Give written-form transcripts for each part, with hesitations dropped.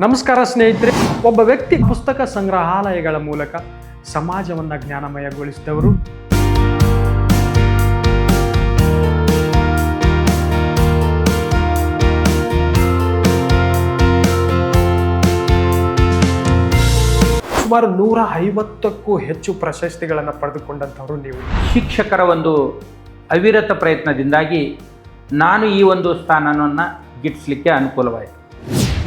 ನಮಸ್ಕಾರ ಸ್ನೇಹಿತರೆ. ಒಬ್ಬ ವ್ಯಕ್ತಿ ಪುಸ್ತಕ ಸಂಗ್ರಹಾಲಯಗಳ ಮೂಲಕ ಸಮಾಜವನ್ನು ಜ್ಞಾನಮಯಗೊಳಿಸಿದವರು. ಸುಮಾರು 150ಕ್ಕೂ ಹೆಚ್ಚು ಪ್ರಶಸ್ತಿಗಳನ್ನು ಪಡೆದುಕೊಂಡಂಥವರು ನೀವು. ಶಿಕ್ಷಕರ ಒಂದು ಅವಿರತ ಪ್ರಯತ್ನದಿಂದಾಗಿ ನಾನು ಈ ಒಂದು ಸ್ಥಾನವನ್ನು ಗಿಟ್ಟಿಸಲಿಕ್ಕೆ ಅನುಕೂಲವಾಯಿತು.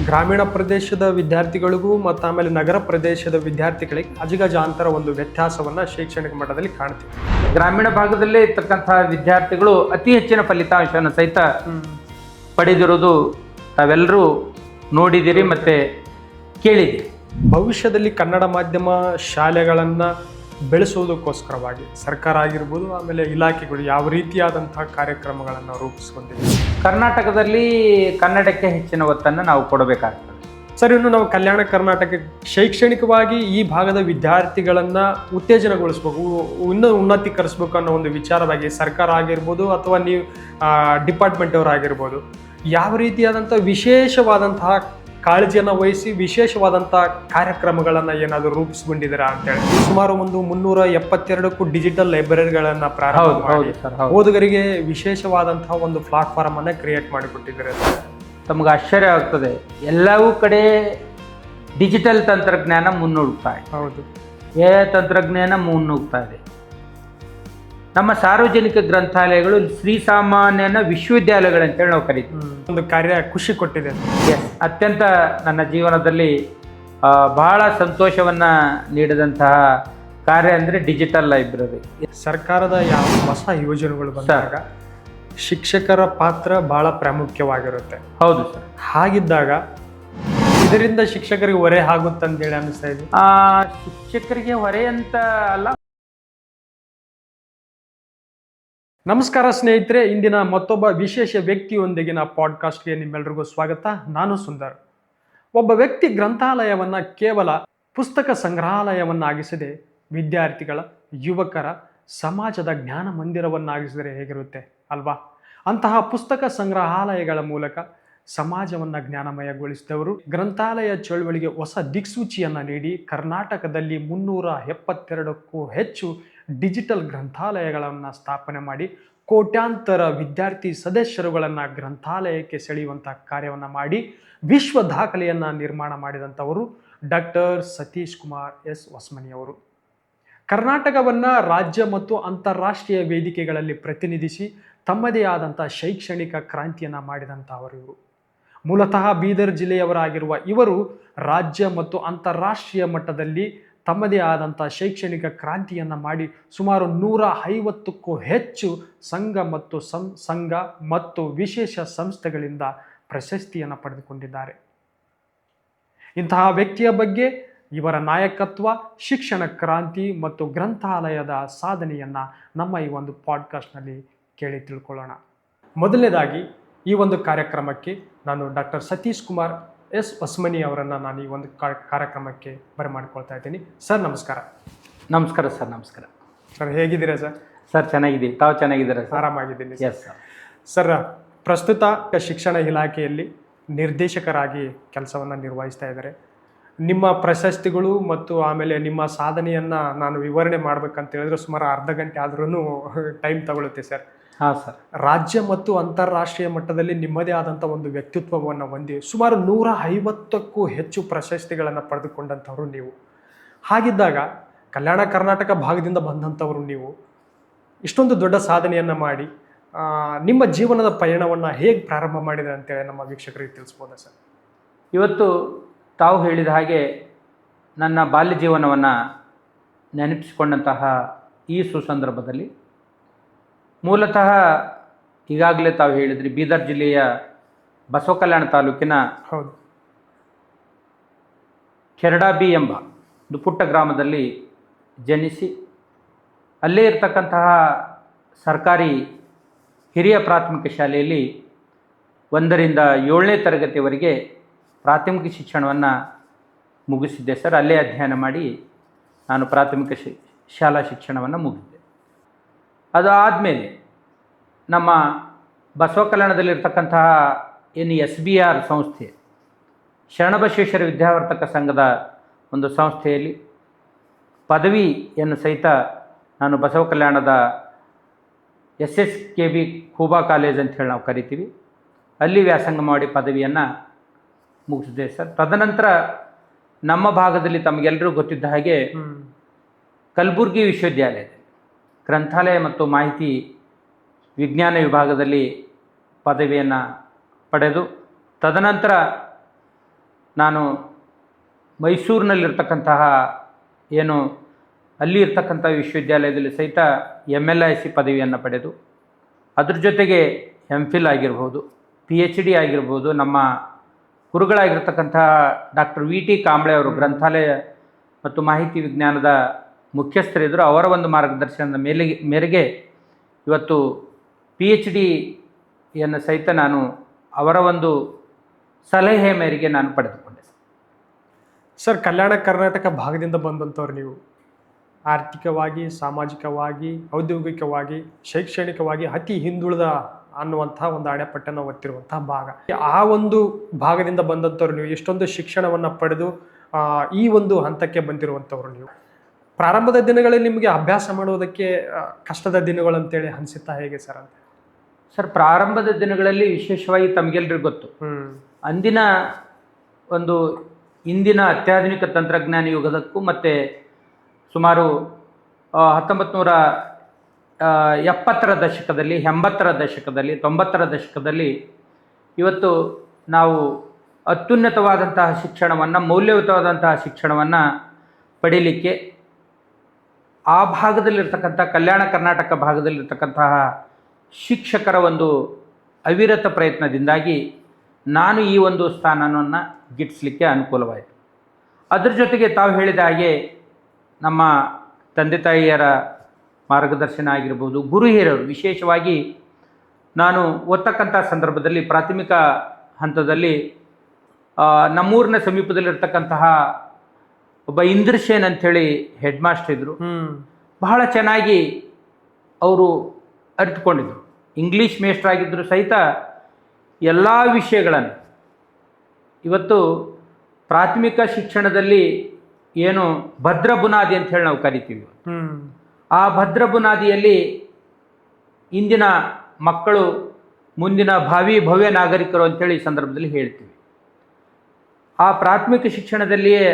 ಗ್ರಾಮೀಣ ಪ್ರದೇಶದ ವಿದ್ಯಾರ್ಥಿಗಳಿಗೂ ಮತ್ತು ಆಮೇಲೆ ನಗರ ಪ್ರದೇಶದ ವಿದ್ಯಾರ್ಥಿಗಳಿಗೆ ಅಜಗಜಾಂತರ ಒಂದು ವ್ಯತ್ಯಾಸವನ್ನು ಶೈಕ್ಷಣಿಕ ಮಟ್ಟದಲ್ಲಿ ಕಾಣ್ತೀವಿ. ಗ್ರಾಮೀಣ ಭಾಗದಲ್ಲೇ ಇರ್ತಕ್ಕಂತಹ ವಿದ್ಯಾರ್ಥಿಗಳು ಅತಿ ಹೆಚ್ಚಿನ ಫಲಿತಾಂಶವನ್ನು ಸಹಿತ ಪಡೆದಿರೋದು ತಾವೆಲ್ಲರೂ ನೋಡಿದ್ದೀರಿ ಮತ್ತು ಕೇಳಿದ್ದೀರಿ. ಭವಿಷ್ಯದಲ್ಲಿ ಕನ್ನಡ ಮಾಧ್ಯಮ ಶಾಲೆಗಳನ್ನು ಬೆಳೆಸುವುದಕ್ಕೋಸ್ಕರವಾಗಿ ಸರ್ಕಾರ ಆಗಿರ್ಬೋದು, ಆಮೇಲೆ ಇಲಾಖೆಗಳು ಯಾವ ರೀತಿಯಾದಂತಹ ಕಾರ್ಯಕ್ರಮಗಳನ್ನು ರೂಪಿಸ್ಕೊಂಡಿದೆ? ಕರ್ನಾಟಕದಲ್ಲಿ ಕನ್ನಡಕ್ಕೆ ಹೆಚ್ಚಿನ ಒತ್ತನ್ನು ನಾವು ಕೊಡಬೇಕಾಗ್ತದೆ. ಸರ್, ಇನ್ನು ನಾವು ಕಲ್ಯಾಣ ಕರ್ನಾಟಕ ಶೈಕ್ಷಣಿಕವಾಗಿ ಈ ಭಾಗದ ವಿದ್ಯಾರ್ಥಿಗಳನ್ನು ಉತ್ತೇಜನಗೊಳಿಸ್ಬೇಕು, ಇನ್ನೂ ಉನ್ನತೀಕರಿಸ್ಬೇಕು ಅನ್ನೋ ಒಂದು ವಿಚಾರವಾಗಿ ಸರ್ಕಾರ ಆಗಿರ್ಬೋದು ಅಥವಾ ನೀವು ಡಿಪಾರ್ಟ್ಮೆಂಟ್ ಅವರಾಗಿರ್ಬೋದು ಯಾವ ರೀತಿಯಾದಂಥ ವಿಶೇಷವಾದಂತಹ ಕಾಳಜಿಯನ್ನು ವಹಿಸಿ ವಿಶೇಷವಾದಂಥ ಕಾರ್ಯಕ್ರಮಗಳನ್ನು ಏನಾದರೂ ರೂಪಿಸಿಕೊಂಡಿದ್ದೀರಾ ಅಂತೇಳಿ? ಸುಮಾರು ಒಂದು 372ಕ್ಕೂ ಡಿಜಿಟಲ್ ಲೈಬ್ರರಿಗಳನ್ನು ಪ್ರಾರಂಭ ಮಾಡಿ ಓದುಗರಿಗೆ ವಿಶೇಷವಾದಂತಹ ಒಂದು ಪ್ಲಾಟ್ಫಾರ್ಮ್ ಅನ್ನು ಕ್ರಿಯೇಟ್ ಮಾಡಿಕೊಟ್ಟಿದ್ದಾರೆ. ತಮಗೆ ಆಶ್ಚರ್ಯ ಆಗ್ತದೆ, ಎಲ್ಲವೂ ಕಡೆ ಡಿಜಿಟಲ್ ತಂತ್ರಜ್ಞಾನ ಮುನ್ನುಗ್ತಾ ಇದೆ. ಹೌದು, ತಂತ್ರಜ್ಞಾನ ಮುನ್ನುಗ್ತಾ ಇದೆ. ನಮ್ಮ ಸಾರ್ವಜನಿಕ ಗ್ರಂಥಾಲಯಗಳು ಶ್ರೀಸಾಮಾನ್ಯನ ವಿಶ್ವವಿದ್ಯಾಲಯಗಳಂತೇಳಿ ನಾವು ಕರೀತೀವಿ. ಒಂದು ಕಾರ್ಯ ಖುಷಿ ಕೊಟ್ಟಿದೆ. ಅತ್ಯಂತ ನನ್ನ ಜೀವನದಲ್ಲಿ ಬಹಳ ಸಂತೋಷವನ್ನು ನೀಡಿದಂತಹ ಕಾರ್ಯ ಅಂದರೆ ಡಿಜಿಟಲ್ ಲೈಬ್ರರಿ. ಸರ್ಕಾರದ ಯಾವ ಹೊಸ ಯೋಜನೆಗಳು ಬಂದಾಗ ಶಿಕ್ಷಕರ ಪಾತ್ರ ಬಹಳ ಪ್ರಾಮುಖ್ಯವಾಗಿರುತ್ತೆ. ಹೌದು ಸರ್. ಹಾಗಿದ್ದಾಗ ಇದರಿಂದ ಶಿಕ್ಷಕರಿಗೆ ಹೊರೆ ಆಗುತ್ತಂತೇಳಿ ಅನ್ನಿಸ್ತಾ ಇದೆ. ಶಿಕ್ಷಕರಿಗೆ ಹೊರೆ ಅಂತ ಅಲ್ಲ. ನಮಸ್ಕಾರ ಸ್ನೇಹಿತರೆ, ಇಂದಿನ ಮತ್ತೊಬ್ಬ ವಿಶೇಷ ವ್ಯಕ್ತಿಯೊಂದಿಗಿನ ಪಾಡ್ಕಾಸ್ಟ್ಗೆ ನಿಮ್ಮೆಲ್ಲರಿಗೂ ಸ್ವಾಗತ. ನಾನು ಸುಂದರ್. ಒಬ್ಬ ವ್ಯಕ್ತಿ ಗ್ರಂಥಾಲಯವನ್ನು ಕೇವಲ ಪುಸ್ತಕ ಸಂಗ್ರಹಾಲಯವನ್ನಾಗಿಸದೆ ವಿದ್ಯಾರ್ಥಿಗಳ, ಯುವಕರ, ಸಮಾಜದ ಜ್ಞಾನ ಮಂದಿರವನ್ನಾಗಿಸಿದರೆ ಹೇಗಿರುತ್ತೆ ಅಲ್ವಾ? ಅಂತಹ ಪುಸ್ತಕ ಸಂಗ್ರಹಾಲಯಗಳ ಮೂಲಕ ಸಮಾಜವನ್ನು ಜ್ಞಾನಮಯಗೊಳಿಸಿದವರು. ಗ್ರಂಥಾಲಯ ಚಳವಳಿಗೆ ಹೊಸ ದಿಕ್ಸೂಚಿಯನ್ನು ನೀಡಿ ಕರ್ನಾಟಕದಲ್ಲಿ 372ಕ್ಕೂ ಹೆಚ್ಚು ಡಿಜಿಟಲ್ ಗ್ರಂಥಾಲಯಗಳನ್ನು ಸ್ಥಾಪನೆ ಮಾಡಿ ಕೋಟ್ಯಾಂತರ ವಿದ್ಯಾರ್ಥಿ ಸದಸ್ಯರುಗಳನ್ನು ಗ್ರಂಥಾಲಯಕ್ಕೆ ಸೆಳೆಯುವಂಥ ಕಾರ್ಯವನ್ನು ಮಾಡಿ ವಿಶ್ವ ದಾಖಲೆಯನ್ನು ನಿರ್ಮಾಣ ಮಾಡಿದಂಥವರು ಡಾಕ್ಟರ್ ಸತೀಶ್ ಕುಮಾರ್ ಎಸ್ ಹೊಸ್ಮನಿಯವರು. ಕರ್ನಾಟಕವನ್ನು ರಾಜ್ಯ ಮತ್ತು ಅಂತಾರಾಷ್ಟ್ರೀಯ ವೇದಿಕೆಗಳಲ್ಲಿ ಪ್ರತಿನಿಧಿಸಿ ತಮ್ಮದೇ ಆದಂಥ ಶೈಕ್ಷಣಿಕ ಕ್ರಾಂತಿಯನ್ನು ಮಾಡಿದಂಥವರು ಇವರು. ಮೂಲತಃ ಬೀದರ್ ಜಿಲ್ಲೆಯವರಾಗಿರುವ ಇವರು ರಾಜ್ಯ ಮತ್ತು ಅಂತಾರಾಷ್ಟ್ರೀಯ ಮಟ್ಟದಲ್ಲಿ ತಮ್ಮದೇ ಆದಂಥ ಶೈಕ್ಷಣಿಕ ಕ್ರಾಂತಿಯನ್ನು ಮಾಡಿ ಸುಮಾರು 150ಕ್ಕೂ ಹೆಚ್ಚು ಸಂಘ ಮತ್ತು ವಿಶೇಷ ಸಂಸ್ಥೆಗಳಿಂದ ಪ್ರಶಸ್ತಿಯನ್ನು ಪಡೆದುಕೊಂಡಿದ್ದಾರೆ. ಇಂತಹ ವ್ಯಕ್ತಿಯ ಬಗ್ಗೆ, ಇವರ ನಾಯಕತ್ವ, ಶಿಕ್ಷಣ ಕ್ರಾಂತಿ ಮತ್ತು ಗ್ರಂಥಾಲಯದ ಸಾಧನೆಯನ್ನು ನಮ್ಮ ಈ ಒಂದು ಪಾಡ್ಕಾಸ್ಟ್ನಲ್ಲಿ ಕೇಳಿ ತಿಳ್ಕೊಳ್ಳೋಣ. ಮೊದಲನೇದಾಗಿ ಈ ಒಂದು ಕಾರ್ಯಕ್ರಮಕ್ಕೆ ನಾನು ಡಾಕ್ಟರ್ ಸತೀಶ್ ಕುಮಾರ್ ಎಸ್ ಹೊಸ್ಮನಿ ಅವರನ್ನು ನಾನು ಈ ಒಂದು ಕಾರ್ಯಕ್ರಮಕ್ಕೆ ಬರಮಾಡಿಕೊಳ್ತಾ ಇದ್ದೀನಿ. ಸರ್ ನಮಸ್ಕಾರ. ನಮಸ್ಕಾರ ಸರ್. ನಮಸ್ಕಾರ ಸರ್, ಹೇಗಿದ್ದೀರಾ ಸರ್? ಸರ್ ಚೆನ್ನಾಗಿದ್ದೀವಿ, ತಾವು ಚೆನ್ನಾಗಿದ್ದೀರಾ ಸರ್? ಆರಾಮಾಗಿದ್ದೀನಿ. Yes sir. ಸರ್, ಪ್ರಸ್ತುತ ಶಿಕ್ಷಣ ಇಲಾಖೆಯಲ್ಲಿ ನಿರ್ದೇಶಕರಾಗಿ ಕೆಲಸವನ್ನು ನಿರ್ವಹಿಸ್ತಾ ಇದ್ದಾರೆ. ನಿಮ್ಮ ಪ್ರಶಸ್ತಿಗಳು ಮತ್ತು ಆಮೇಲೆ ನಿಮ್ಮ ಸಾಧನೆಯನ್ನು ನಾನು ವಿವರಣೆ ಮಾಡ್ಬೇಕಂತ ಹೇಳಿದ್ರೆ ಸುಮಾರು ಅರ್ಧ ಗಂಟೆ ಆದ್ರೂ ಟೈಮ್ ತಗೊಳುತ್ತೆ ಸರ್. ಹಾಂ ಸರ್. ರಾಜ್ಯ ಮತ್ತು ಅಂತಾರಾಷ್ಟ್ರೀಯ ಮಟ್ಟದಲ್ಲಿ ನಿಮ್ಮದೇ ಆದಂಥ ಒಂದು ವ್ಯಕ್ತಿತ್ವವನ್ನು ಹೊಂದಿ ಸುಮಾರು 150ಕ್ಕೂ ಹೆಚ್ಚು ಪ್ರಶಸ್ತಿಗಳನ್ನು ಪಡೆದುಕೊಂಡಂಥವರು ನೀವು. ಹಾಗಿದ್ದಾಗ ಕಲ್ಯಾಣ ಕರ್ನಾಟಕ ಭಾಗದಿಂದ ಬಂದಂಥವರು ನೀವು ಇಷ್ಟೊಂದು ದೊಡ್ಡ ಸಾಧನೆಯನ್ನು ಮಾಡಿ ನಿಮ್ಮ ಜೀವನದ ಪಯಣವನ್ನು ಹೇಗೆ ಪ್ರಾರಂಭ ಮಾಡಿದೆ ಅಂತೇಳಿ ನಮ್ಮ ವೀಕ್ಷಕರಿಗೆ ತಿಳಿಸ್ಬೋದಾ ಸರ್? ಇವತ್ತು ತಾವು ಹೇಳಿದ ಹಾಗೆ ನನ್ನ ಬಾಲ್ಯ ಜೀವನವನ್ನು ನೆನಪಿಸಿಕೊಂಡಂತಹ ಈ ಸುಸಂದರ್ಭದಲ್ಲಿ ಮೂಲತಃ ಈಗಾಗಲೇ ತಾವು ಹೇಳಿದ್ರಿ, ಬೀದರ್ ಜಿಲ್ಲೆಯ ಬಸವಕಲ್ಯಾಣ ತಾಲೂಕಿನ ಕೆರಡಾಬಿ ಎಂಬ ಒಂದು ಪುಟ್ಟ ಗ್ರಾಮದಲ್ಲಿ ಜನಿಸಿ ಅಲ್ಲೇ ಇರತಕ್ಕಂತಹ ಸರ್ಕಾರಿ ಹಿರಿಯ ಪ್ರಾಥಮಿಕ ಶಾಲೆಯಲ್ಲಿ 1ರಿಂದ 7ನೇ ತರಗತಿಯವರೆಗೆ ಪ್ರಾಥಮಿಕ ಶಿಕ್ಷಣವನ್ನು ಮುಗಿಸಿದ್ದೆ ಸರ್. ಅಲ್ಲೇ ಅಧ್ಯಯನ ಮಾಡಿ ನಾನು ಪ್ರಾಥಮಿಕ ಶಾಲಾ ಶಿಕ್ಷಣವನ್ನು ಮುಗಿಸಿದೆ. ಅದಾದಮೇಲೆ ನಮ್ಮ ಬಸವ ಕಲ್ಯಾಣದಲ್ಲಿರ್ತಕ್ಕಂತಹ ಏನು SBR ಸಂಸ್ಥೆ ಶರಣಬಸವೇಶ್ವರ ವಿದ್ಯಾವರ್ತಕ ಸಂಘದ ಒಂದು ಸಂಸ್ಥೆಯಲ್ಲಿ ಪದವಿಯನ್ನು ಸಹಿತ ನಾನು ಬಸವ ಕಲ್ಯಾಣದ SSKB ಖೂಬಾ ಕಾಲೇಜ್ ಅಂತ ಹೇಳಿ ನಾವು ಕರಿತೀವಿ, ಅಲ್ಲಿ ವ್ಯಾಸಂಗ ಮಾಡಿ ಪದವಿಯನ್ನು ಮುಗಿಸಿದೆ ಸರ್. ತದನಂತರ ನಮ್ಮ ಭಾಗದಲ್ಲಿ ತಮಗೆಲ್ಲರೂ ಗೊತ್ತಿದ್ದ ಹಾಗೆ ಕಲಬುರಗಿ ವಿಶ್ವವಿದ್ಯಾಲಯದಲ್ಲಿ ಗ್ರಂಥಾಲಯ ಮತ್ತು ಮಾಹಿತಿ ವಿಜ್ಞಾನ ವಿಭಾಗದಲ್ಲಿ ಪದವಿಯನ್ನು ಪಡೆದು ತದನಂತರ ನಾನು ಮೈಸೂರಿನಲ್ಲಿರ್ತಕ್ಕಂತಹ ಏನು ಅಲ್ಲಿ ಇರ್ತಕ್ಕಂಥ ವಿಶ್ವವಿದ್ಯಾಲಯದಲ್ಲಿ ಸಹಿತ MLIC ಪದವಿಯನ್ನು ಪಡೆದು ಅದ್ರ ಜೊತೆಗೆ MPhil ಆಗಿರ್ಬೋದು, PhD ಆಗಿರ್ಬೋದು. ನಮ್ಮ ಗುರುಗಳಾಗಿರ್ತಕ್ಕಂಥ ಡಾಕ್ಟರ್ VT ಕಾಂಬ್ಳೆ ಅವರು ಗ್ರಂಥಾಲಯ ಮತ್ತು ಮಾಹಿತಿ ವಿಜ್ಞಾನದ ಮುಖ್ಯಸ್ಥರಿದ್ದರು. ಅವರ ಒಂದು ಮಾರ್ಗದರ್ಶನದ ಮೇರೆಗೆ ಇವತ್ತು PhDಯನ್ನು ಸಹಿತ ನಾನು ಅವರ ಒಂದು ಸಲಹೆ ಮೇರೆಗೆ ನಾನು ಪಡೆದುಕೊಂಡೆ. ಸರ್, ಕಲ್ಯಾಣ ಕರ್ನಾಟಕ ಭಾಗದಿಂದ ಬಂದಂಥವ್ರು ನೀವು ಆರ್ಥಿಕವಾಗಿ, ಸಾಮಾಜಿಕವಾಗಿ, ಔದ್ಯೋಗಿಕವಾಗಿ, ಶೈಕ್ಷಣಿಕವಾಗಿ ಅತಿ ಹಿಂದುಳಿದ ಅನ್ನುವಂಥ ಒಂದು ಅಡೆಪಟ್ಟನ್ನು ಒತ್ತಿರುವಂತಹ ಭಾಗ. ಆ ಒಂದು ಭಾಗದಿಂದ ಬಂದಂಥವ್ರು ನೀವು ಎಷ್ಟೊಂದು ಶಿಕ್ಷಣವನ್ನು ಪಡೆದು ಈ ಒಂದು ಹಂತಕ್ಕೆ ಬಂದಿರುವಂಥವ್ರು ನೀವು. ಪ್ರಾರಂಭದ ದಿನಗಳಲ್ಲಿ ನಿಮಗೆ ಅಭ್ಯಾಸ ಮಾಡುವುದಕ್ಕೆ ಕಷ್ಟದ ದಿನಗಳು ಅಂತೇಳಿ ಅನಿಸುತ್ತಾ ಹೇಗೆ ಸರ್ ಅಂತ? ಸರ್, ಪ್ರಾರಂಭದ ದಿನಗಳಲ್ಲಿ ವಿಶೇಷವಾಗಿ ತಮಗೆಲ್ರಿಗೂ ಗೊತ್ತು, ಅಂದಿನ ಒಂದು ಇಂದಿನ ಅತ್ಯಾಧುನಿಕ ತಂತ್ರಜ್ಞಾನ ಯುಗದಕ್ಕೂ ಮತ್ತು ಸುಮಾರು 1970ರ ದಶಕದಲ್ಲಿ, 80ರ ದಶಕದಲ್ಲಿ, 90ರ ದಶಕದಲ್ಲಿ ಇವತ್ತು ನಾವು ಅತ್ಯುನ್ನತವಾದಂತಹ ಶಿಕ್ಷಣವನ್ನು, ಮೌಲ್ಯಯುತವಾದಂತಹ ಶಿಕ್ಷಣವನ್ನು ಪಡೀಲಿಕ್ಕೆ ಆ ಭಾಗದಲ್ಲಿರ್ತಕ್ಕಂಥ ಕಲ್ಯಾಣ ಕರ್ನಾಟಕ ಭಾಗದಲ್ಲಿರ್ತಕ್ಕಂತಹ ಶಿಕ್ಷಕರ ಒಂದು ಅವಿರತ ಪ್ರಯತ್ನದಿಂದಾಗಿ ನಾನು ಈ ಒಂದು ಸ್ಥಾನವನ್ನು ಗಿಟ್ಟಿಸಲಿಕ್ಕೆ ಅನುಕೂಲವಾಯಿತು. ಅದರ ಜೊತೆಗೆ ತಾವು ಹೇಳಿದ ಹಾಗೆ ನಮ್ಮ ತಂದೆ ತಾಯಿಯರ ಮಾರ್ಗದರ್ಶನ ಆಗಿರ್ಬೋದು, ಗುರು ಹಿರಿಯರು, ವಿಶೇಷವಾಗಿ ನಾನು ಓದ್ತಕ್ಕಂಥ ಸಂದರ್ಭದಲ್ಲಿ ಪ್ರಾಥಮಿಕ ಹಂತದಲ್ಲಿ ನಮ್ಮೂರಿನ ಸಮೀಪದಲ್ಲಿರ್ತಕ್ಕಂತಹ ಒಬ್ಬ ಇಂದ್ರಸೇನ್ ಅಂಥೇಳಿ ಹೆಡ್ ಮಾಸ್ಟರ್ ಇದ್ದರು. ಬಹಳ ಚೆನ್ನಾಗಿ ಅವರು ಅರಿತುಕೊಂಡಿದ್ದರು. ಇಂಗ್ಲೀಷ್ ಮೇಸ್ಟರ್ ಆಗಿದ್ದರು ಸಹಿತ ಎಲ್ಲ ವಿಷಯಗಳನ್ನು ಇವತ್ತು ಪ್ರಾಥಮಿಕ ಶಿಕ್ಷಣದಲ್ಲಿ ಏನು ಭದ್ರ ಬುನಾದಿ ಅಂತ ಹೇಳಿ ನಾವು ಕರಿತೀವಿ, ಆ ಭದ್ರ ಬುನಾದಿಯಲ್ಲಿ ಇಂದಿನ ಮಕ್ಕಳು ಮುಂದಿನ ಭಾವಿ ಭವ್ಯ ನಾಗರಿಕರು ಅಂಥೇಳಿ ಈ ಸಂದರ್ಭದಲ್ಲಿ ಹೇಳ್ತೀವಿ. ಆ ಪ್ರಾಥಮಿಕ ಶಿಕ್ಷಣದಲ್ಲಿಯೇ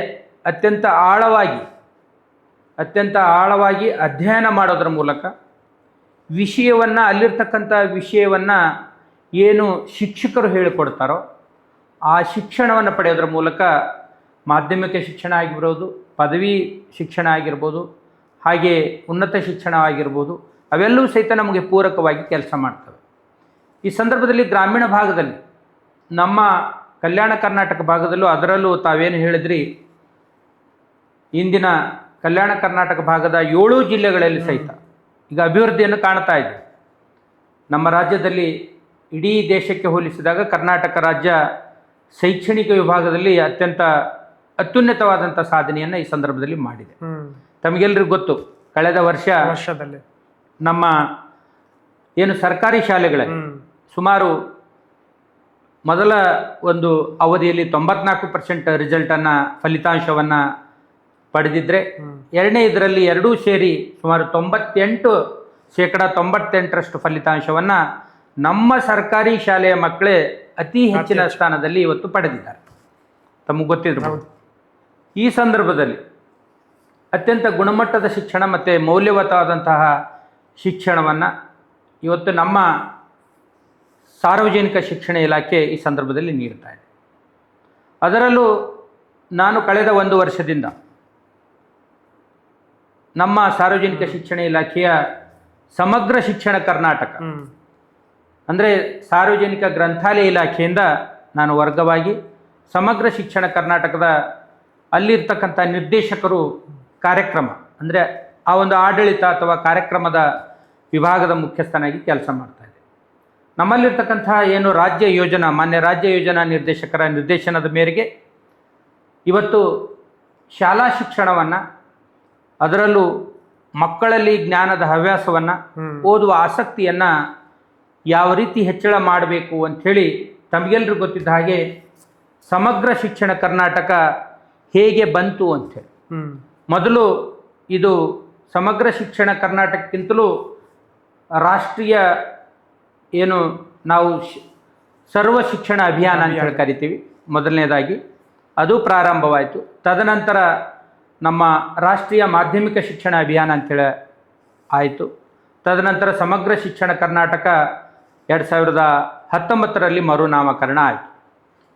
ಅತ್ಯಂತ ಆಳವಾಗಿ ಅಧ್ಯಯನ ಮಾಡೋದ್ರ ಮೂಲಕ ವಿಷಯವನ್ನು, ಅಲ್ಲಿರ್ತಕ್ಕಂಥ ವಿಷಯವನ್ನು ಏನು ಶಿಕ್ಷಕರು ಹೇಳಿಕೊಡ್ತಾರೋ ಆ ಶಿಕ್ಷಣವನ್ನು ಪಡೆಯೋದ್ರ ಮೂಲಕ ಮಾಧ್ಯಮಿಕ ಶಿಕ್ಷಣ ಆಗಿರ್ಬೋದು, ಪದವಿ ಶಿಕ್ಷಣ ಆಗಿರ್ಬೋದು, ಹಾಗೆ ಉನ್ನತ ಶಿಕ್ಷಣ ಆಗಿರ್ಬೋದು, ಅವೆಲ್ಲವೂ ಸಹಿತ ನಮಗೆ ಪೂರಕವಾಗಿ ಕೆಲಸ ಮಾಡ್ತವೆ. ಈ ಸಂದರ್ಭದಲ್ಲಿ ಗ್ರಾಮೀಣ ಭಾಗದಲ್ಲಿ, ನಮ್ಮ ಕಲ್ಯಾಣ ಕರ್ನಾಟಕ ಭಾಗದಲ್ಲೂ, ಅದರಲ್ಲೂ ತಾವೇನು ಹೇಳಿದ್ರಿ, ಇಂದಿನ ಕಲ್ಯಾಣ ಕರ್ನಾಟಕ ಭಾಗದ 7 ಜಿಲ್ಲೆಗಳಲ್ಲಿ ಸಹಿತ ಈಗ ಅಭಿವೃದ್ಧಿಯನ್ನು ಕಾಣ್ತಾ ಇದೆ. ನಮ್ಮ ರಾಜ್ಯದಲ್ಲಿ ಇಡೀ ದೇಶಕ್ಕೆ ಹೋಲಿಸಿದಾಗ ಕರ್ನಾಟಕ ರಾಜ್ಯ ಶೈಕ್ಷಣಿಕ ವಿಭಾಗದಲ್ಲಿ ಅತ್ಯುನ್ನತವಾದಂಥ ಸಾಧನೆಯನ್ನು ಈ ಸಂದರ್ಭದಲ್ಲಿ ಮಾಡಿದೆ. ತಮಗೆಲ್ಲರಿಗೂ ಗೊತ್ತು, ಕಳೆದ ವರ್ಷದಲ್ಲಿ ನಮ್ಮ ಏನು ಸರ್ಕಾರಿ ಶಾಲೆಗಳಲ್ಲಿ ಸುಮಾರು ಮೊದಲ ಒಂದು ಅವಧಿಯಲ್ಲಿ 94% ರಿಸಲ್ಟನ್ನು, ಫಲಿತಾಂಶವನ್ನು ಪಡೆದಿದ್ದರೆ, ಎರಡನೇ ಇದರಲ್ಲಿ ಎರಡೂ ಸೇರಿ ಸುಮಾರು 98% ಫಲಿತಾಂಶವನ್ನು ನಮ್ಮ ಸರ್ಕಾರಿ ಶಾಲೆಯ ಮಕ್ಕಳೇ ಅತಿ ಹೆಚ್ಚಿನ ಸ್ಥಾನದಲ್ಲಿ ಇವತ್ತು ಪಡೆದಿದ್ದಾರೆ. ತಮಗೆ ಗೊತ್ತಿರಬಹುದು. ಈ ಸಂದರ್ಭದಲ್ಲಿ ಅತ್ಯಂತ ಗುಣಮಟ್ಟದ ಶಿಕ್ಷಣ ಮತ್ತು ಮೌಲ್ಯಯುತವಾದಂತಹ ಶಿಕ್ಷಣವನ್ನು ಇವತ್ತು ನಮ್ಮ ಸಾರ್ವಜನಿಕ ಶಿಕ್ಷಣ ಇಲಾಖೆ ಈ ಸಂದರ್ಭದಲ್ಲಿ ನೀಡ್ತಾ ಇದೆ. ಅದರಲ್ಲೂ ನಾನು ಕಳೆದ 1 ವರ್ಷದಿಂದ ನಮ್ಮ ಸಾರ್ವಜನಿಕ ಶಿಕ್ಷಣ ಇಲಾಖೆಯ ಸಮಗ್ರ ಶಿಕ್ಷಣ ಕರ್ನಾಟಕ, ಅಂದರೆ ಸಾರ್ವಜನಿಕ ಗ್ರಂಥಾಲಯ ಇಲಾಖೆಯಿಂದ ನಾನು ವರ್ಗವಾಗಿ ಸಮಗ್ರ ಶಿಕ್ಷಣ ಕರ್ನಾಟಕದ ಅಲ್ಲಿರ್ತಕ್ಕಂಥ ನಿರ್ದೇಶಕರು ಕಾರ್ಯಕ್ರಮ, ಅಂದರೆ ಆ ಒಂದು ಆಡಳಿತ ಅಥವಾ ಕಾರ್ಯಕ್ರಮದ ವಿಭಾಗದ ಮುಖ್ಯಸ್ಥನಾಗಿ ಕೆಲಸ ಮಾಡ್ತಾ ಇದೆ. ನಮ್ಮಲ್ಲಿರ್ತಕ್ಕಂಥ ಏನು ಮಾನ್ಯ ರಾಜ್ಯ ಯೋಜನಾ ನಿರ್ದೇಶಕರ ನಿರ್ದೇಶನದ ಮೇರೆಗೆ ಇವತ್ತು ಶಾಲಾ ಶಿಕ್ಷಣವನ್ನು, ಅದರಲ್ಲೂ ಮಕ್ಕಳಲ್ಲಿ ಜ್ಞಾನದ ಹವ್ಯಾಸವನ್ನು, ಓದುವ ಆಸಕ್ತಿಯನ್ನು ಯಾವ ರೀತಿ ಹೆಚ್ಚಳ ಮಾಡಬೇಕು ಅಂಥೇಳಿ ತಮಗೆಲ್ಲರೂ ಗೊತ್ತಿದ್ದ ಹಾಗೆ ಸಮಗ್ರ ಶಿಕ್ಷಣ ಕರ್ನಾಟಕ ಹೇಗೆ ಬಂತು ಅಂಥೇಳಿ. ಹ್ಮ್ ಮೊದಲು ಇದು ಸಮಗ್ರ ಶಿಕ್ಷಣ ಕರ್ನಾಟಕಕ್ಕಿಂತಲೂ ರಾಷ್ಟ್ರೀಯ ಏನು ನಾವು ಸರ್ವ ಶಿಕ್ಷಣ ಅಭಿಯಾನ ಅಂತ ಹೇಳಿ ಕರಿತೀವಿ, ಮೊದಲನೇದಾಗಿ ಅದು ಪ್ರಾರಂಭವಾಯಿತು. ತದನಂತರ ನಮ್ಮ ರಾಷ್ಟ್ರೀಯ ಮಾಧ್ಯಮಿಕ ಶಿಕ್ಷಣ ಅಭಿಯಾನ ಅಂಥೇಳಿ ಆಯಿತು. ತದನಂತರ ಸಮಗ್ರ ಶಿಕ್ಷಣ ಕರ್ನಾಟಕ 2019ರಲ್ಲಿ ಮರುನಾಮಕರಣ ಆಯಿತು.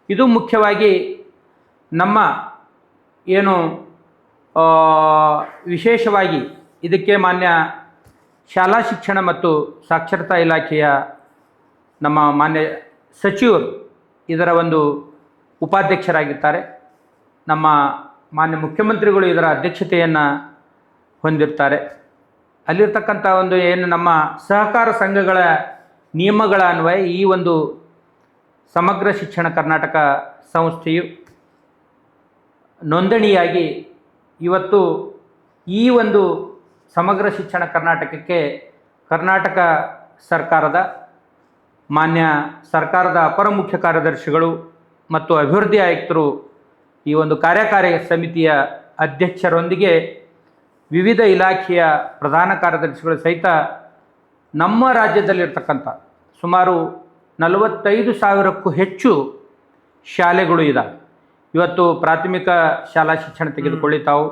ಇದು ಮುಖ್ಯವಾಗಿ ನಮ್ಮ ಏನು ವಿಶೇಷವಾಗಿ ಇದಕ್ಕೆ ಮಾನ್ಯ ಶಾಲಾ ಶಿಕ್ಷಣ ಮತ್ತು ಸಾಕ್ಷರತಾ ಇಲಾಖೆಯ ನಮ್ಮ ಮಾನ್ಯ ಸಚಿವರು ಇದರ ಒಂದು ಉಪಾಧ್ಯಕ್ಷರಾಗಿರ್ತಾರೆ. ನಮ್ಮ ಮಾನ್ಯ ಮುಖ್ಯಮಂತ್ರಿಗಳು ಇದರ ಅಧ್ಯಕ್ಷತೆಯನ್ನು ಹೊಂದಿರ್ತಾರೆ. ಅಲ್ಲಿರ್ತಕ್ಕಂಥ ಒಂದು ಏನು ನಮ್ಮ ಸಹಕಾರ ಸಂಘಗಳ ನಿಯಮಗಳ ಅನ್ವಯ ಈ ಒಂದು ಸಮಗ್ರ ಶಿಕ್ಷಣ ಕರ್ನಾಟಕ ಸಂಸ್ಥೆಯು ನೋಂದಣಿಯಾಗಿ ಇವತ್ತು ಈ ಒಂದು ಸಮಗ್ರ ಶಿಕ್ಷಣ ಕರ್ನಾಟಕಕ್ಕೆ ಕರ್ನಾಟಕ ಸರ್ಕಾರದ ಮಾನ್ಯ ಸರ್ಕಾರದ ಅಪರ ಮುಖ್ಯ ಕಾರ್ಯದರ್ಶಿಗಳು ಮತ್ತು ಅಭಿವೃದ್ಧಿ ಆಯುಕ್ತರು ಈ ಒಂದು ಕಾರ್ಯಕಾರಿ ಸಮಿತಿಯ ಅಧ್ಯಕ್ಷರೊಂದಿಗೆ ವಿವಿಧ ಇಲಾಖೆಯ ಪ್ರಧಾನ ಕಾರ್ಯದರ್ಶಿಗಳು ಸಹಿತ ನಮ್ಮ ರಾಜ್ಯದಲ್ಲಿರ್ತಕ್ಕಂಥ ಸುಮಾರು 45,000ಕ್ಕೂ ಹೆಚ್ಚು ಶಾಲೆಗಳು ಇದ್ದಾವೆ. ಇವತ್ತು ಪ್ರಾಥಮಿಕ ಶಾಲಾ ಶಿಕ್ಷಣ ತೆಗೆದುಕೊಳ್ಳಿ ತಾವು,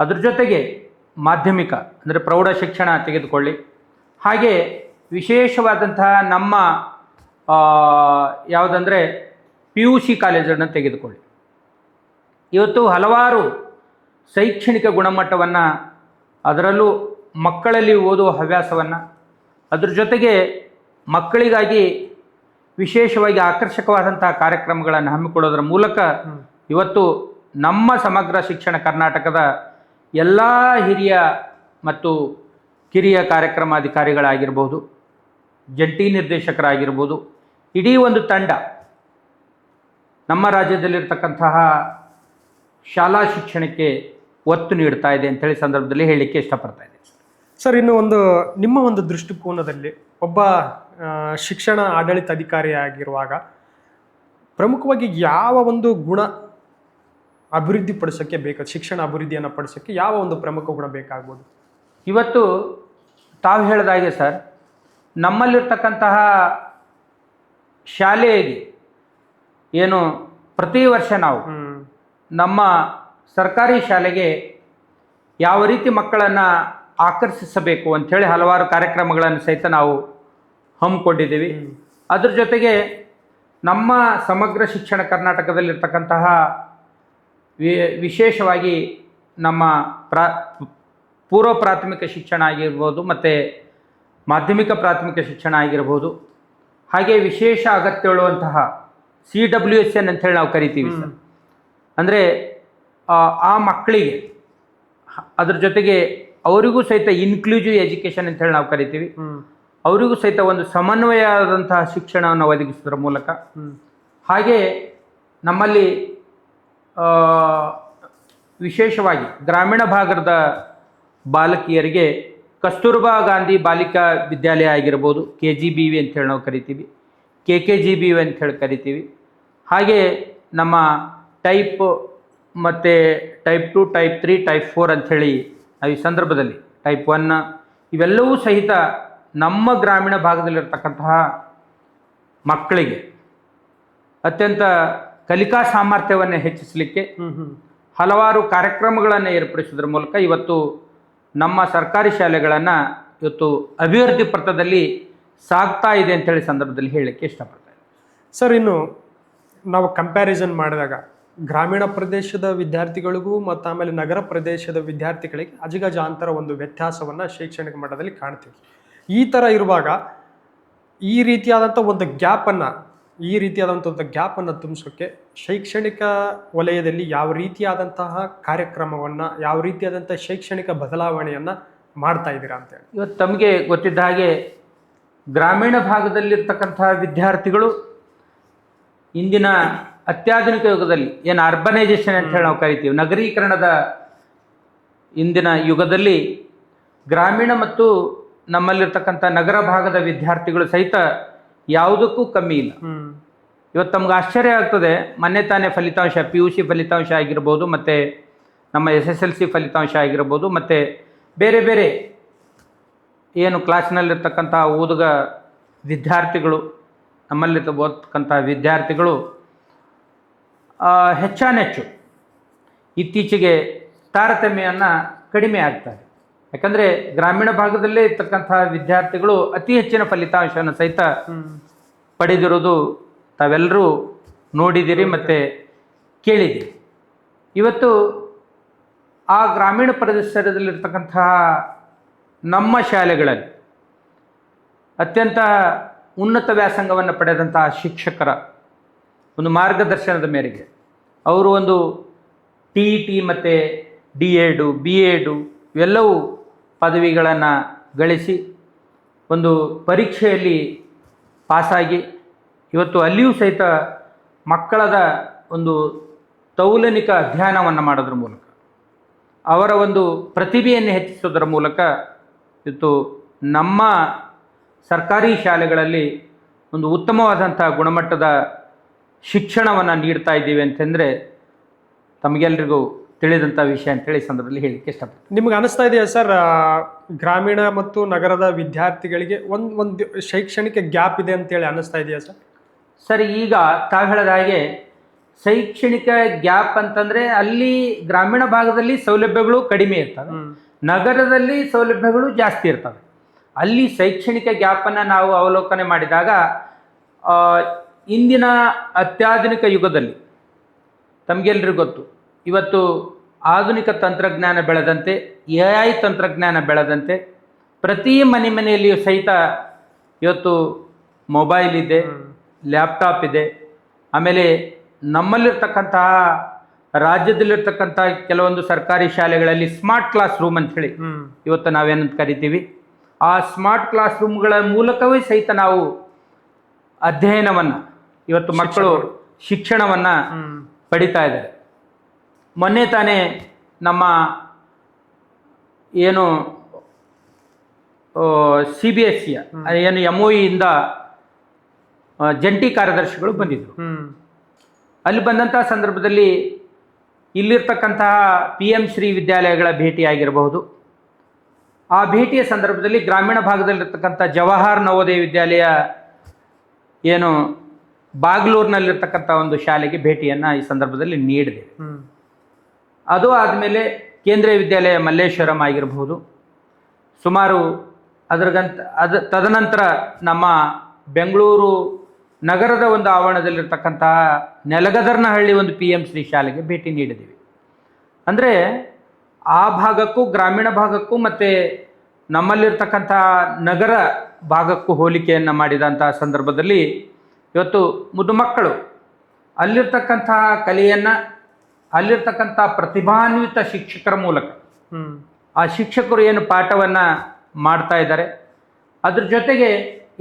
ಅದ್ರ ಜೊತೆಗೆ ಮಾಧ್ಯಮಿಕ ಅಂದರೆ ಪ್ರೌಢ ಶಿಕ್ಷಣ ತೆಗೆದುಕೊಳ್ಳಿ, ಹಾಗೆ ವಿಶೇಷವಾದಂತಹ ನಮ್ಮ ಯಾವುದಂದರೆ PUC ಕಾಲೇಜನ್ನು ತೆಗೆದುಕೊಳ್ಳಿ. ಇವತ್ತು ಹಲವಾರು ಶೈಕ್ಷಣಿಕ ಗುಣಮಟ್ಟವನ್ನು, ಅದರಲ್ಲೂ ಮಕ್ಕಳಲ್ಲಿ ಓದುವ ಹವ್ಯಾಸವನ್ನು, ಅದ್ರ ಜೊತೆಗೆ ಮಕ್ಕಳಿಗಾಗಿ ವಿಶೇಷವಾಗಿ ಆಕರ್ಷಕವಾದಂತಹ ಕಾರ್ಯಕ್ರಮಗಳನ್ನು ಹಮ್ಮಿಕೊಳ್ಳೋದರ ಮೂಲಕ ಇವತ್ತು ನಮ್ಮ ಸಮಗ್ರ ಶಿಕ್ಷಣ ಕರ್ನಾಟಕದ ಎಲ್ಲ ಹಿರಿಯ ಮತ್ತು ಕಿರಿಯ ಕಾರ್ಯಕ್ರಮಾಧಿಕಾರಿಗಳಾಗಿರ್ಬೋದು, ಜಂಟಿ ನಿರ್ದೇಶಕರಾಗಿರ್ಬೋದು, ಇಡೀ ಒಂದು ತಂಡ ನಮ್ಮ ರಾಜ್ಯದಲ್ಲಿರ್ತಕ್ಕಂತಹ ಶಾಲಾ ಶಿಕ್ಷಣಕ್ಕೆ ಒತ್ತು ನೀಡ್ತಾ ಇದೆ ಅಂತೇಳಿ ಸಂದರ್ಭದಲ್ಲಿ ಹೇಳಲಿಕ್ಕೆ ಇಷ್ಟಪಡ್ತಾ ಇದ್ದೇನೆ. ಸರ್, ಇನ್ನು ಒಂದು ನಿಮ್ಮ ಒಂದು ದೃಷ್ಟಿಕೋನದಲ್ಲಿ ಒಬ್ಬ ಶಿಕ್ಷಣ ಆಡಳಿತಾಧಿಕಾರಿಯಾಗಿರುವಾಗ ಪ್ರಮುಖವಾಗಿ ಯಾವ ಒಂದು ಗುಣ ಅಭಿವೃದ್ಧಿ ಪಡಿಸೋಕ್ಕೆ ಬೇಕು, ಶಿಕ್ಷಣ ಅಭಿವೃದ್ಧಿಯನ್ನು ಪಡಿಸೋಕ್ಕೆ ಯಾವ ಒಂದು ಪ್ರಮುಖ ಗುಣ ಬೇಕಾಗ್ಬೋದು? ಇವತ್ತು ತಾವು ಹೇಳಿದಾಗೆ ಸರ್, ನಮ್ಮಲ್ಲಿರ್ತಕ್ಕಂತಹ ಶಾಲೆಗೆ ಏನು ಪ್ರತಿ ವರ್ಷ ನಾವು ನಮ್ಮ ಸರ್ಕಾರಿ ಶಾಲೆಗೆ ಯಾವ ರೀತಿ ಮಕ್ಕಳನ್ನು ಆಕರ್ಷಿಸಬೇಕು ಅಂಥೇಳಿ ಹಲವಾರು ಕಾರ್ಯಕ್ರಮಗಳನ್ನು ಸಹಿತ ನಾವು ಹಮ್ಮಿಕೊಂಡಿದ್ದೀವಿ. ಅದ್ರ ಜೊತೆಗೆ ನಮ್ಮ ಸಮಗ್ರ ಶಿಕ್ಷಣ ಕರ್ನಾಟಕದಲ್ಲಿರ್ತಕ್ಕಂತಹ ವಿಶೇಷವಾಗಿ ನಮ್ಮ ಪೂರ್ವ ಪ್ರಾಥಮಿಕ ಶಿಕ್ಷಣ ಆಗಿರ್ಬೋದು ಮತ್ತು ಮಾಧ್ಯಮಿಕ ಪ್ರಾಥಮಿಕ ಶಿಕ್ಷಣ ಆಗಿರ್ಬೋದು, ಹಾಗೆ ವಿಶೇಷ ಅಗತ್ಯವಿರುವಂತಹ CWSN ಅಂಥೇಳಿ ನಾವು ಕರಿತೀವಿ ಸರ್. ಅಂದರೆ ಆ ಮಕ್ಕಳಿಗೆ ಅದ್ರ ಜೊತೆಗೆ ಅವರಿಗೂ ಸಹಿತ ಇನ್ಕ್ಲೂಸಿವ್ ಎಜುಕೇಷನ್ ಅಂತೇಳಿ ನಾವು ಕರಿತೀವಿ, ಅವರಿಗೂ ಸಹಿತ ಒಂದು ಸಮನ್ವಯವಾದಂತಹ ಶಿಕ್ಷಣವನ್ನು ಒದಗಿಸೋದ್ರ ಮೂಲಕ, ಹಾಗೆ ನಮ್ಮಲ್ಲಿ ವಿಶೇಷವಾಗಿ ಗ್ರಾಮೀಣ ಭಾಗದ ಬಾಲಕಿಯರಿಗೆ ಕಸ್ತೂರ್ಬಾ ಗಾಂಧಿ ಬಾಲಿಕಾ ವಿದ್ಯಾಲಯ ಆಗಿರ್ಬೋದು, KGBV ಅಂತೇಳಿ ನಾವು ಕರಿತೀವಿ, KKGBV ಅಂಥೇಳಿ ಕರಿತೀವಿ, ಹಾಗೆ ನಮ್ಮ ಟೈಪ್ ಮತ್ತು ಟೈಪ್ 2, ಟೈಪ್ 3, ಟೈಪ್ 4 ಅಂಥೇಳಿ ನಾವು ಈ ಸಂದರ್ಭದಲ್ಲಿ ಟೈಪ್ 1 ಇವೆಲ್ಲವೂ ಸಹಿತ ನಮ್ಮ ಗ್ರಾಮೀಣ ಭಾಗದಲ್ಲಿರ್ತಕ್ಕಂತಹ ಮಕ್ಕಳಿಗೆ ಅತ್ಯಂತ ಕಲಿಕಾ ಸಾಮರ್ಥ್ಯವನ್ನು ಹೆಚ್ಚಿಸಲಿಕ್ಕೆ ಹಲವಾರು ಕಾರ್ಯಕ್ರಮಗಳನ್ನು ಏರ್ಪಡಿಸೋದ್ರ ಮೂಲಕ ಇವತ್ತು ನಮ್ಮ ಸರ್ಕಾರಿ ಶಾಲೆಗಳನ್ನು ಇವತ್ತು ಅಭಿವೃದ್ಧಿ ಪಥದಲ್ಲಿ ಸಾಗ್ತಾ ಇದೆ ಅಂತೇಳಿ ಸಂದರ್ಭದಲ್ಲಿ ಹೇಳಲಿಕ್ಕೆ ಇಷ್ಟಪಡ್ತೇನೆ. ಸರ್, ಇನ್ನು ನಾವು ಕಂಪ್ಯಾರಿಸನ್ ಮಾಡಿದಾಗ ಗ್ರಾಮೀಣ ಪ್ರದೇಶದ ವಿದ್ಯಾರ್ಥಿಗಳಿಗೂ ಮತ್ತು ಆಮೇಲೆ ನಗರ ಪ್ರದೇಶದ ವಿದ್ಯಾರ್ಥಿಗಳಿಗೆ ಅಜಗಜಾಂತರ ಒಂದು ವ್ಯತ್ಯಾಸವನ್ನು ಶೈಕ್ಷಣಿಕ ಮಟ್ಟದಲ್ಲಿ ಕಾಣ್ತೀವಿ. ಈ ಥರ ಇರುವಾಗ ಈ ರೀತಿಯಾದಂಥ ಒಂದು ಗ್ಯಾಪನ್ನು ತುಂಬಿಸೋಕ್ಕೆ ಶೈಕ್ಷಣಿಕ ವಲಯದಲ್ಲಿ ಯಾವ ರೀತಿಯಾದಂತಹ ಕಾರ್ಯಕ್ರಮವನ್ನು, ಯಾವ ರೀತಿಯಾದಂಥ ಶೈಕ್ಷಣಿಕ ಬದಲಾವಣೆಯನ್ನು ಮಾಡ್ತಾ ಇದ್ದೀರಾ ಅಂತೇಳಿ? ಇವತ್ತು ತಮಗೆ ಗೊತ್ತಿದ್ದ ಹಾಗೆ ಗ್ರಾಮೀಣ ಭಾಗದಲ್ಲಿರ್ತಕ್ಕಂತಹ ವಿದ್ಯಾರ್ಥಿಗಳು ಇಂದಿನ ಅತ್ಯಾಧುನಿಕ ಯುಗದಲ್ಲಿ ಏನು ಅರ್ಬನೈಸೇಷನ್ ಅಂತ ಹೇಳಿ ನಾವು ಕರಿತೀವಿ, ನಗರೀಕರಣದ ಇಂದಿನ ಯುಗದಲ್ಲಿ ಗ್ರಾಮೀಣ ಮತ್ತು ನಮ್ಮಲ್ಲಿರ್ತಕ್ಕಂಥ ನಗರ ಭಾಗದ ವಿದ್ಯಾರ್ಥಿಗಳು ಸಹಿತ ಯಾವುದಕ್ಕೂ ಕಮ್ಮಿ ಇಲ್ಲ. ಇವತ್ತು ತಮ್ಗೆ ಆಶ್ಚರ್ಯ ಆಗ್ತದೆ, ಮೊನ್ನೆ ತಾನೇ ಫಲಿತಾಂಶ PUC ಫಲಿತಾಂಶ ಆಗಿರ್ಬೋದು, ಮತ್ತು ನಮ್ಮ SSLC ಫಲಿತಾಂಶ ಆಗಿರ್ಬೋದು, ಮತ್ತು ಬೇರೆ ಬೇರೆ ಏನು ಕ್ಲಾಸ್ನಲ್ಲಿರ್ತಕ್ಕಂಥ ಓದುಗ ವಿದ್ಯಾರ್ಥಿಗಳು, ನಮ್ಮಲ್ಲಿ ಓದ್ತಕ್ಕಂಥ ವಿದ್ಯಾರ್ಥಿಗಳು ಹೆಚ್ಚಾನೆಚ್ಚು ಇತ್ತೀಚೆಗೆ ತಾರತಮ್ಯವನ್ನು ಕಡಿಮೆ ಆಗ್ತಾರೆ. ಯಾಕಂದರೆ ಗ್ರಾಮೀಣ ಭಾಗದಲ್ಲೇ ಇರ್ತಕ್ಕಂಥ ವಿದ್ಯಾರ್ಥಿಗಳು ಅತಿ ಹೆಚ್ಚಿನ ಫಲಿತಾಂಶವನ್ನು ಸಹಿತ ಪಡೆದಿರೋದು ತಾವೆಲ್ಲರೂ ನೋಡಿದ್ದೀರಿ ಮತ್ತು ಕೇಳಿದ್ದೀರಿ. ಇವತ್ತು ಆ ಗ್ರಾಮೀಣ ಪ್ರದೇಶದಲ್ಲಿರ್ತಕ್ಕಂತಹ ನಮ್ಮ ಶಾಲೆಗಳಲ್ಲಿ ಅತ್ಯಂತ ಉನ್ನತ ವ್ಯಾಸಂಗವನ್ನು ಪಡೆದಂತಹ ಶಿಕ್ಷಕರ ಒಂದು ಮಾರ್ಗದರ್ಶನದ ಮೇರೆಗೆ ಅವರು ಒಂದು TET ಮತ್ತು D.Ed, B.Ed ಇವೆಲ್ಲವೂ ಪದವಿಗಳನ್ನು ಗಳಿಸಿ ಒಂದು ಪರೀಕ್ಷೆಯಲ್ಲಿ ಪಾಸಾಗಿ ಇವತ್ತು ಅಲ್ಲಿಯೂ ಸಹಿತ ಮಕ್ಕಳದ ಒಂದು ತೌಲನಿಕ ಅಧ್ಯಯನವನ್ನು ಮಾಡೋದ್ರ ಮೂಲಕ ಅವರ ಒಂದು ಪ್ರತಿಭೆಯನ್ನು ಹೆಚ್ಚಿಸೋದರ ಮೂಲಕ ಇವತ್ತು ನಮ್ಮ ಸರ್ಕಾರಿ ಶಾಲೆಗಳಲ್ಲಿ ಒಂದು ಉತ್ತಮವಾದಂಥ ಗುಣಮಟ್ಟದ ಶಿಕ್ಷಣವನ್ನು ನೀಡ್ತಾ ಇದ್ದೀವಿ ಅಂತಂದರೆ ತಮಗೆಲ್ಲರಿಗೂ ತಿಳಿದಂಥ ವಿಷಯ ಅಂತೇಳಿ ಸಂದರ್ಭದಲ್ಲಿ ಹೇಳಲಿಕ್ಕೆ ಇಷ್ಟಪಡ್ತೀನಿ. ನಿಮ್ಗೆ ಅನಿಸ್ತಾ ಇದೆಯಾ ಸರ್, ಗ್ರಾಮೀಣ ಮತ್ತು ನಗರದ ವಿದ್ಯಾರ್ಥಿಗಳಿಗೆ ಒಂದು ಶೈಕ್ಷಣಿಕ ಗ್ಯಾಪ್ ಇದೆ ಅಂತೇಳಿ ಅನಿಸ್ತಾ ಇದೆಯಾ ಸರ್? ಸರ್, ಈಗ ತಾವು ಹೇಳಿದ ಹಾಗೆ ಶೈಕ್ಷಣಿಕ ಗ್ಯಾಪ್ ಅಂತಂದರೆ ಅಲ್ಲಿ ಗ್ರಾಮೀಣ ಭಾಗದಲ್ಲಿ ಸೌಲಭ್ಯಗಳು ಕಡಿಮೆ ಇರ್ತವೆ, ನಗರದಲ್ಲಿ ಸೌಲಭ್ಯಗಳು ಜಾಸ್ತಿ ಇರ್ತವೆ. ಅಲ್ಲಿ ಶೈಕ್ಷಣಿಕ ಗ್ಯಾಪನ್ನು ನಾವು ಅವಲೋಕನೆ ಮಾಡಿದಾಗ ಇಂದಿನ ಅತ್ಯಾಧುನಿಕ ಯುಗದಲ್ಲಿ ತಮಗೆಲ್ಲರಿಗೂ ಗೊತ್ತು, ಇವತ್ತು ಆಧುನಿಕ ತಂತ್ರಜ್ಞಾನ ಬೆಳೆದಂತೆ, AI ತಂತ್ರಜ್ಞಾನ ಬೆಳೆದಂತೆ ಪ್ರತಿ ಮನೆಯಲ್ಲಿಯೂ ಸಹಿತ ಇವತ್ತು ಮೊಬೈಲ್ ಇದೆ, ಲ್ಯಾಪ್ಟಾಪ್ ಇದೆ. ಆಮೇಲೆ ನಮ್ಮಲ್ಲಿರ್ತಕ್ಕಂತಹ ರಾಜ್ಯದಲ್ಲಿರ್ತಕ್ಕಂಥ ಕೆಲವೊಂದು ಸರ್ಕಾರಿ ಶಾಲೆಗಳಲ್ಲಿ ಸ್ಮಾರ್ಟ್ ಕ್ಲಾಸ್ ರೂಮ್ ಅಂತ ಹೇಳಿ ಇವತ್ತು ನಾವೇನಂತ ಕರಿತೀವಿ, ಆ ಸ್ಮಾರ್ಟ್ ಕ್ಲಾಸ್ ರೂಮ್ಗಳ ಮೂಲಕವೇ ಸಹಿತ ನಾವು ಅಧ್ಯಯನವನ್ನು ಇವತ್ತು ಮಕ್ಕಳು ಶಿಕ್ಷಣವನ್ನು ಪಡಿತಾ ಇದ್ದಾರೆ. ಮೊನ್ನೆ ತಾನೇ ನಮ್ಮ ಏನು CBSE ಏನು MOE ಇಂದ ಜಂಟಿ ಕಾರ್ಯದರ್ಶಿಗಳು ಬಂದಿದ್ದರು. ಅಲ್ಲಿ ಬಂದಂತಹ ಸಂದರ್ಭದಲ್ಲಿ ಇಲ್ಲಿರ್ತಕ್ಕಂತಹ PM ಶ್ರೀ ವಿದ್ಯಾಲಯಗಳ ಭೇಟಿಯಾಗಿರಬಹುದು. ಆ ಭೇಟಿಯ ಸಂದರ್ಭದಲ್ಲಿ ಗ್ರಾಮೀಣ ಭಾಗದಲ್ಲಿರ್ತಕ್ಕಂಥ ಜವಾಹರ್ ನವೋದಯ ವಿದ್ಯಾಲಯ ಏನು ಬಾಗ್ಲೂರಿನಲ್ಲಿರ್ತಕ್ಕಂಥ ಒಂದು ಶಾಲೆಗೆ ಭೇಟಿಯನ್ನು ಈ ಸಂದರ್ಭದಲ್ಲಿ ನೀಡಿದೆ. ಅದು ಆದಮೇಲೆ ಕೇಂದ್ರೀಯ ವಿದ್ಯಾಲಯ ಮಲ್ಲೇಶ್ವರಂ ಆಗಿರಬಹುದು. ಸುಮಾರು ತದನಂತರ ನಮ್ಮ ಬೆಂಗಳೂರು ನಗರದ ಒಂದು ಆವರಣದಲ್ಲಿರ್ತಕ್ಕಂತಹ ನೆಲಗದರ್ನಹಳ್ಳಿ ಒಂದು PM ಶ್ರೀ ಶಾಲೆಗೆ ಭೇಟಿ ನೀಡಿದ್ದೀವಿ. ಅಂದರೆ ಆ ಭಾಗಕ್ಕೂ ಗ್ರಾಮೀಣ ಭಾಗಕ್ಕೂ ಮತ್ತು ನಮ್ಮಲ್ಲಿರ್ತಕ್ಕಂಥ ನಗರ ಭಾಗಕ್ಕೂ ಹೋಲಿಕೆಯನ್ನು ಮಾಡಿದಂತಹ ಸಂದರ್ಭದಲ್ಲಿ ಇವತ್ತು ಮುದ್ದು ಮಕ್ಕಳು ಅಲ್ಲಿರ್ತಕ್ಕಂತಹ ಕಲೆಯನ್ನು ಅಲ್ಲಿರ್ತಕ್ಕಂಥ ಪ್ರತಿಭಾನ್ವಿತ ಶಿಕ್ಷಕರ ಮೂಲಕ ಆ ಶಿಕ್ಷಕರು ಏನು ಪಾಠವನ್ನು ಮಾಡ್ತಾ ಇದ್ದಾರೆ, ಅದ್ರ ಜೊತೆಗೆ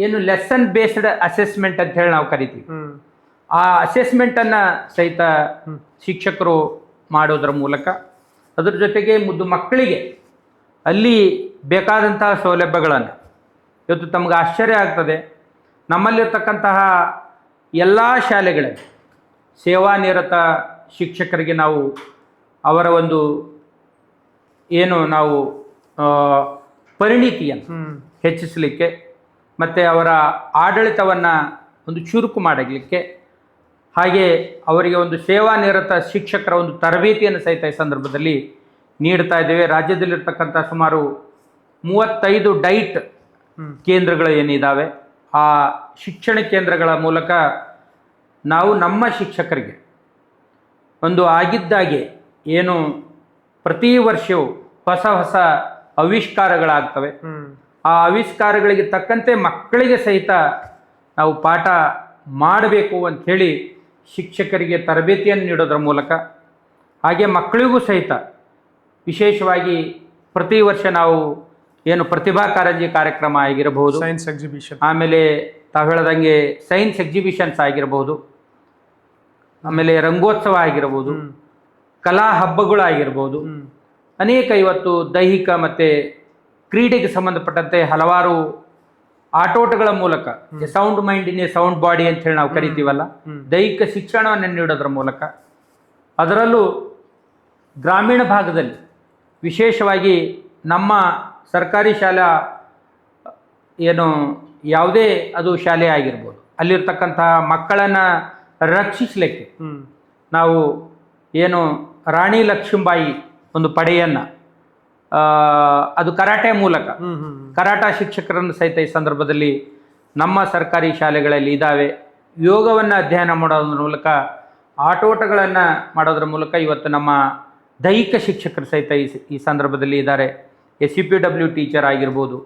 ಏನು ಲೆಸನ್ ಬೇಸ್ಡ್ ಅಸೆಸ್ಮೆಂಟ್ ಅಂತ ಹೇಳಿ ನಾವು ಕರಿತೀವಿ, ಆ ಅಸೆಸ್ಮೆಂಟನ್ನು ಸಹಿತ ಶಿಕ್ಷಕರು ಮಾಡೋದ್ರ ಮೂಲಕ ಅದ್ರ ಜೊತೆಗೆ ಮುದ್ದು ಮಕ್ಕಳಿಗೆ ಅಲ್ಲಿ ಬೇಕಾದಂತಹ ಸೌಲಭ್ಯಗಳನ್ನು ಇವತ್ತು ತಮಗೆ ಆಶ್ಚರ್ಯ ಆಗ್ತದೆ, ನಮ್ಮಲ್ಲಿರ್ತಕ್ಕಂತಹ ಎಲ್ಲ ಶಾಲೆಗಳಲ್ಲಿ ಸೇವಾನಿರತ ಶಿಕ್ಷಕರಿಗೆ ನಾವು ಅವರ ಒಂದು ಏನು ನಾವು ಪರಿಣಿತಿಯನ್ನು ಹೆಚ್ಚಿಸಲಿಕ್ಕೆ ಮತ್ತು ಅವರ ಆಡಳಿತವನ್ನು ಒಂದು ಚುರುಕು ಮಾಡಲಿಕ್ಕೆ, ಹಾಗೆ ಅವರಿಗೆ ಒಂದು ಸೇವಾನಿರತ ಶಿಕ್ಷಕರ ಒಂದು ತರಬೇತಿಯನ್ನು ಸಹಿತ ಈ ಸಂದರ್ಭದಲ್ಲಿ ನೀಡ್ತಾ ಇದ್ದೇವೆ. ರಾಜ್ಯದಲ್ಲಿರ್ತಕ್ಕಂಥ ಸುಮಾರು 35 ಡೈಟ್ ಕೇಂದ್ರಗಳು ಏನಿದ್ದಾವೆ, ಆ ಶಿಕ್ಷಣ ಕೇಂದ್ರಗಳ ಮೂಲಕ ನಾವು ನಮ್ಮ ಶಿಕ್ಷಕರಿಗೆ ಒಂದು ಆಗಿದ್ದಾಗೆ ಏನು ಪ್ರತಿ ವರ್ಷವೂ ಹೊಸ ಹೊಸ ಆವಿಷ್ಕಾರಗಳಾಗ್ತವೆ, ಆ ಆವಿಷ್ಕಾರಗಳಿಗೆ ತಕ್ಕಂತೆ ಮಕ್ಕಳಿಗೆ ಸಹಿತ ನಾವು ಪಾಠ ಮಾಡಬೇಕು ಅಂಥೇಳಿ ಶಿಕ್ಷಕರಿಗೆ ತರಬೇತಿಯನ್ನು ನೀಡೋದ್ರ ಮೂಲಕ, ಹಾಗೆ ಮಕ್ಕಳಿಗೂ ಸಹಿತ ವಿಶೇಷವಾಗಿ ಪ್ರತಿ ವರ್ಷ ನಾವು ಏನು ಪ್ರತಿಭಾ ಕಾರಂಜಿ ಕಾರ್ಯಕ್ರಮ ಆಗಿರಬಹುದು, ಸೈನ್ಸ್ ಎಕ್ಸಿಬಿಷನ್, ಆಮೇಲೆ ತಾವು ಹೇಳ್ದಂಗೆ ಸೈನ್ಸ್ ಎಕ್ಸಿಬಿಷನ್ಸ್ ಆಗಿರಬಹುದು, ಆಮೇಲೆ ರಂಗೋತ್ಸವ ಆಗಿರಬಹುದು, ಕಲಾ ಹಬ್ಬಗಳಾಗಿರ್ಬೋದು, ಅನೇಕ ಇವತ್ತು ದೈಹಿಕ ಮತ್ತು ಕ್ರೀಡೆಗೆ ಸಂಬಂಧಪಟ್ಟಂತೆ ಹಲವಾರು ಆಟೋಟಗಳ ಮೂಲಕ sound mind in a sound body ಅಂತ ಹೇಳಿ ನಾವು ಕರಿತೀವಲ್ಲ, ದೈಹಿಕ ಶಿಕ್ಷಣವನ್ನು ನೀಡೋದ್ರ ಮೂಲಕ, ಅದರಲ್ಲೂ ಗ್ರಾಮೀಣ ಭಾಗದಲ್ಲಿ ವಿಶೇಷವಾಗಿ ನಮ್ಮ ಸರ್ಕಾರಿ ಶಾಲಾ ಏನು ಯಾವುದೇ ಅದು ಶಾಲೆ ಆಗಿರ್ಬೋದು, ಅಲ್ಲಿರ್ತಕ್ಕಂತಹ ಮಕ್ಕಳನ್ನು ರಕ್ಷಿಸಲಿಕ್ಕೆ ನಾವು ಏನು ರಾಣಿ ಲಕ್ಷ್ಮೀಬಾಯಿ ಒಂದು ಪಡೆಯನ್ನು ಅದು ಕರಾಟೆ ಮೂಲಕ ಕರಾಟ ಶಿಕ್ಷಕರನ್ನು ಸಹಿತ ಈ ಸಂದರ್ಭದಲ್ಲಿ ನಮ್ಮ ಸರ್ಕಾರಿ ಶಾಲೆಗಳಲ್ಲಿ ಇದ್ದಾವೆ. ಯೋಗವನ್ನು ಅಧ್ಯಯನ ಮಾಡೋದ್ರ ಮೂಲಕ, ಆಟೋಟಗಳನ್ನು ಮಾಡೋದ್ರ ಮೂಲಕ ಇವತ್ತು ನಮ್ಮ ದೈಹಿಕ ಶಿಕ್ಷಕರು ಸಹಿತ ಈ ಸಂದರ್ಭದಲ್ಲಿ ಇದ್ದಾರೆ. SCPW ಟೀಚರ್ ಆಗಿರ್ಬೋದು,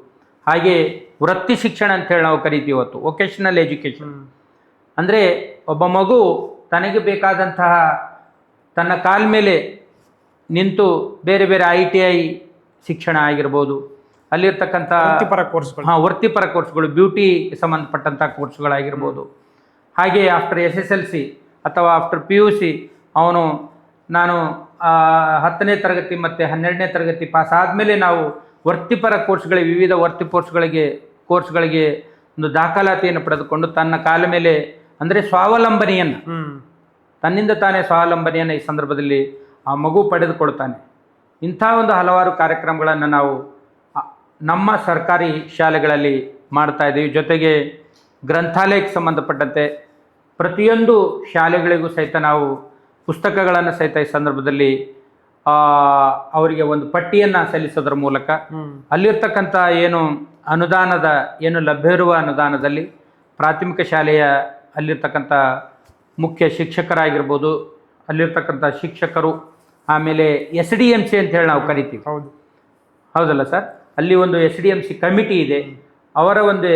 ಹಾಗೆ ವೃತ್ತಿ ಶಿಕ್ಷಣ ಅಂತೇಳಿ ನಾವು ಕರಿತೀವಿ ಇವತ್ತು, ವೊಕೇಶನಲ್ ಎಜುಕೇಷನ್. ಅಂದರೆ ಒಬ್ಬ ಮಗು ತನಗೆ ಬೇಕಾದಂತಹ ತನ್ನ ಕಾಲ ಮೇಲೆ ನಿಂತು ಬೇರೆ ಬೇರೆ ITI ಶಿಕ್ಷಣ ಆಗಿರ್ಬೋದು, ಅಲ್ಲಿರ್ತಕ್ಕಂಥ ವೃತ್ತಿಪರ ಕೋರ್ಸ್ಗಳು, ಬ್ಯೂಟಿಗೆ ಸಂಬಂಧಪಟ್ಟಂಥ ಕೋರ್ಸ್ಗಳಾಗಿರ್ಬೋದು, ಹಾಗೆ ಆಫ್ಟರ್ SSLC ಅಥವಾ ಆಫ್ಟರ್ PUC ಅವನು ನಾನು 10ನೇ ತರಗತಿ ಮತ್ತು 12ನೇ ತರಗತಿ ಪಾಸ್ ಆದಮೇಲೆ ನಾವು ವೃತ್ತಿಪರ ಕೋರ್ಸ್ಗಳಿಗೆ, ವಿವಿಧ ಕೋರ್ಸ್ಗಳಿಗೆ ಒಂದು ದಾಖಲಾತಿಯನ್ನು ಪಡೆದುಕೊಂಡು ತನ್ನ ಕಾಲ ಮೇಲೆ ಅಂದರೆ ಸ್ವಾವಲಂಬನೆಯನ್ನು, ತನ್ನಿಂದ ತಾನೇ ಸ್ವಾವಲಂಬನೆಯನ್ನು ಈ ಸಂದರ್ಭದಲ್ಲಿ ಆ ಮಗು ಪಡೆದುಕೊಳ್ತಾನೆ. ಇಂಥ ಒಂದು ಹಲವಾರು ಕಾರ್ಯಕ್ರಮಗಳನ್ನು ನಾವು ನಮ್ಮ ಸರ್ಕಾರಿ ಶಾಲೆಗಳಲ್ಲಿ ಮಾಡ್ತಾ ಇದ್ದೀವಿ. ಜೊತೆಗೆ ಗ್ರಂಥಾಲಯಕ್ಕೆ ಸಂಬಂಧಪಟ್ಟಂತೆ ಪ್ರತಿಯೊಂದು ಶಾಲೆಗಳಿಗೂ ಸಹಿತ ನಾವು ಪುಸ್ತಕಗಳನ್ನು ಸಹಿತ ಈ ಸಂದರ್ಭದಲ್ಲಿ ಅವರಿಗೆ ಒಂದು ಪಟ್ಟಿಯನ್ನು ಸಲ್ಲಿಸೋದ್ರ ಮೂಲಕ ಅಲ್ಲಿರ್ತಕ್ಕಂಥ ಏನು ಲಭ್ಯವಿರುವ ಅನುದಾನದಲ್ಲಿ ಪ್ರಾಥಮಿಕ ಶಾಲೆಯ ಅಲ್ಲಿರ್ತಕ್ಕಂಥ ಮುಖ್ಯ ಶಿಕ್ಷಕರಾಗಿರ್ಬೋದು, ಅಲ್ಲಿರ್ತಕ್ಕಂಥ ಶಿಕ್ಷಕರು, ಆಮೇಲೆ SDMC ಅಂತ ಹೇಳಿ ನಾವು ಕರಿತೀವಿ, ಹೌದಲ್ಲ ಸರ್, ಅಲ್ಲಿ ಒಂದು SDMC ಕಮಿಟಿ ಇದೆ. ಅವರ ಒಂದು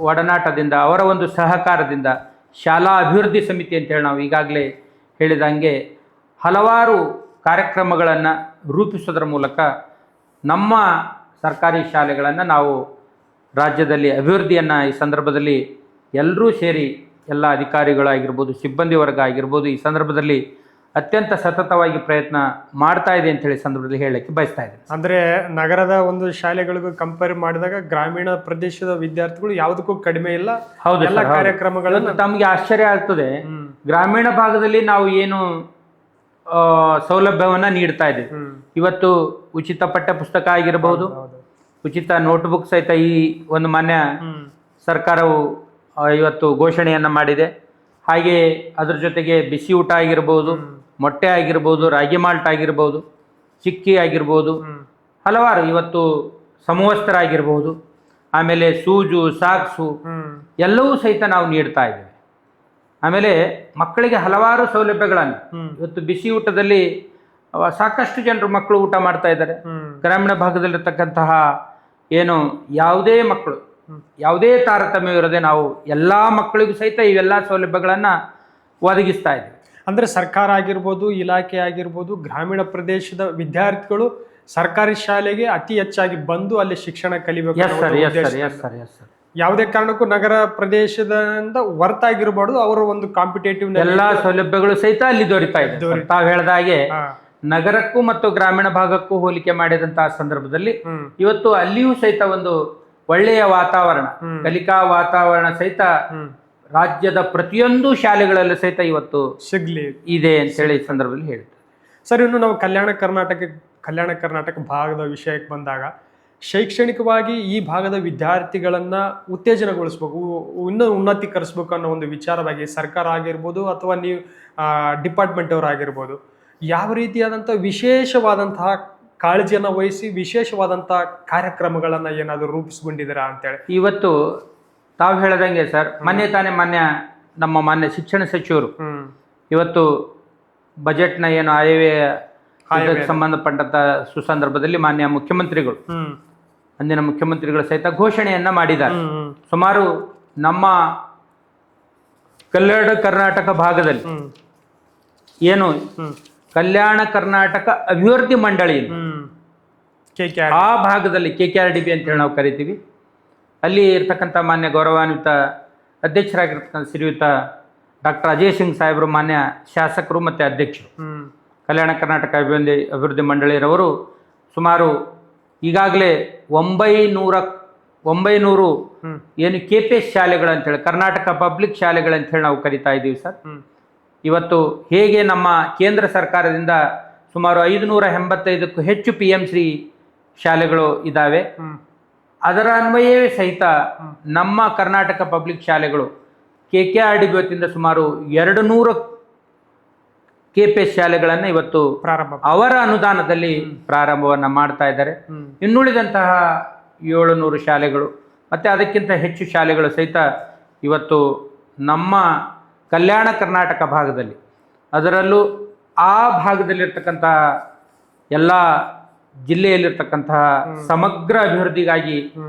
ಒಡನಾಟದಿಂದ, ಅವರ ಒಂದು ಸಹಕಾರದಿಂದ ಶಾಲಾ ಅಭಿವೃದ್ಧಿ ಸಮಿತಿ ಅಂತೇಳಿ ನಾವು ಈಗಾಗಲೇ ಹೇಳಿದಂಗೆ ಹಲವಾರು ಕಾರ್ಯಕ್ರಮಗಳನ್ನು ರೂಪಿಸೋದ್ರ ಮೂಲಕ ನಮ್ಮ ಸರ್ಕಾರಿ ಶಾಲೆಗಳನ್ನು ನಾವು ರಾಜ್ಯದಲ್ಲಿ ಅಭಿವೃದ್ಧಿಯನ್ನು ಈ ಸಂದರ್ಭದಲ್ಲಿ ಎಲ್ಲರೂ ಸೇರಿ, ಎಲ್ಲ ಅಧಿಕಾರಿಗಳಾಗಿರ್ಬೋದು, ಸಿಬ್ಬಂದಿ ವರ್ಗ ಆಗಿರ್ಬೋದು, ಈ ಸಂದರ್ಭದಲ್ಲಿ ಅತ್ಯಂತ ಸತತವಾಗಿ ಪ್ರಯತ್ನ ಮಾಡ್ತಾ ಇದೆ ಅಂತ ಹೇಳಿ ಸಂದರ್ಭದಲ್ಲಿ ಹೇಳಕ್ಕೆ ಬಯಸ್ತಾ ಇದ್ದೇನೆ. ಅಂದ್ರೆ ನಗರದ ಒಂದು ಶಾಲೆಗಳಿಗೂ ಕಂಪೇರ್ ಮಾಡಿದಾಗ ಗ್ರಾಮೀಣ ಪ್ರದೇಶದ ವಿದ್ಯಾರ್ಥಿಗಳು ಯಾವುದಕ್ಕೂ ಕಡಿಮೆ ಇಲ್ಲ. ಹೌದು, ಎಲ್ಲ ಕಾರ್ಯಕ್ರಮಗಳನ್ನು ತಮಗೆ ಆಶ್ಚರ್ಯ ಆಗ್ತದೆ. ಗ್ರಾಮೀಣ ಭಾಗದಲ್ಲಿ ನಾವು ಏನು ಸೌಲಭ್ಯವನ್ನ ನೀಡ್ತಾ ಇದ್ದೇವೆ, ಇವತ್ತು ಉಚಿತ ಪಠ್ಯ ಪುಸ್ತಕ ಆಗಿರಬಹುದು, ಉಚಿತ ನೋಟ್ಬುಕ್ ಸಹಿತ ಈ ಒಂದು ಮಾನ್ಯ ಸರ್ಕಾರವು ಇವತ್ತು ಘೋಷಣೆಯನ್ನ ಮಾಡಿದೆ. ಹಾಗೆ ಅದ್ರ ಜೊತೆಗೆ ಬಿಸಿ ಊಟ ಆಗಿರ್ಬೋದು, ಮೊಟ್ಟೆ ಆಗಿರ್ಬೋದು, ರಾಗಿ ಮಾಲ್ಟ್ ಆಗಿರ್ಬೋದು, ಚಿಕ್ಕಿ ಆಗಿರ್ಬೋದು, ಹಲವಾರು ಇವತ್ತು ಸಮವಸ್ತ್ರ ಆಗಿರ್ಬೋದು, ಆಮೇಲೆ ಸೂಜು, ಸಾಕ್ಸು ಎಲ್ಲವೂ ಸಹಿತ ನಾವು ನೀಡ್ತಾ ಇದ್ದೇವೆ. ಆಮೇಲೆ ಮಕ್ಕಳಿಗೆ ಹಲವಾರು ಸೌಲಭ್ಯಗಳನ್ನು ಇವತ್ತು ಬಿಸಿ ಊಟದಲ್ಲಿ ಸಾಕಷ್ಟು ಜನರು ಮಕ್ಕಳು ಊಟ ಮಾಡ್ತಾ ಇದ್ದಾರೆ. ಗ್ರಾಮೀಣ ಭಾಗದಲ್ಲಿರ್ತಕ್ಕಂತಹ ಯಾವುದೇ ಮಕ್ಕಳು ಯಾವುದೇ ತಾರತಮ್ಯವಿರದೆ ನಾವು ಎಲ್ಲ ಮಕ್ಕಳಿಗೂ ಸಹಿತ ಇವೆಲ್ಲ ಸೌಲಭ್ಯಗಳನ್ನು ಒದಗಿಸ್ತಾ ಇದ್ದೀವಿ. ಅಂದ್ರೆ ಸರ್ಕಾರ ಆಗಿರ್ಬೋದು, ಇಲಾಖೆ ಆಗಿರ್ಬೋದು, ಗ್ರಾಮೀಣ ಪ್ರದೇಶದ ವಿದ್ಯಾರ್ಥಿಗಳು ಸರ್ಕಾರಿ ಶಾಲೆಗೆ ಅತಿ ಹೆಚ್ಚಾಗಿ ಬಂದು ಅಲ್ಲಿ ಶಿಕ್ಷಣ ಕಲಿಬೇಕು. ಯಾವುದೇ ಕಾರಣಕ್ಕೂ ನಗರ ಪ್ರದೇಶದಿಂದ ಹೊರತಾಗಿರಬಾರ್ದು. ಅವರ ಒಂದು ಕಾಂಪಿಟೇಟಿವ್ ಎಲ್ಲಾ ಸೌಲಭ್ಯಗಳು ಸಹಿತ ಅಲ್ಲಿ ದೊರೀತಾ ಇದೆ. ತಾವು ಹೇಳಿದ ಹಾಗೆ ನಗರಕ್ಕೂ ಮತ್ತು ಗ್ರಾಮೀಣ ಭಾಗಕ್ಕೂ ಹೋಲಿಕೆ ಮಾಡಿದಂತಹ ಸಂದರ್ಭದಲ್ಲಿ ಇವತ್ತು ಅಲ್ಲಿಯೂ ಸಹಿತ ಒಂದು ಒಳ್ಳೆಯ ವಾತಾವರಣ, ಕಲಿಕಾ ವಾತಾವರಣ ಸಹಿತ ರಾಜ್ಯದ ಪ್ರತಿಯೊಂದು ಶಾಲೆಗಳಲ್ಲೂ ಸಹಿತ ಇವತ್ತು ಸಿಗ್ಲಿ ಇದೆ ಅಂತ ಹೇಳಿ ಈ ಸಂದರ್ಭದಲ್ಲಿ ಹೇಳ್ತಾರೆ. ಸರ್, ಇನ್ನು ನಾವು ಕಲ್ಯಾಣ ಕರ್ನಾಟಕ ಭಾಗದ ವಿಷಯಕ್ಕೆ ಬಂದಾಗ ಶೈಕ್ಷಣಿಕವಾಗಿ ಈ ಭಾಗದ ವಿದ್ಯಾರ್ಥಿಗಳನ್ನ ಉತ್ತೇಜನಗೊಳಿಸ್ಬೇಕು, ಇನ್ನೂ ಉನ್ನತೀಕರಿಸ್ಬೇಕು ಅನ್ನೋ ಒಂದು ವಿಚಾರವಾಗಿ ಸರ್ಕಾರ ಆಗಿರ್ಬೋದು ಅಥವಾ ನೀವು ಡಿಪಾರ್ಟ್ಮೆಂಟ್ ಅವರಾಗಿರ್ಬೋದು ಯಾವ ರೀತಿಯಾದಂಥ ವಿಶೇಷವಾದಂತಹ ಕಾಳಜಿಯನ್ನು ವಹಿಸಿ ವಿಶೇಷವಾದಂತಹ ಕಾರ್ಯಕ್ರಮಗಳನ್ನು ಏನಾದರೂ ರೂಪಿಸ್ಕೊಂಡಿದ್ದೀರಾ ಅಂತೇಳಿ? ಇವತ್ತು ತಾವು ಹೇಳದಂಗೆ ಸರ್, ನಮ್ಮ ಮಾನ್ಯ ಶಿಕ್ಷಣ ಸಚಿವರು ಇವತ್ತು ಬಜೆಟ್ನ ಆಯವ್ಯಯ ಸಂಬಂಧಪಟ್ಟಂತ ಸುಸಂದರ್ಭದಲ್ಲಿ ಮಾನ್ಯ ಮುಖ್ಯಮಂತ್ರಿಗಳು, ಅಂದಿನ ಮುಖ್ಯಮಂತ್ರಿಗಳು ಸಹಿತ ಘೋಷಣೆಯನ್ನ ಮಾಡಿದ್ದಾರೆ. ಸುಮಾರು ನಮ್ಮ ಕಲ್ಯಾಣ ಕರ್ನಾಟಕ ಭಾಗದಲ್ಲಿ ಕಲ್ಯಾಣ ಕರ್ನಾಟಕ ಅಭಿವೃದ್ಧಿ ಮಂಡಳಿ ಆ ಭಾಗದಲ್ಲಿ KKRDB ಅಂತ ಹೇಳಿ ನಾವು ಕರಿತೀವಿ. ಅಲ್ಲಿ ಇರ್ತಕ್ಕಂಥ ಮಾನ್ಯ ಗೌರವಾನ್ವಿತ ಅಧ್ಯಕ್ಷರಾಗಿರ್ತಕ್ಕಂಥ ಶ್ರೀಯುತ ಡಾಕ್ಟರ್ ಅಜಯ್ ಸಿಂಗ್ ಸಾಹೇಬರು, ಮಾನ್ಯ ಶಾಸಕರು ಮತ್ತು ಅಧ್ಯಕ್ಷರು, ಕಲ್ಯಾಣ ಕರ್ನಾಟಕ ಅಭಿವೃದ್ಧಿ ಮಂಡಳಿಯರವರು ಸುಮಾರು ಈಗಾಗಲೇ 900 ಹ್ಮ್ ಏನು KPS ಶಾಲೆಗಳು ಅಂತೇಳಿ ಕರ್ನಾಟಕ ಪಬ್ಲಿಕ್ ಶಾಲೆಗಳಂತೇಳಿ ನಾವು ಕರಿತಾ ಇದ್ದೀವಿ ಸರ್. ಹ್ಮ್ ಇವತ್ತು ಹೇಗೆ ನಮ್ಮ ಕೇಂದ್ರ ಸರ್ಕಾರದಿಂದ ಸುಮಾರು 585ಕ್ಕೂ ಹೆಚ್ಚು PMC ಶಾಲೆಗಳು ಇದ್ದಾವೆ, ಹ್ಮ್ ಅದರ ಅನ್ವಯವೇ ಸಹಿತ ನಮ್ಮ ಕರ್ನಾಟಕ ಪಬ್ಲಿಕ್ ಶಾಲೆಗಳು KKRDB ವತಿಯಿಂದ ಸುಮಾರು 200 KPS ಶಾಲೆಗಳನ್ನು ಇವತ್ತು ಪ್ರಾರಂಭ. ಅವರ ಅನುದಾನದಲ್ಲಿ ಪ್ರಾರಂಭವನ್ನ ಮಾಡ್ತಾ ಇದ್ದಾರೆ. ಹ್ಮ್ ಇನ್ನುಳಿದಂತಹ 700 ಶಾಲೆಗಳು ಮತ್ತು ಅದಕ್ಕಿಂತ ಹೆಚ್ಚು ಶಾಲೆಗಳು ಸಹಿತ ಇವತ್ತು ನಮ್ಮ ಕಲ್ಯಾಣ ಕರ್ನಾಟಕ ಭಾಗದಲ್ಲಿ, ಅದರಲ್ಲೂ ಆ ಭಾಗದಲ್ಲಿರ್ತಕ್ಕಂತಹ ಎಲ್ಲ ಜಿಲ್ಲೆಯಲ್ಲಿರ್ತಕ್ಕಂತಹ ಸಮಗ್ರ ಅಭಿವೃದ್ಧಿಗಾಗಿ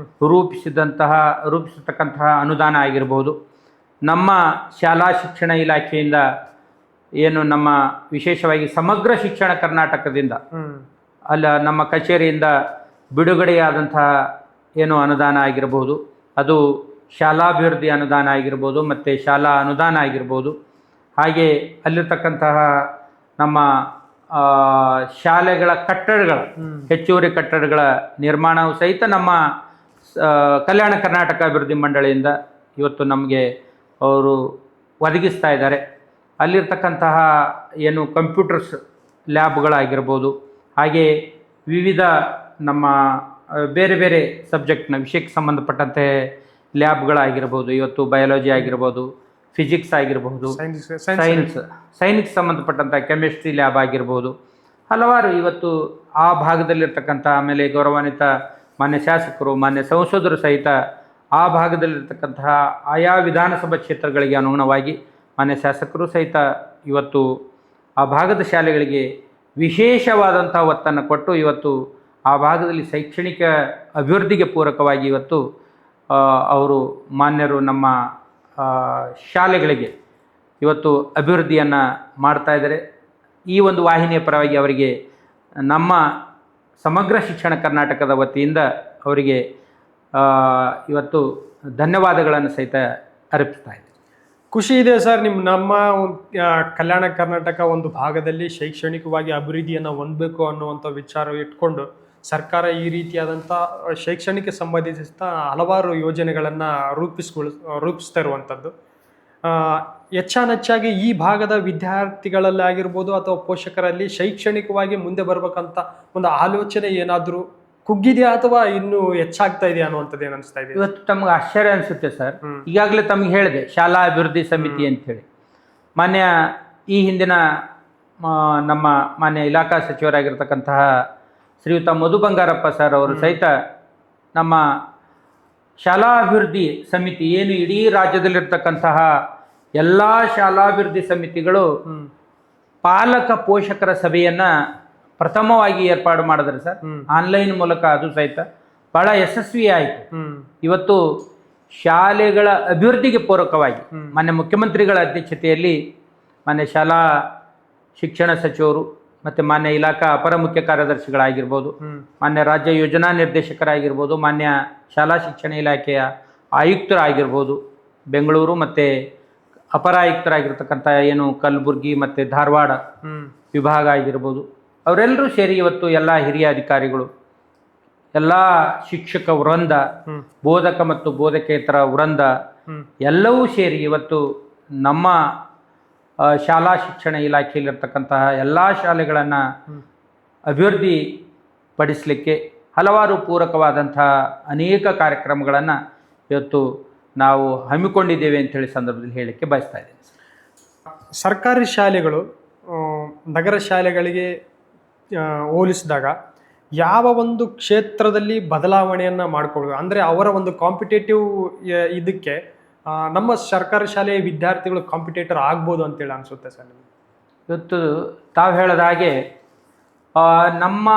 ರೂಪಿಸಿರ್ತಕ್ಕಂತಹ ಅನುದಾನ ಆಗಿರ್ಬೋದು, ನಮ್ಮ ಶಾಲಾ ಶಿಕ್ಷಣ ಇಲಾಖೆಯಿಂದ ಏನು ನಮ್ಮ ವಿಶೇಷವಾಗಿ ಸಮಗ್ರ ಶಿಕ್ಷಣ ಕರ್ನಾಟಕದಿಂದ ಹ್ಮ್ ಅಲ್ಲ ನಮ್ಮ ಕಚೇರಿಯಿಂದ ಬಿಡುಗಡೆಯಾದಂತಹ ಏನು ಅನುದಾನ ಆಗಿರ್ಬೋದು, ಅದು ಶಾಲಾಭಿವೃದ್ಧಿ ಅನುದಾನ ಆಗಿರ್ಬೋದು ಮತ್ತು ಶಾಲಾ ಅನುದಾನ ಆಗಿರ್ಬೋದು. ಹಾಗೆ ಅಲ್ಲಿರ್ತಕ್ಕಂತಹ ನಮ್ಮ ಶಾಲೆಗಳ ಕಟ್ಟಡಗಳ ಹೆಚ್ಚುವರಿ ಕಟ್ಟಡಗಳ ನಿರ್ಮಾಣವು ಸಹಿತ ನಮ್ಮ ಕಲ್ಯಾಣ ಕರ್ನಾಟಕ ಅಭಿವೃದ್ಧಿ ಮಂಡಳಿಯಿಂದ ಇವತ್ತು ನಮಗೆ ಅವರು ಒದಗಿಸ್ತಾ ಇದ್ದಾರೆ. ಅಲ್ಲಿರ್ತಕ್ಕಂತಹ ಏನು ಕಂಪ್ಯೂಟರ್ಸ್ ಲ್ಯಾಬ್ಗಳಾಗಿರ್ಬೋದು, ಹಾಗೆ ವಿವಿಧ ನಮ್ಮ ಬೇರೆ ಬೇರೆ ಸಬ್ಜೆಕ್ಟ್ನ ವಿಷಯಕ್ಕೆ ಸಂಬಂಧಪಟ್ಟಂತೆ ಲ್ಯಾಬ್ಗಳಾಗಿರ್ಬೋದು, ಇವತ್ತು ಬಯಾಲಜಿ ಆಗಿರ್ಬೋದು, ಫಿಸಿಕ್ಸ್ ಆಗಿರ್ಬೋದು, ಸೈನ್ಸ್ ಸಂಬಂಧಪಟ್ಟಂಥ ಕೆಮಿಸ್ಟ್ರಿ ಲ್ಯಾಬ್ ಆಗಿರ್ಬೋದು, ಹಲವಾರು ಇವತ್ತು ಆ ಭಾಗದಲ್ಲಿರ್ತಕ್ಕಂಥ, ಆಮೇಲೆ ಗೌರವಾನ್ವಿತ ಮಾನ್ಯ ಶಾಸಕರು ಮಾನ್ಯ ಸಂಸದರು ಸಹಿತ ಆ ಭಾಗದಲ್ಲಿರ್ತಕ್ಕಂತಹ ಆಯಾ ವಿಧಾನಸಭಾ ಕ್ಷೇತ್ರಗಳಿಗೆ ಅನುಗುಣವಾಗಿ ಮಾನ್ಯ ಶಾಸಕರು ಸಹಿತ ಇವತ್ತು ಆ ಭಾಗದ ಶಾಲೆಗಳಿಗೆ ವಿಶೇಷವಾದಂಥ ಒತ್ತನ್ನು ಕೊಟ್ಟು ಇವತ್ತು ಆ ಭಾಗದಲ್ಲಿ ಶೈಕ್ಷಣಿಕ ಅಭಿವೃದ್ಧಿಗೆ ಪೂರಕವಾಗಿ ಇವತ್ತು ಅವರು ಮಾನ್ಯರು ನಮ್ಮ ಶಾಲೆಗಳಿಗೆ ಇವತ್ತು ಅಭಿವೃದ್ಧಿಯನ್ನು ಮಾಡ್ತಾ ಇದ್ದಾರೆ. ಈ ಒಂದು ವಾಹಿನಿಯ ಪರವಾಗಿ ಅವರಿಗೆ ನಮ್ಮ ಸಮಗ್ರ ಶಿಕ್ಷಣ ಕರ್ನಾಟಕದ ವತಿಯಿಂದ ಅವರಿಗೆ ಇವತ್ತು ಧನ್ಯವಾದಗಳನ್ನು ಸಹಿತ ಅರ್ಪಿಸ್ತಾ ಇದ್ದಾರೆ. ಖುಷಿ ಇದೆ ಸರ್, ನಮ್ಮ ಕಲ್ಯಾಣ ಕರ್ನಾಟಕ ಒಂದು ಭಾಗದಲ್ಲಿ ಶೈಕ್ಷಣಿಕವಾಗಿ ಅಭಿವೃದ್ಧಿಯನ್ನು ಹೊಂದಬೇಕು ಅನ್ನುವಂಥ ವಿಚಾರ ಇಟ್ಕೊಂಡು ಸರ್ಕಾರ ಈ ರೀತಿಯಾದಂಥ ಶೈಕ್ಷಣಿಕ ಸಂಬಂಧಿಸಿದ ಹಲವಾರು ಯೋಜನೆಗಳನ್ನು ರೂಪಿಸ್ತಾ ಇರುವಂಥದ್ದು. ಹೆಚ್ಚಾನೆಚ್ಚಾಗಿ ಈ ಭಾಗದ ವಿದ್ಯಾರ್ಥಿಗಳಲ್ಲಾಗಿರ್ಬೋದು ಅಥವಾ ಪೋಷಕರಲ್ಲಿ ಶೈಕ್ಷಣಿಕವಾಗಿ ಮುಂದೆ ಬರ್ಬೇಕಂತ ಒಂದು ಆಲೋಚನೆ ಏನಾದರೂ ಕುಗ್ಗಿದೆಯಾ ಅಥವಾ ಇನ್ನೂ ಹೆಚ್ಚಾಗ್ತಾ ಇದೆಯಾ ಅನ್ನುವಂಥದ್ದು ಏನು ಅನಿಸ್ತಾ ಇದೆ? ಇವತ್ತು ತಮ್ಗೆ ಆಶ್ಚರ್ಯ ಅನಿಸುತ್ತೆ ಸರ್. ಈಗಾಗಲೇ ತಮ್ಗೆ ಹೇಳಿದೆ ಶಾಲಾ ಅಭಿವೃದ್ಧಿ ಸಮಿತಿ ಅಂತೇಳಿ. ಮಾನ್ಯ ಈ ಹಿಂದಿನ ನಮ್ಮ ಮಾನ್ಯ ಇಲಾಖಾ ಸಚಿವರಾಗಿರ್ತಕ್ಕಂತಹ ಶ್ರೀಯುತ ಮಧು ಬಂಗಾರಪ್ಪ ಸರ್ ಅವರು ಸಹಿತ ನಮ್ಮ ಶಾಲಾ ಅಭಿವೃದ್ಧಿ ಸಮಿತಿ ಏನು ಇಡೀ ರಾಜ್ಯದಲ್ಲಿರ್ತಕ್ಕಂತಹ ಎಲ್ಲ ಶಾಲಾಭಿವೃದ್ಧಿ ಸಮಿತಿಗಳು ಪಾಲಕ ಪೋಷಕರ ಸಭೆಯನ್ನು ಪ್ರಥಮವಾಗಿ ಏರ್ಪಾಡು ಮಾಡಿದ್ರೆ ಸರ್, ಆನ್ಲೈನ್ ಮೂಲಕ. ಅದು ಸಹಿತ ಬಹಳ ಯಶಸ್ವಿ ಆಯಿತು. ಇವತ್ತು ಶಾಲೆಗಳ ಅಭಿವೃದ್ಧಿಗೆ ಪೂರಕವಾಗಿ ಮಾನ್ಯ ಮುಖ್ಯಮಂತ್ರಿಗಳ ಅಧ್ಯಕ್ಷತೆಯಲ್ಲಿ ಮಾನ್ಯ ಶಾಲಾ ಶಿಕ್ಷಣ ಸಚಿವರು ಮತ್ತು ಮಾನ್ಯ ಇಲಾಖಾ ಅಪರ ಮುಖ್ಯ ಕಾರ್ಯದರ್ಶಿಗಳಾಗಿರ್ಬೋದು, ಮಾನ್ಯ ರಾಜ್ಯ ಯೋಜನಾ ನಿರ್ದೇಶಕರಾಗಿರ್ಬೋದು, ಮಾನ್ಯ ಶಾಲಾ ಶಿಕ್ಷಣ ಇಲಾಖೆಯ ಆಯುಕ್ತರಾಗಿರ್ಬೋದು, ಬೆಂಗಳೂರು ಮತ್ತು ಅಪರ ಆಯುಕ್ತರಾಗಿರ್ತಕ್ಕಂಥ ಏನು ಕಲಬುರ್ಗಿ ಮತ್ತು ಧಾರವಾಡ ವಿಭಾಗ ಆಗಿರ್ಬೋದು, ಅವರೆಲ್ಲರೂ ಸೇರಿ ಇವತ್ತು ಎಲ್ಲ ಹಿರಿಯ ಅಧಿಕಾರಿಗಳು, ಎಲ್ಲ ಶಿಕ್ಷಕ ವೃಂದ, ಬೋಧಕ ಮತ್ತು ಬೋಧಕೇತರ ವೃಂದ ಎಲ್ಲವೂ ಸೇರಿ ಇವತ್ತು ನಮ್ಮ ಶಾಲಾ ಶಿಕ್ಷಣ ಇಲಾಖೆಯಲ್ಲಿರ್ತಕ್ಕಂತಹ ಎಲ್ಲ ಶಾಲೆಗಳನ್ನು ಅಭಿವೃದ್ಧಿ ಪಡಿಸಲಿಕ್ಕೆ ಹಲವಾರು ಪೂರಕವಾದಂತಹ ಅನೇಕ ಕಾರ್ಯಕ್ರಮಗಳನ್ನು ಇವತ್ತು ನಾವು ಹಮ್ಮಿಕೊಂಡಿದ್ದೇವೆ ಅಂತೇಳಿ ಸಂದರ್ಭದಲ್ಲಿ ಹೇಳಲಿಕ್ಕೆ ಬಯಸ್ತಾ ಇದ್ದೇನೆ. ಸರ್ಕಾರಿ ಶಾಲೆಗಳು ನಗರ ಶಾಲೆಗಳಿಗೆ ಹೋಲಿಸಿದಾಗ ಯಾವ ಒಂದು ಕ್ಷೇತ್ರದಲ್ಲಿ ಬದಲಾವಣೆಯನ್ನು ಮಾಡಿಕೊಳ್ಬೇಕು ಅಂದರೆ ಅವರ ಒಂದು ಕಾಂಪಿಟೇಟಿವ್ ಇದಕ್ಕೆ ನಮ್ಮ ಸರ್ಕಾರಿ ಶಾಲೆಯ ವಿದ್ಯಾರ್ಥಿಗಳು ಕಾಂಪಿಟೇಟರ್ ಆಗ್ಬೋದು ಅಂತೇಳಿ ಅನಿಸುತ್ತೆ ಸರ್ ನಿಮಗೆ? ಇವತ್ತು ತಾವು ಹೇಳಿದ ಹಾಗೆ ನಮ್ಮ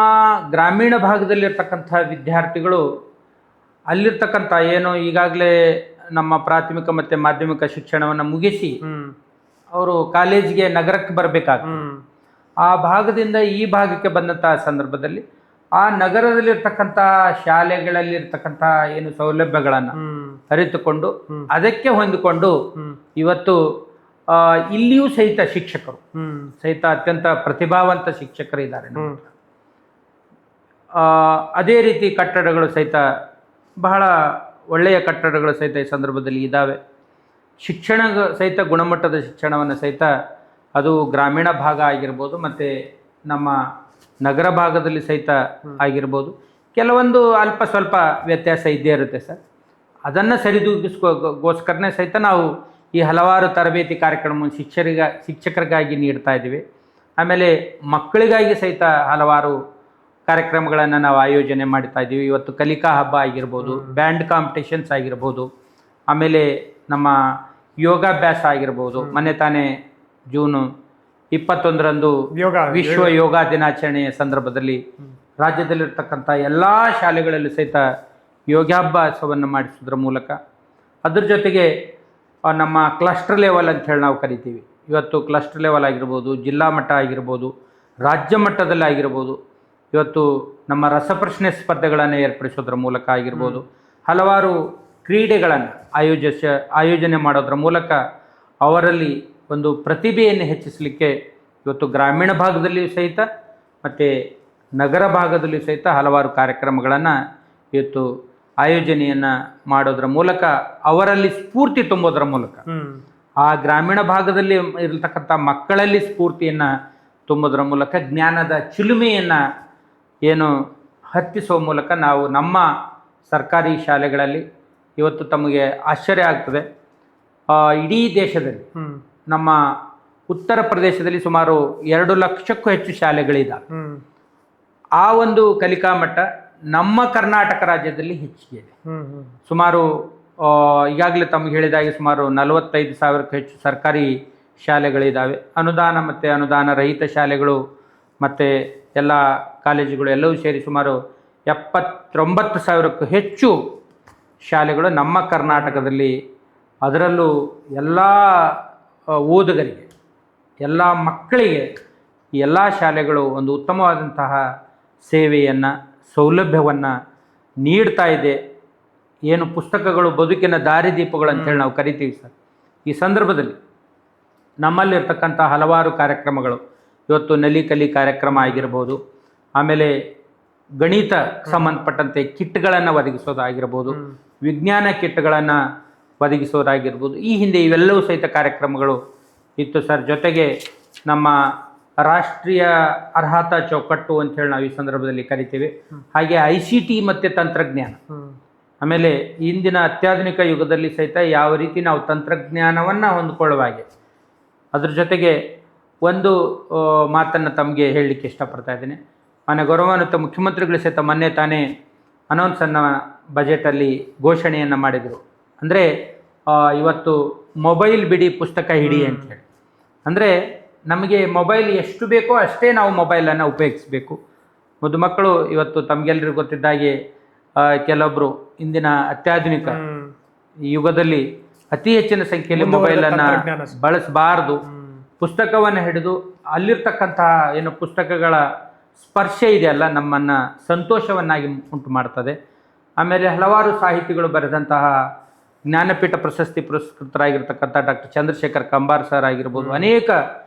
ಗ್ರಾಮೀಣ ಭಾಗದಲ್ಲಿರ್ತಕ್ಕಂಥ ವಿದ್ಯಾರ್ಥಿಗಳು ಅಲ್ಲಿರ್ತಕ್ಕಂಥ ಏನು ಈಗಾಗಲೇ ನಮ್ಮ ಪ್ರಾಥಮಿಕ ಮತ್ತು ಮಾಧ್ಯಮಿಕ ಶಿಕ್ಷಣವನ್ನು ಮುಗಿಸಿ ಅವರು ಕಾಲೇಜಿಗೆ ನಗರಕ್ಕೆ ಬರಬೇಕಾಗ್ತದೆ. ಆ ಭಾಗದಿಂದ ಈ ಭಾಗಕ್ಕೆ ಬಂದಂತಹ ಸಂದರ್ಭದಲ್ಲಿ ಆ ನಗರದಲ್ಲಿರ್ತಕ್ಕಂಥ ಶಾಲೆಗಳಲ್ಲಿರ್ತಕ್ಕಂಥ ಏನು ಸೌಲಭ್ಯಗಳನ್ನು ಅರಿತುಕೊಂಡು ಅದಕ್ಕೆ ಹೊಂದಿಕೊಂಡು ಇವತ್ತು ಇಲ್ಲಿಯೂ ಸಹಿತ ಶಿಕ್ಷಕರು ಸಹಿತ ಅತ್ಯಂತ ಪ್ರತಿಭಾವಂತ ಶಿಕ್ಷಕರು ಇದ್ದಾರೆ. ಅದೇ ರೀತಿ ಕಟ್ಟಡಗಳು ಸಹಿತ ಬಹಳ ಒಳ್ಳೆಯ ಕಟ್ಟಡಗಳು ಸಹಿತ ಈ ಸಂದರ್ಭದಲ್ಲಿ ಇದ್ದಾವೆ. ಶಿಕ್ಷಣ ಸಹಿತ ಗುಣಮಟ್ಟದ ಶಿಕ್ಷಣವನ್ನು ಸಹಿತ ಅದು ಗ್ರಾಮೀಣ ಭಾಗ ಆಗಿರ್ಬೋದು ಮತ್ತು ನಮ್ಮ ನಗರ ಭಾಗದಲ್ಲಿ ಸಹಿತ ಆಗಿರ್ಬೋದು, ಕೆಲವೊಂದು ಅಲ್ಪ ಸ್ವಲ್ಪ ವ್ಯತ್ಯಾಸ ಇದ್ದೇ ಇರುತ್ತೆ ಸರ್. ಅದನ್ನು ಸರಿದೂಗಿಸ್ಕೋಸ್ಕರನೇ ಸಹಿತ ನಾವು ಈ ಹಲವಾರು ತರಬೇತಿ ಕಾರ್ಯಕ್ರಮವನ್ನು ಶಿಕ್ಷಕರಿಗಾಗಿ ನೀಡ್ತಾ ಇದ್ದೀವಿ. ಆಮೇಲೆ ಮಕ್ಕಳಿಗಾಗಿ ಸಹಿತ ಹಲವಾರು ಕಾರ್ಯಕ್ರಮಗಳನ್ನು ನಾವು ಆಯೋಜನೆ ಮಾಡ್ತಾ ಇದ್ದೀವಿ. ಇವತ್ತು ಕಲಿಕಾ ಹಬ್ಬ ಆಗಿರ್ಬೋದು, ಬ್ಯಾಂಡ್ ಕಾಂಪಿಟೇಷನ್ಸ್ ಆಗಿರ್ಬೋದು, ಆಮೇಲೆ ನಮ್ಮ ಯೋಗಾಭ್ಯಾಸ ಆಗಿರ್ಬೋದು. ಮೊನ್ನೆ ತಾನೇ ಜೂನ್ 21ರಂದು ವಿಶ್ವ ಯೋಗ ದಿನಾಚರಣೆಯ ಸಂದರ್ಭದಲ್ಲಿ ರಾಜ್ಯದಲ್ಲಿರ್ತಕ್ಕಂಥ ಎಲ್ಲ ಶಾಲೆಗಳಲ್ಲೂ ಸಹಿತ ಯೋಗಾಭ್ಯಾಸವನ್ನು ಮಾಡಿಸೋದ್ರ ಮೂಲಕ, ಅದ್ರ ಜೊತೆಗೆ ನಮ್ಮ ಕ್ಲಸ್ಟರ್ ಲೆವೆಲ್ ಅಂತ ಹೇಳಿ ನಾವು ಕರಿತೀವಿ. ಇವತ್ತು ಕ್ಲಸ್ಟರ್ ಲೆವೆಲ್ ಆಗಿರ್ಬೋದು, ಜಿಲ್ಲಾ ಮಟ್ಟ ಆಗಿರ್ಬೋದು, ರಾಜ್ಯ ಮಟ್ಟದಲ್ಲಿ ಆಗಿರ್ಬೋದು, ಇವತ್ತು ನಮ್ಮ ರಸಪ್ರಶ್ನೆ ಸ್ಪರ್ಧೆಗಳನ್ನು ಏರ್ಪಡಿಸೋದ್ರ ಮೂಲಕ ಆಗಿರ್ಬೋದು, ಹಲವಾರು ಕ್ರೀಡೆಗಳನ್ನು ಆಯೋಜನೆ ಮಾಡೋದ್ರ ಮೂಲಕ ಅವರಲ್ಲಿ ಒಂದು ಪ್ರತಿಭೆಯನ್ನು ಹೆಚ್ಚಿಸಲಿಕ್ಕೆ ಇವತ್ತು ಗ್ರಾಮೀಣ ಭಾಗದಲ್ಲಿಯೂ ಸಹಿತ ಮತ್ತು ನಗರ ಭಾಗದಲ್ಲಿಯೂ ಸಹಿತ ಹಲವಾರು ಕಾರ್ಯಕ್ರಮಗಳನ್ನು ಇವತ್ತು ಆಯೋಜನೆಯನ್ನು ಮಾಡೋದ್ರ ಮೂಲಕ ಅವರಲ್ಲಿ ಸ್ಫೂರ್ತಿ ತುಂಬೋದ್ರ ಮೂಲಕ ಆ ಗ್ರಾಮೀಣ ಭಾಗದಲ್ಲಿ ಇರತಕ್ಕಂಥ ಮಕ್ಕಳಲ್ಲಿ ಸ್ಫೂರ್ತಿಯನ್ನು ತುಂಬೋದ್ರ ಮೂಲಕ ಜ್ಞಾನದ ಚಿಲುಮೆಯನ್ನು ಏನು ಹತ್ತಿಸುವ ಮೂಲಕ ನಾವು ನಮ್ಮ ಸರ್ಕಾರಿ ಶಾಲೆಗಳಲ್ಲಿ ಇವತ್ತು ತಮಗೆ ಆಶ್ಚರ್ಯ ಆಗ್ತದೆ, ಇಡೀ ದೇಶದಲ್ಲಿ ನಮ್ಮ ಉತ್ತರ ಪ್ರದೇಶದಲ್ಲಿ ಸುಮಾರು 2 ಲಕ್ಷಕ್ಕೂ ಹೆಚ್ಚು ಶಾಲೆಗಳಿದ್ದಾವೆ. ಆ ಒಂದು ಕಲಿಕಾ ಮಟ್ಟ ನಮ್ಮ ಕರ್ನಾಟಕ ರಾಜ್ಯದಲ್ಲಿ ಹೆಚ್ಚಿಗೆ ಇದೆ. ಸುಮಾರು ಈಗಾಗಲೇ ತಮಗೆ ಹೇಳಿದಾಗೆ ಸುಮಾರು 45,000ಕ್ಕೂ ಹೆಚ್ಚು ಸರ್ಕಾರಿ ಶಾಲೆಗಳಿದ್ದಾವೆ. ಅನುದಾನ ಮತ್ತು ಅನುದಾನ ರಹಿತ ಶಾಲೆಗಳು ಮತ್ತು ಎಲ್ಲ ಕಾಲೇಜುಗಳು ಎಲ್ಲವೂ ಸೇರಿ ಸುಮಾರು 79,000ಕ್ಕೂ ಹೆಚ್ಚು ಶಾಲೆಗಳು ನಮ್ಮ ಕರ್ನಾಟಕದಲ್ಲಿ, ಅದರಲ್ಲೂ ಎಲ್ಲ ಓದುಗರಿಗೆ, ಎಲ್ಲ ಮಕ್ಕಳಿಗೆ ಈ ಎಲ್ಲ ಶಾಲೆಗಳು ಒಂದು ಉತ್ತಮವಾದಂತಹ ಸೇವೆಯನ್ನು, ಸೌಲಭ್ಯವನ್ನು ನೀಡ್ತಾ ಇದೆ. ಏನು ಪುಸ್ತಕಗಳು ಬದುಕಿನ ದಾರಿದೀಪಗಳು ಅಂತೇಳಿ ನಾವು ಕರಿತೀವಿ ಸರ್. ಈ ಸಂದರ್ಭದಲ್ಲಿ ನಮ್ಮಲ್ಲಿರ್ತಕ್ಕಂಥ ಹಲವಾರು ಕಾರ್ಯಕ್ರಮಗಳು, ಇವತ್ತು ನಲಿ ಕಲಿ ಕಾರ್ಯಕ್ರಮ ಆಗಿರ್ಬೋದು, ಆಮೇಲೆ ಗಣಿತ ಸಂಬಂಧಪಟ್ಟಂತೆ ಕಿಟ್ಗಳನ್ನು ಒದಗಿಸೋದಾಗಿರ್ಬೋದು, ವಿಜ್ಞಾನ ಕಿಟ್ಗಳನ್ನು ಒದಗಿಸೋದಾಗಿರ್ಬೋದು, ಈ ಹಿಂದೆ ಇವೆಲ್ಲವೂ ಸಹಿತ ಕಾರ್ಯಕ್ರಮಗಳು ಇತ್ತು ಸರ್. ಜೊತೆಗೆ ನಮ್ಮ ರಾಷ್ಟ್ರೀಯ ಅರ್ಹತಾ ಚೌಕಟ್ಟು ಅಂತೇಳಿ ನಾವು ಈ ಸಂದರ್ಭದಲ್ಲಿ ಕರಿತೀವಿ. ಹಾಗೆ ICT ಮತ್ತು ತಂತ್ರಜ್ಞಾನ, ಆಮೇಲೆ ಇಂದಿನ ಅತ್ಯಾಧುನಿಕ ಯುಗದಲ್ಲಿ ಸಹಿತ ಯಾವ ರೀತಿ ನಾವು ತಂತ್ರಜ್ಞಾನವನ್ನು ಹೊಂದ್ಕೊಳ್ಳುವ ಹಾಗೆ, ಅದ್ರ ಜೊತೆಗೆ ಒಂದು ಮಾತನ್ನು ತಮಗೆ ಹೇಳಲಿಕ್ಕೆ ಇಷ್ಟಪಡ್ತಾ ಇದ್ದೀನಿ. ಗೌರವಾನ್ವಿತ ಮುಖ್ಯಮಂತ್ರಿಗಳು ಸಹಿತ ಮೊನ್ನೆ ತಾನೇ ಅನೌನ್ಸನ್ನು ಬಜೆಟಲ್ಲಿ ಘೋಷಣೆಯನ್ನು ಮಾಡಿದರು. ಅಂದರೆ ಇವತ್ತು ಮೊಬೈಲ್ ಬಿಡಿ ಪುಸ್ತಕ ಹಿಡಿ ಅಂತೇಳಿ. ಅಂದರೆ ನಮಗೆ ಮೊಬೈಲ್ ಎಷ್ಟು ಬೇಕೋ ಅಷ್ಟೇ ನಾವು ಮೊಬೈಲನ್ನು ಉಪಯೋಗಿಸಬೇಕು. ಮಕ್ಕಳು ಇವತ್ತು ತಮಗೆಲ್ಲರಿಗೂ ಗೊತ್ತಿದ್ದಾಗೆ ಕೆಲವೊಬ್ಬರು ಇಂದಿನ ಅತ್ಯಾಧುನಿಕ ಯುಗದಲ್ಲಿ ಅತಿ ಹೆಚ್ಚಿನ ಸಂಖ್ಯೆಯಲ್ಲಿ ಮೊಬೈಲನ್ನು ಬಳಸಬಾರ್ದು. ಪುಸ್ತಕವನ್ನು ಹಿಡಿದು ಅಲ್ಲಿರ್ತಕ್ಕಂತಹ ಏನು ಪುಸ್ತಕಗಳ ಸ್ಪರ್ಶ ಇದೆಯಲ್ಲ, ನಮ್ಮನ್ನು ಸಂತೋಷವನ್ನಾಗಿ ಉಂಟು ಮಾಡ್ತದೆ. ಆಮೇಲೆ ಹಲವಾರು ಸಾಹಿತಿಗಳು ಬರೆದಂತಹ ಜ್ಞಾನಪೀಠ ಪ್ರಶಸ್ತಿ ಪುರಸ್ಕೃತರಾಗಿರ್ತಕ್ಕಂಥ ಡಾಕ್ಟರ್ ಚಂದ್ರಶೇಖರ್ ಕಂಬಾರ್ ಸರ್ ಆಗಿರ್ಬೋದು, ಅನೇಕ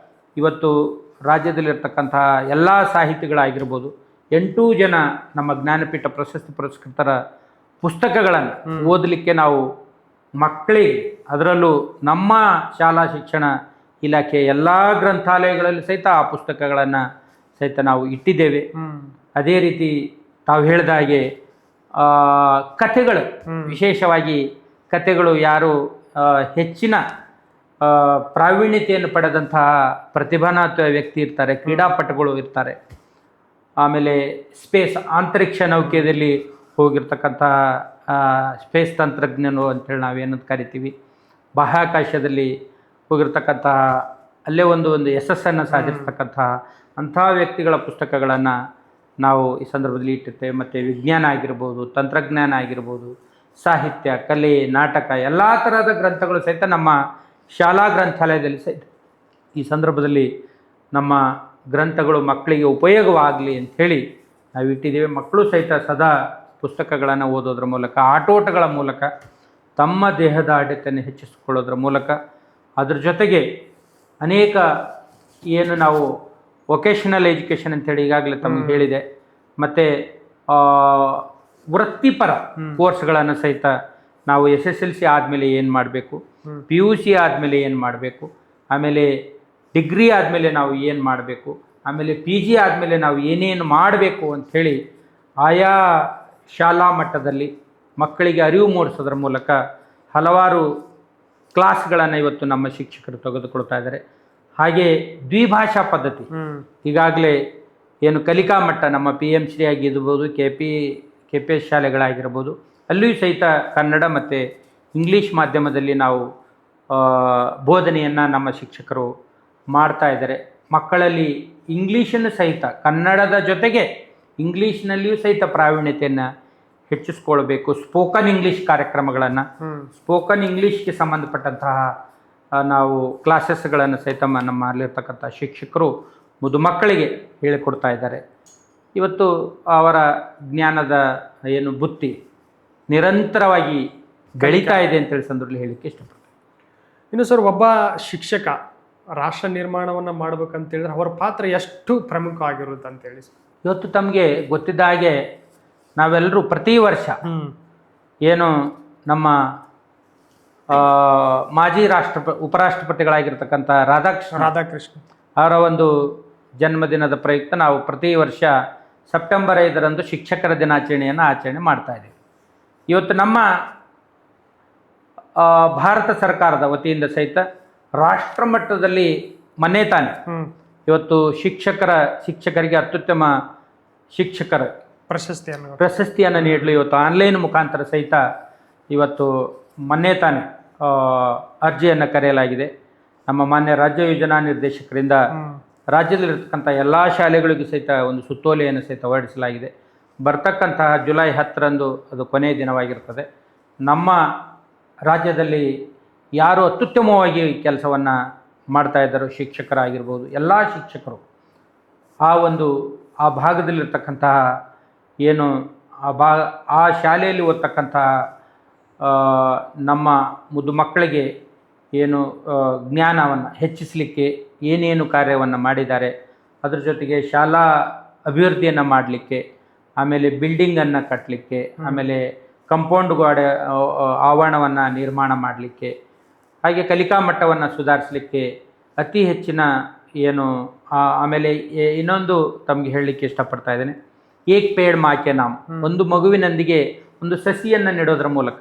ಇವತ್ತು ರಾಜ್ಯದಲ್ಲಿರ್ತಕ್ಕಂತಹ ಎಲ್ಲ ಸಾಹಿತಿಗಳಾಗಿರ್ಬೋದು, 8 ಜನ ನಮ್ಮ ಜ್ಞಾನಪೀಠ ಪ್ರಶಸ್ತಿ ಪುರಸ್ಕೃತರ ಪುಸ್ತಕಗಳನ್ನು ಓದಲಿಕ್ಕೆ ನಾವು ಮಕ್ಕಳಿಗೆ, ಅದರಲ್ಲೂ ನಮ್ಮ ಶಾಲಾ ಶಿಕ್ಷಣ ಇಲಾಖೆ ಎಲ್ಲ ಗ್ರಂಥಾಲಯಗಳಲ್ಲಿ ಸಹಿತ ಆ ಪುಸ್ತಕಗಳನ್ನು ಸಹಿತ ನಾವು ಇಟ್ಟಿದ್ದೇವೆ. ಅದೇ ರೀತಿ ತಾವು ಹೇಳಿದ ಹಾಗೆ ಕಥೆಗಳು, ವಿಶೇಷವಾಗಿ ಕಥೆಗಳು ಯಾರು ಹೆಚ್ಚಿನ ಪ್ರಾವೀಣ್ಯತೆಯನ್ನು ಪಡೆದಂತಹ ಪ್ರತಿಭಾನ್ವಿತ ವ್ಯಕ್ತಿ ಇರ್ತಾರೆ, ಕ್ರೀಡಾಪಟುಗಳು ಇರ್ತಾರೆ, ಆಮೇಲೆ ಸ್ಪೇಸ್ ಅಂತರಿಕ್ಷ ನೌಕೆಯಲ್ಲಿ ಹೋಗಿರ್ತಕ್ಕಂತಹ ಸ್ಪೇಸ್ ತಂತ್ರಜ್ಞರು ಅಂತೇಳಿ ನಾವೇನಂತ ಕರಿತೀವಿ, ಬಾಹ್ಯಾಕಾಶದಲ್ಲಿ ಹೋಗಿರ್ತಕ್ಕಂತಹ ಅಲ್ಲೇ ಒಂದು ಯಶಸ್ಸನ್ನು ಸಾಧಿಸ್ತಕ್ಕಂತಹ ಅಂಥ ವ್ಯಕ್ತಿಗಳ ಪುಸ್ತಕಗಳನ್ನು ನಾವು ಈ ಸಂದರ್ಭದಲ್ಲಿ ಇಟ್ಟಿರ್ತೇವೆ. ಮತ್ತು ವಿಜ್ಞಾನ ಆಗಿರ್ಬೋದು, ತಂತ್ರಜ್ಞಾನ ಆಗಿರ್ಬೋದು, ಸಾಹಿತ್ಯ, ಕಲೆ, ನಾಟಕ ಎಲ್ಲ ಥರದ ಗ್ರಂಥಗಳು ಸಹಿತ ನಮ್ಮ ಶಾಲಾ ಗ್ರಂಥಾಲಯದಲ್ಲಿ ಸಹಿತ ಈ ಸಂದರ್ಭದಲ್ಲಿ ನಮ್ಮ ಗ್ರಂಥಗಳು ಮಕ್ಕಳಿಗೆ ಉಪಯೋಗವಾಗಲಿ ಅಂಥೇಳಿ ನಾವು ಇಟ್ಟಿದ್ದೇವೆ. ಮಕ್ಕಳು ಸಹಿತ ಸದಾ ಪುಸ್ತಕಗಳನ್ನು ಓದೋದ್ರ ಮೂಲಕ, ಆಟೋಟಗಳ ಮೂಲಕ ತಮ್ಮ ದೇಹದ ಆಡಳಿತವನ್ನು ಹೆಚ್ಚಿಸಿಕೊಳ್ಳೋದ್ರ ಮೂಲಕ, ಅದ್ರ ಜೊತೆಗೆ ಅನೇಕ ಏನು ನಾವು ವೊಕೇಶನಲ್ ಎಜುಕೇಷನ್ ಅಂತೇಳಿ ಈಗಾಗಲೇ ತಮಗೆ ಹೇಳಿದೆ, ಮತ್ತು ವೃತ್ತಿಪರ ಕೋರ್ಸ್ಗಳನ್ನು ಸಹಿತ ನಾವು SSLC ಆದಮೇಲೆ ಏನು ಮಾಡಬೇಕು, PUC ಆದಮೇಲೆ ಏನು ಮಾಡಬೇಕು, ಆಮೇಲೆ ಡಿಗ್ರಿ ಆದಮೇಲೆ ನಾವು ಏನು ಮಾಡಬೇಕು, ಆಮೇಲೆ PG ಆದಮೇಲೆ ನಾವು ಏನೇನು ಮಾಡಬೇಕು ಅಂಥೇಳಿ ಆಯಾ ಶಾಲಾ ಮಟ್ಟದಲ್ಲಿ ಮಕ್ಕಳಿಗೆ ಅರಿವು ಮೂಡಿಸೋದ್ರ ಮೂಲಕ ಹಲವಾರು ಕ್ಲಾಸ್ಗಳನ್ನು ಇವತ್ತು ನಮ್ಮ ಶಿಕ್ಷಕರು ತೆಗೆದುಕೊಳ್ತಾ ಇದ್ದಾರೆ. ಹಾಗೆ ದ್ವಿಭಾಷಾ ಪದ್ಧತಿ ಈಗಾಗಲೇ ಏನು ಕಲಿಕಾ ಮಟ್ಟ ನಮ್ಮ PMC ಆಗಿರ್ಬೋದು, KPS ಶಾಲೆಗಳಾಗಿರ್ಬೋದು, ಅಲ್ಲಿಯೂ ಸಹಿತ ಕನ್ನಡ ಮತ್ತು ಇಂಗ್ಲೀಷ್ ಮಾಧ್ಯಮದಲ್ಲಿ ನಾವು ಬೋಧನೆಯನ್ನು ನಮ್ಮ ಶಿಕ್ಷಕರು ಮಾಡ್ತಾ ಇದ್ದಾರೆ. ಮಕ್ಕಳಲ್ಲಿ ಇಂಗ್ಲೀಷನ್ನು ಸಹಿತ ಕನ್ನಡದ ಜೊತೆಗೆ ಇಂಗ್ಲೀಷ್ನಲ್ಲಿಯೂ ಸಹಿತ ಪ್ರಾವೀಣ್ಯತೆಯನ್ನು ಹೆಚ್ಚಿಸ್ಕೊಳ್ಬೇಕು. ಸ್ಪೋಕನ್ ಇಂಗ್ಲೀಷ್ ಕಾರ್ಯಕ್ರಮಗಳನ್ನು, ಸ್ಪೋಕನ್ ಇಂಗ್ಲೀಷ್ಗೆ ಸಂಬಂಧಪಟ್ಟಂತಹ ನಾವು ಕ್ಲಾಸಸ್ಗಳನ್ನು ಸಹಿತ ನಮ್ಮಲ್ಲಿರ್ತಕ್ಕಂಥ ಶಿಕ್ಷಕರು ಮಕ್ಕಳಿಗೆ ಹೇಳಿಕೊಡ್ತಾ ಇದ್ದಾರೆ. ಇವತ್ತು ಅವರ ಜ್ಞಾನದ ಏನು ಬುತ್ತಿ ನಿರಂತರವಾಗಿ ಬೆಳೀತಾ ಇದೆ ಅಂತೇಳಿ ಸಂದರ್ಭದಲ್ಲಿ ಹೇಳಲಿಕ್ಕೆ ಇಷ್ಟಪಡ್ತೀನಿ. ಇನ್ನು ಸರ್, ಒಬ್ಬ ಶಿಕ್ಷಕ ರಾಷ್ಟ್ರ ನಿರ್ಮಾಣವನ್ನು ಮಾಡ್ಬೇಕಂತೇಳಿದ್ರೆ ಅವರ ಪಾತ್ರ ಎಷ್ಟು ಪ್ರಮುಖ ಆಗಿರುತ್ತೆ ಅಂತೇಳಿ ಸರ್? ಇವತ್ತು ತಮಗೆ ಗೊತ್ತಿದ್ದ ಹಾಗೆ ನಾವೆಲ್ಲರೂ ಪ್ರತಿ ವರ್ಷ ಏನು ನಮ್ಮ ಮಾಜಿ ಉಪರಾಷ್ಟ್ರಪತಿಗಳಾಗಿರ್ತಕ್ಕಂಥ ರಾಧಾಕೃಷ್ಣ ಅವರ ಒಂದು ಜನ್ಮದಿನದ ಪ್ರಯುಕ್ತ ನಾವು ಪ್ರತಿ ವರ್ಷ ಸೆಪ್ಟೆಂಬರ್ 5ರಂದು ಶಿಕ್ಷಕರ ದಿನಾಚರಣೆಯನ್ನು ಆಚರಣೆ ಮಾಡ್ತಾ ಇದ್ದೀವಿ. ಇವತ್ತು ನಮ್ಮ ಭಾರತ ಸರ್ಕಾರದ ವತಿಯಿಂದ ಸಹಿತ ರಾಷ್ಟ್ರ ಮಟ್ಟದಲ್ಲಿ ಮನೆ ತಾನೆ ಇವತ್ತು ಶಿಕ್ಷಕರಿಗೆ ಅತ್ಯುತ್ತಮ ಶಿಕ್ಷಕರ ಪ್ರಶಸ್ತಿಯನ್ನು ನೀಡಲು ಇವತ್ತು ಆನ್ಲೈನ್ ಮುಖಾಂತರ ಸಹಿತ ಇವತ್ತು ಮೊನ್ನೆ ತಾನೆ ಅರ್ಜಿಯನ್ನು ಕರೆಯಲಾಗಿದೆ. ನಮ್ಮ ಮಾನ್ಯ ರಾಜ್ಯ ಯೋಜನಾ ನಿರ್ದೇಶಕರಿಂದ ರಾಜ್ಯದಲ್ಲಿರ್ತಕ್ಕಂಥ ಎಲ್ಲ ಶಾಲೆಗಳಿಗೂ ಸಹಿತ ಒಂದು ಸುತ್ತೋಲೆಯನ್ನು ಸಹಿತ ಹೊರಡಿಸಲಾಗಿದೆ. ಬರ್ತಕ್ಕಂತಹ ಜುಲೈ 10ರಂದು ಅದು ಕೊನೆಯ ದಿನವಾಗಿರ್ತದೆ. ನಮ್ಮ ರಾಜ್ಯದಲ್ಲಿ ಯಾರು ಅತ್ಯುತ್ತಮವಾಗಿ ಕೆಲಸವನ್ನು ಮಾಡ್ತಾ ಇದ್ದಾರೋ ಶಿಕ್ಷಕರಾಗಿರ್ಬೋದು, ಎಲ್ಲ ಶಿಕ್ಷಕರು ಆ ಭಾಗದಲ್ಲಿರ್ತಕ್ಕಂತಹ ಏನು ಆ ಶಾಲೆಯಲ್ಲಿ ಓದ್ತಕ್ಕಂತಹ ನಮ್ಮ ಮಕ್ಕಳಿಗೆ ಏನು ಜ್ಞಾನವನ್ನು ಹೆಚ್ಚಿಸಲಿಕ್ಕೆ ಏನೇನು ಕಾರ್ಯವನ್ನು ಮಾಡಿದ್ದಾರೆ, ಅದ್ರ ಜೊತೆಗೆ ಶಾಲಾ ಅಭಿವೃದ್ಧಿಯನ್ನು ಮಾಡಲಿಕ್ಕೆ, ಆಮೇಲೆ ಬಿಲ್ಡಿಂಗನ್ನು ಕಟ್ಟಲಿಕ್ಕೆ, ಆಮೇಲೆ ಕಂಪೌಂಡ್ ಗೋಡೆ ಆವರಣವನ್ನು ನಿರ್ಮಾಣ ಮಾಡಲಿಕ್ಕೆ, ಹಾಗೆ ಕಲಿಕಾ ಮಟ್ಟವನ್ನು ಸುಧಾರಿಸಲಿಕ್ಕೆ ಅತಿ ಹೆಚ್ಚಿನ ಏನು ಆಮೇಲೆ ಇನ್ನೊಂದು ತಮಗೆ ಹೇಳಲಿಕ್ಕೆ ಇಷ್ಟಪಡ್ತಾ ಇದ್ದೇನೆ, ಏಕ್ ಪೇಡ್ ಮಾ ಕೆ ನಾಮ್, ಒಂದು ಮಗುವಿನೊಂದಿಗೆ ಒಂದು ಸಸಿಯನ್ನು ನೆಡೋದ್ರ ಮೂಲಕ,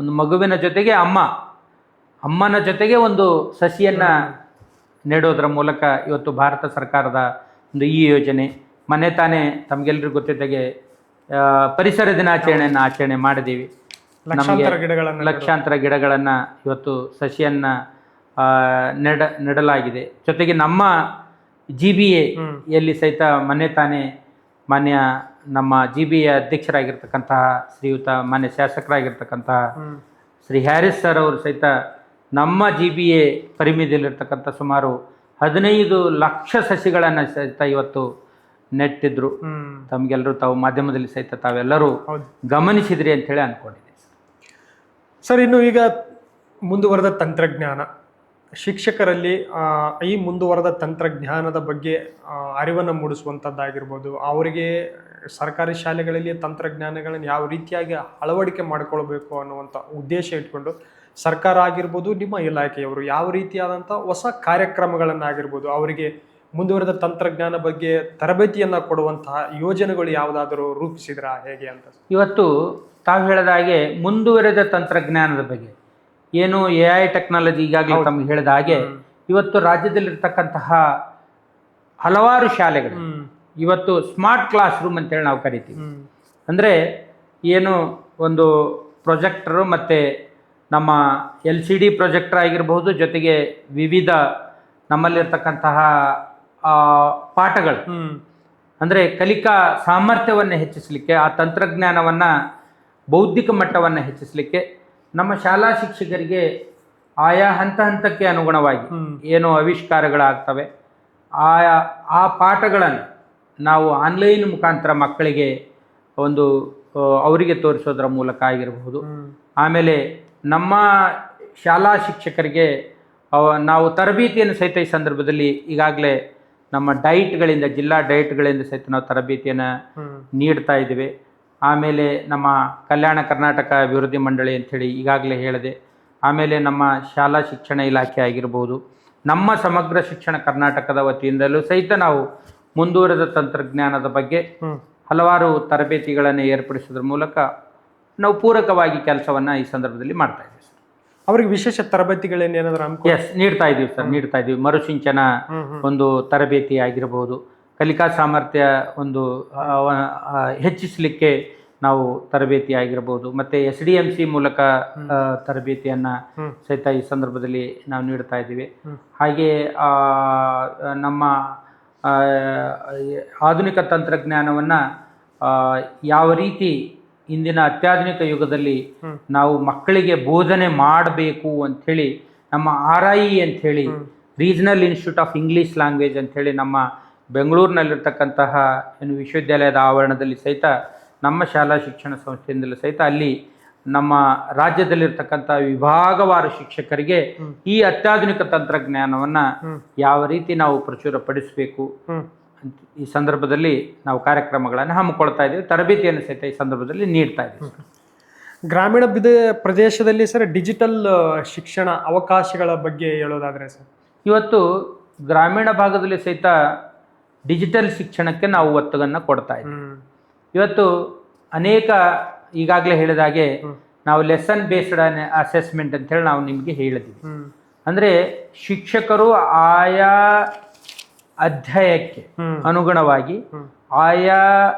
ಒಂದು ಮಗುವಿನ ಜೊತೆಗೆ ಅಮ್ಮನ ಜೊತೆಗೆ ಒಂದು ಸಸಿಯನ್ನು ನೆಡೋದ್ರ ಮೂಲಕ ಇವತ್ತು ಭಾರತ ಸರ್ಕಾರದ ಒಂದು ಈ ಯೋಜನೆ ಮನೆ ತಾನೇ ತಮಗೆಲ್ಲರಿಗೂ ಗೊತ್ತಿದ್ದಾಗೆ ಪರಿಸರ ದಿನಾಚರಣೆಯನ್ನು ಆಚರಣೆ ಮಾಡಿದ್ದೀವಿ. ಲಕ್ಷಾಂತರ ಗಿಡಗಳನ್ನು ಇವತ್ತು ಸಸಿಯನ್ನು ನೆಡಲಾಗಿದೆ. ಜೊತೆಗೆ ನಮ್ಮ GBA ಯಲ್ಲಿ ಸಹಿತ ಮೊನ್ನೆ ತಾನೇ ಮಾನ್ಯ ನಮ್ಮ GBA ಅಧ್ಯಕ್ಷರಾಗಿರ್ತಕ್ಕಂತಹ ಶ್ರೀಯುತ ಮಾನ್ಯ ಶಾಸಕರಾಗಿರ್ತಕ್ಕಂತಹ ಶ್ರೀ ಹ್ಯಾರಿಸ್ ಸರ್ ಅವರು ಸಹಿತ ನಮ್ಮ GBA ಪರಿಮಿತಿಯಲ್ಲಿರ್ತಕ್ಕಂಥ ಸುಮಾರು 15 ಲಕ್ಷ ಸಸಿಗಳನ್ನು ಸಹಿತ ಇವತ್ತು ನೆಟ್ಟಿದ್ರು. ತಮಗೆಲ್ಲರೂ ತಾವು ಮಾಧ್ಯಮದಲ್ಲಿ ಸಹಿತ ತಾವೆಲ್ಲರೂ ಗಮನಿಸಿದ್ರಿ ಅಂತ ಹೇಳಿ ಅಂದ್ಕೊಂಡಿದ್ದೆ ಸರ್. ಇನ್ನು ಈಗ ಮುಂದುವರೆದ ತಂತ್ರಜ್ಞಾನ ಶಿಕ್ಷಕರಲ್ಲಿ ಈ ಮುಂದುವರೆದ ತಂತ್ರಜ್ಞಾನದ ಬಗ್ಗೆ ಅರಿವನ್ನು ಮೂಡಿಸುವಂಥದ್ದಾಗಿರ್ಬೋದು, ಅವರಿಗೆ ಸರ್ಕಾರಿ ಶಾಲೆಗಳಲ್ಲಿ ತಂತ್ರಜ್ಞಾನಗಳನ್ನು ಯಾವ ರೀತಿಯಾಗಿ ಅಳವಡಿಕೆ ಮಾಡಿಕೊಳ್ಬೇಕು ಅನ್ನುವಂಥ ಉದ್ದೇಶ ಇಟ್ಕೊಂಡು ಸರ್ಕಾರ ಆಗಿರ್ಬೋದು, ನಿಮ್ಮ ಇಲಾಖೆಯವರು ಯಾವ ರೀತಿಯಾದಂಥ ಹೊಸ ಕಾರ್ಯಕ್ರಮಗಳನ್ನಾಗಿರ್ಬೋದು, ಅವರಿಗೆ ಮುಂದುವರೆದ ತಂತ್ರಜ್ಞಾನ ಬಗ್ಗೆ ತರಬೇತಿಯನ್ನು ಕೊಡುವಂತಹ ಯೋಜನೆಗಳು ಯಾವುದಾದರೂ ರೂಪಿಸಿದ್ರಾ ಹೇಗೆ ಅಂತ? ಇವತ್ತು ತಾವು ಹೇಳಿದ ಹಾಗೆ ಮುಂದುವರೆದ ತಂತ್ರಜ್ಞಾನದ ಬಗ್ಗೆ ಏನು AI ಟೆಕ್ನಾಲಜಿ ಈಗಾಗಲೇ ತಮಗೆ ಹೇಳಿದ ಹಾಗೆ ಇವತ್ತು ರಾಜ್ಯದಲ್ಲಿರ್ತಕ್ಕಂತಹ ಹಲವಾರು ಶಾಲೆಗಳು ಇವತ್ತು ಸ್ಮಾರ್ಟ್ ಕ್ಲಾಸ್ ರೂಮ್ ಅಂತೇಳಿ ನಾವು ಕರಿತೀವಿ. ಅಂದರೆ ಏನು ಒಂದು ಪ್ರೊಜೆಕ್ಟರು ಮತ್ತು ನಮ್ಮ LCD ಪ್ರೊಜೆಕ್ಟರ್ ಆಗಿರಬಹುದು, ಜೊತೆಗೆ ವಿವಿಧ ನಮ್ಮಲ್ಲಿರ್ತಕ್ಕಂತಹ ಪಾಠಗಳು ಅಂದರೆ ಕಲಿಕಾ ಸಾಮರ್ಥ್ಯವನ್ನು ಹೆಚ್ಚಿಸಲಿಕ್ಕೆ, ಆ ತಂತ್ರಜ್ಞಾನವನ್ನು ಬೌದ್ಧಿಕ ಮಟ್ಟವನ್ನು ಹೆಚ್ಚಿಸಲಿಕ್ಕೆ ನಮ್ಮ ಶಾಲಾ ಶಿಕ್ಷಕರಿಗೆ ಆಯಾ ಹಂತಕ್ಕೆ ಅನುಗುಣವಾಗಿ ಏನು ಆವಿಷ್ಕಾರಗಳಾಗ್ತವೆ ಆ ಪಾಠಗಳನ್ನು ನಾವು ಆನ್ಲೈನ್ ಮುಖಾಂತರ ಮಕ್ಕಳಿಗೆ ಒಂದು ಅವರಿಗೆ ತೋರಿಸೋದ್ರ ಮೂಲಕ ಆಗಿರಬಹುದು. ಆಮೇಲೆ ನಮ್ಮ ಶಾಲಾ ಶಿಕ್ಷಕರಿಗೆ ನಾವು ತರಬೇತಿಯನ್ನು ಸಹಿತ ಈ ಸಂದರ್ಭದಲ್ಲಿ ಈಗಾಗಲೇ ನಮ್ಮ ಡೈಟ್ಗಳಿಂದ ಜಿಲ್ಲಾ ಡೈಟ್ಗಳಿಂದ ಸಹಿತ ನಾವು ತರಬೇತಿಯನ್ನು ನೀಡ್ತಾ ಇದ್ದೇವೆ. ಆಮೇಲೆ ನಮ್ಮ ಕಲ್ಯಾಣ ಕರ್ನಾಟಕ ಅಭಿವೃದ್ಧಿ ಮಂಡಳಿ ಅಂಥೇಳಿ ಈಗಾಗಲೇ ಹೇಳಿದೆ. ಆಮೇಲೆ ನಮ್ಮ ಶಾಲಾ ಶಿಕ್ಷಣ ಇಲಾಖೆ ಆಗಿರ್ಬೋದು, ನಮ್ಮ ಸಮಗ್ರ ಶಿಕ್ಷಣ ಕರ್ನಾಟಕದ ವತಿಯಿಂದಲೂ ಸಹಿತ ನಾವು ಮುಂದುವರೆದ ತಂತ್ರಜ್ಞಾನದ ಬಗ್ಗೆ ಹಲವಾರು ತರಬೇತಿಗಳನ್ನು ಏರ್ಪಡಿಸೋದ್ರ ಮೂಲಕ ನಾವು ಪೂರಕವಾಗಿ ಕೆಲಸವನ್ನು ಈ ಸಂದರ್ಭದಲ್ಲಿ ಮಾಡ್ತಾ ಇದ್ದೀವಿ ಸರ್. ಅವ್ರಿಗೆ ವಿಶೇಷ ತರಬೇತಿಗಳೇನೇನಾದ್ರೂ ನೀಡ್ತಾ ಇದ್ದೀವಿ ಸರ್, ನೀಡ್ತಾ ಇದ್ದೀವಿ. ಮರುಸಿಂಚನ ಒಂದು ತರಬೇತಿ ಆಗಿರ್ಬೋದು, ಕಲಿಕಾ ಸಾಮರ್ಥ್ಯ ಒಂದು ಹೆಚ್ಚಿಸಲಿಕ್ಕೆ ನಾವು ತರಬೇತಿ ಆಗಿರ್ಬೋದು, ಮತ್ತು SDMC ಮೂಲಕ ತರಬೇತಿಯನ್ನು ಸಹಿತ ಈ ಸಂದರ್ಭದಲ್ಲಿ ನಾವು ನೀಡ್ತಾ ಇದ್ದೀವಿ. ಹಾಗೆ ನಮ್ಮ ಆಧುನಿಕ ತಂತ್ರಜ್ಞಾನವನ್ನು ಯಾವ ರೀತಿ ಇಂದಿನ ಅತ್ಯಾಧುನಿಕ ಯುಗದಲ್ಲಿ ನಾವು ಮಕ್ಕಳಿಗೆ ಬೋಧನೆ ಮಾಡಬೇಕು ಅಂಥೇಳಿ ನಮ್ಮ RIE ಅಂಥೇಳಿ regional institute of English language ಅಂಥೇಳಿ ನಮ್ಮ ಬೆಂಗಳೂರಿನಲ್ಲಿರ್ತಕ್ಕಂತಹ ಏನು ವಿಶ್ವವಿದ್ಯಾಲಯದ ಆವರಣದಲ್ಲಿ ಸಹಿತ ನಮ್ಮ ಶಾಲಾ ಶಿಕ್ಷಣ ಸಂಸ್ಥೆಯಿಂದಲೂ ಸಹಿತ ಅಲ್ಲಿ ನಮ್ಮ ರಾಜ್ಯದಲ್ಲಿರ್ತಕ್ಕಂಥ ವಿಭಾಗವಾರು ಶಿಕ್ಷಕರಿಗೆ ಈ ಅತ್ಯಾಧುನಿಕ ತಂತ್ರಜ್ಞಾನವನ್ನು ಯಾವ ರೀತಿ ನಾವು ಪ್ರಚುರಪಡಿಸಬೇಕು ಈ ಸಂದರ್ಭದಲ್ಲಿ ನಾವು ಕಾರ್ಯಕ್ರಮಗಳನ್ನು ಹಮ್ಮಿಕೊಳ್ತಾ ಇದ್ದೀವಿ. ತರಬೇತಿಯನ್ನು ಸಹಿತ ಈ ಸಂದರ್ಭದಲ್ಲಿ ನೀಡ್ತಾ ಇದ್ದೀವಿ. ಗ್ರಾಮೀಣ ಪ್ರದೇಶದಲ್ಲಿ ಸರ್ ಡಿಜಿಟಲ್ ಶಿಕ್ಷಣ ಅವಕಾಶಗಳ ಬಗ್ಗೆ ಹೇಳೋದಾದ್ರೆ ಸರ್, ಇವತ್ತು ಗ್ರಾಮೀಣ ಭಾಗದಲ್ಲಿ ಸಹಿತ ಡಿಜಿಟಲ್ ಶಿಕ್ಷಣಕ್ಕೆ ನಾವು ಒತ್ತನ್ನು ಕೊಡ್ತಾ ಇದ್ದೀವಿ. ಇವತ್ತು ಅನೇಕ ಈಗಾಗಲೇ ಹೇಳಿದ ಹಾಗೆ ನಾವು ಲೆಸನ್ ಬೇಸ್ಡ್ ಅಸೆಸ್ಮೆಂಟ್ ಅಂತೇಳಿ ನಾವು ನಿಮಗೆ ಹೇಳಿದ್ದೀವಿ. ಅಂದರೆ ಶಿಕ್ಷಕರು ಆಯಾ ಅಧ್ಯಾಯಕ್ಕೆ ಅನುಗುಣವಾಗಿ, ಆಯಾ